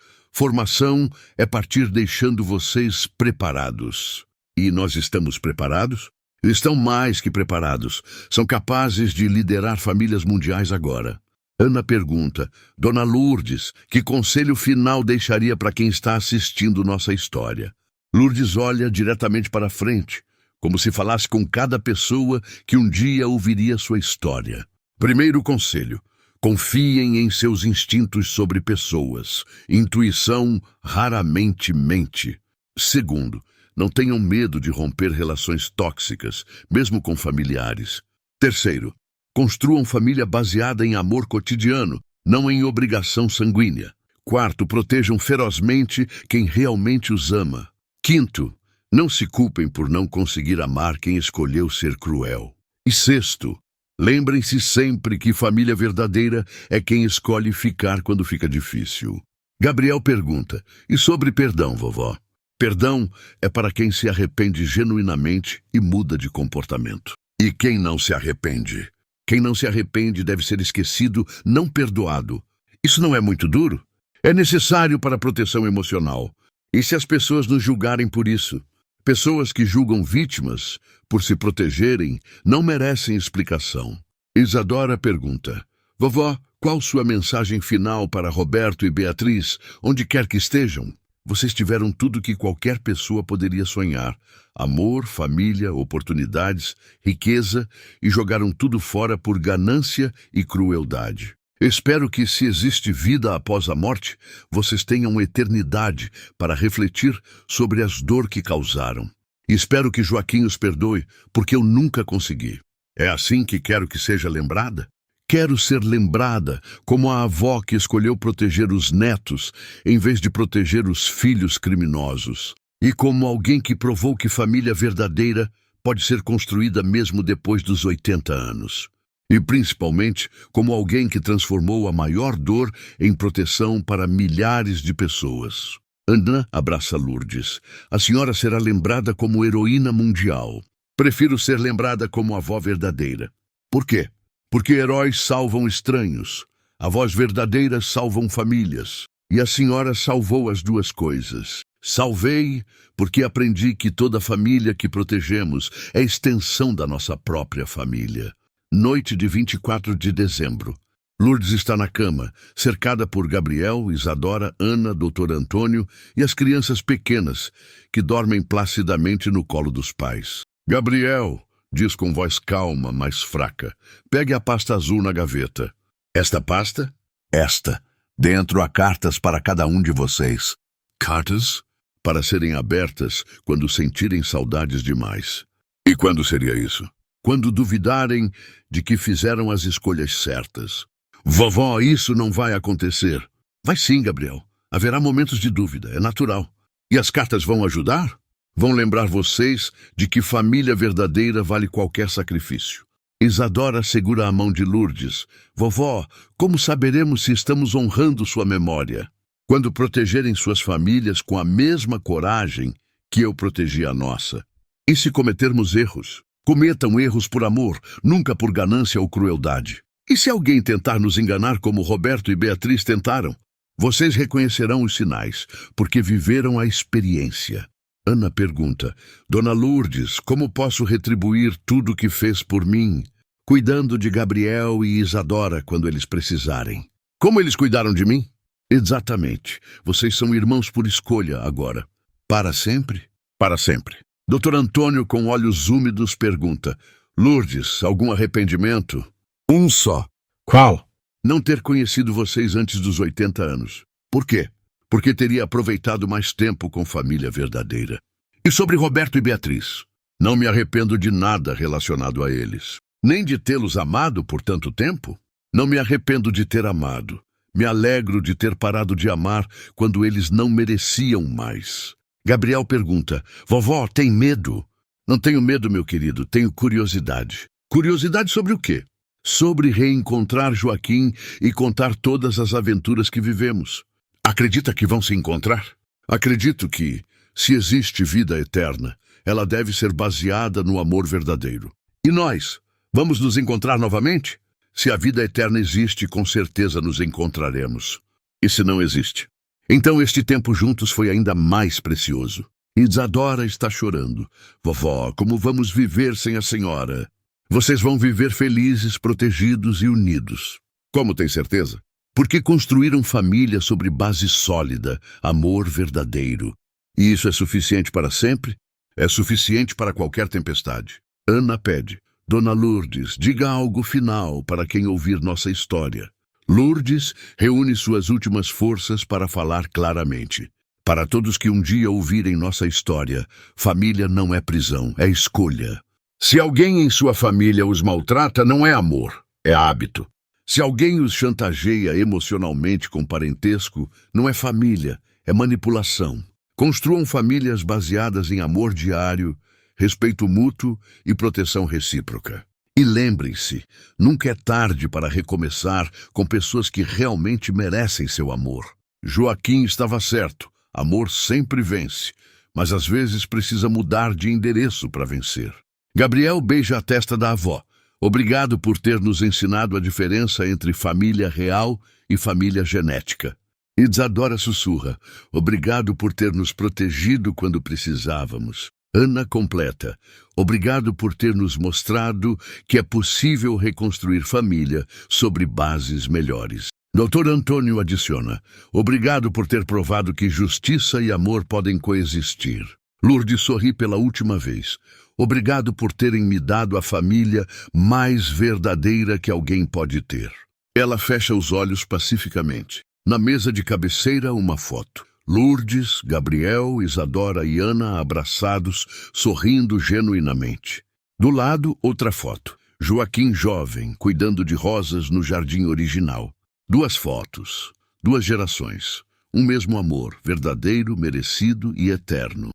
Formação é partir deixando vocês preparados. E nós estamos preparados? Estão mais que preparados. São capazes de liderar famílias mundiais agora. Ana pergunta, Dona Lourdes, que conselho final deixaria para quem está assistindo nossa história? Lourdes olha diretamente para frente, como se falasse com cada pessoa que um dia ouviria sua história. Primeiro conselho, confiem em seus instintos sobre pessoas. Intuição raramente mente. Segundo, não tenham medo de romper relações tóxicas, mesmo com familiares. Terceiro, construam família baseada em amor cotidiano, não em obrigação sanguínea. Quarto, protejam ferozmente quem realmente os ama. Quinto, não se culpem por não conseguir amar quem escolheu ser cruel. E sexto, lembrem-se sempre que família verdadeira é quem escolhe ficar quando fica difícil. Gabriel pergunta, e sobre perdão, vovó? Perdão é para quem se arrepende genuinamente e muda de comportamento. E quem não se arrepende? Quem não se arrepende deve ser esquecido, não perdoado. Isso não é muito duro? É necessário para a proteção emocional. E se as pessoas nos julgarem por isso? Pessoas que julgam vítimas por se protegerem não merecem explicação. Isadora pergunta, vovó, qual sua mensagem final para Roberto e Beatriz, onde quer que estejam? Vocês tiveram tudo que qualquer pessoa poderia sonhar. Amor, família, oportunidades, riqueza e jogaram tudo fora por ganância e crueldade. Espero que, se existe vida após a morte, vocês tenham eternidade para refletir sobre as dores que causaram. E espero que Joaquim os perdoe, porque eu nunca consegui. É assim que quero que seja lembrada? Quero ser lembrada como a avó que escolheu proteger os netos em vez de proteger os filhos criminosos. E como alguém que provou que família verdadeira pode ser construída mesmo depois dos 80 anos. E principalmente como alguém que transformou a maior dor em proteção para milhares de pessoas. Ana abraça Lourdes. A senhora será lembrada como heroína mundial. Prefiro ser lembrada como avó verdadeira. Por quê? Porque heróis salvam estranhos, avós verdadeiras salvam famílias, e a senhora salvou as duas coisas. Salvei porque aprendi que toda família que protegemos é extensão da nossa própria família. Noite de 24 de dezembro. Lourdes está na cama, cercada por Gabriel, Isadora, Ana, Dr. Antônio e as crianças pequenas, que dormem placidamente no colo dos pais. Gabriel, diz com voz calma, mas fraca, pegue a pasta azul na gaveta. Esta pasta? Esta. Dentro há cartas para cada um de vocês. Cartas? Para serem abertas quando sentirem saudades demais. E quando seria isso? Quando duvidarem de que fizeram as escolhas certas. Vovó, isso não vai acontecer. Vai sim, Gabriel. Haverá momentos de dúvida, é natural. E as cartas vão ajudar? Vão lembrar vocês de que família verdadeira vale qualquer sacrifício. Isadora segura a mão de Lourdes. Vovó, como saberemos se estamos honrando sua memória? Quando protegerem suas famílias com a mesma coragem que eu protegi a nossa. E se cometermos erros? Cometam erros por amor, nunca por ganância ou crueldade. E se alguém tentar nos enganar como Roberto e Beatriz tentaram? Vocês reconhecerão os sinais, porque viveram a experiência. Ana pergunta, Dona Lourdes, como posso retribuir tudo o que fez por mim, cuidando de Gabriel e Isadora quando eles precisarem? Como eles cuidaram de mim? Exatamente. Vocês são irmãos por escolha agora. Para sempre? Para sempre. Dr. Antônio, com olhos úmidos, pergunta: Lourdes, algum arrependimento? Um só. Qual? Não ter conhecido vocês antes dos 80 anos. Por quê? Porque teria aproveitado mais tempo com família verdadeira. E sobre Roberto e Beatriz? Não me arrependo de nada relacionado a eles. Nem de tê-los amado por tanto tempo. Não me arrependo de ter amado. Me alegro de ter parado de amar quando eles não mereciam mais. Gabriel pergunta: Vovó, tem medo? Não tenho medo, meu querido, tenho curiosidade. Curiosidade sobre o quê? Sobre reencontrar Joaquim e contar todas as aventuras que vivemos. Acredita que vão se encontrar? Acredito que, se existe vida eterna, ela deve ser baseada no amor verdadeiro. E nós? Vamos nos encontrar novamente? Se a vida eterna existe, com certeza nos encontraremos. E se não existe? Então este tempo juntos foi ainda mais precioso. Isadora está chorando. Vovó, como vamos viver sem a senhora? Vocês vão viver felizes, protegidos e unidos. Como tem certeza? Porque construíram família sobre base sólida, amor verdadeiro. E isso é suficiente para sempre? É suficiente para qualquer tempestade. Ana pede: Dona Lourdes, diga algo final para quem ouvir nossa história. Lourdes reúne suas últimas forças para falar claramente. Para todos que um dia ouvirem nossa história, família não é prisão, é escolha. Se alguém em sua família os maltrata, não é amor, é hábito. Se alguém os chantageia emocionalmente com parentesco, não é família, é manipulação. Construam famílias baseadas em amor diário, respeito mútuo e proteção recíproca. E lembrem-se, nunca é tarde para recomeçar com pessoas que realmente merecem seu amor. Joaquim estava certo, amor sempre vence, mas às vezes precisa mudar de endereço para vencer. Gabriel beija a testa da avó. Obrigado por ter nos ensinado a diferença entre família real e família genética. Isadora sussurra: Obrigado por ter nos protegido quando precisávamos. Ana completa: Obrigado por ter nos mostrado que é possível reconstruir família sobre bases melhores. Dr. Antônio adiciona: Obrigado por ter provado que justiça e amor podem coexistir. Lourdes sorri pela última vez. Obrigado por terem me dado a família mais verdadeira que alguém pode ter. Ela fecha os olhos pacificamente. Na mesa de cabeceira, uma foto. Lourdes, Gabriel, Isadora e Ana abraçados, sorrindo genuinamente. Do lado, outra foto. Joaquim jovem, cuidando de rosas no jardim original. Duas fotos, duas gerações. Um mesmo amor, verdadeiro, merecido e eterno.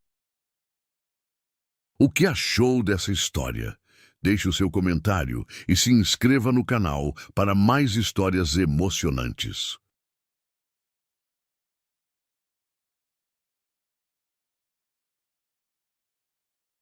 O que achou dessa história? Deixe o seu comentário e se inscreva no canal para mais histórias emocionantes.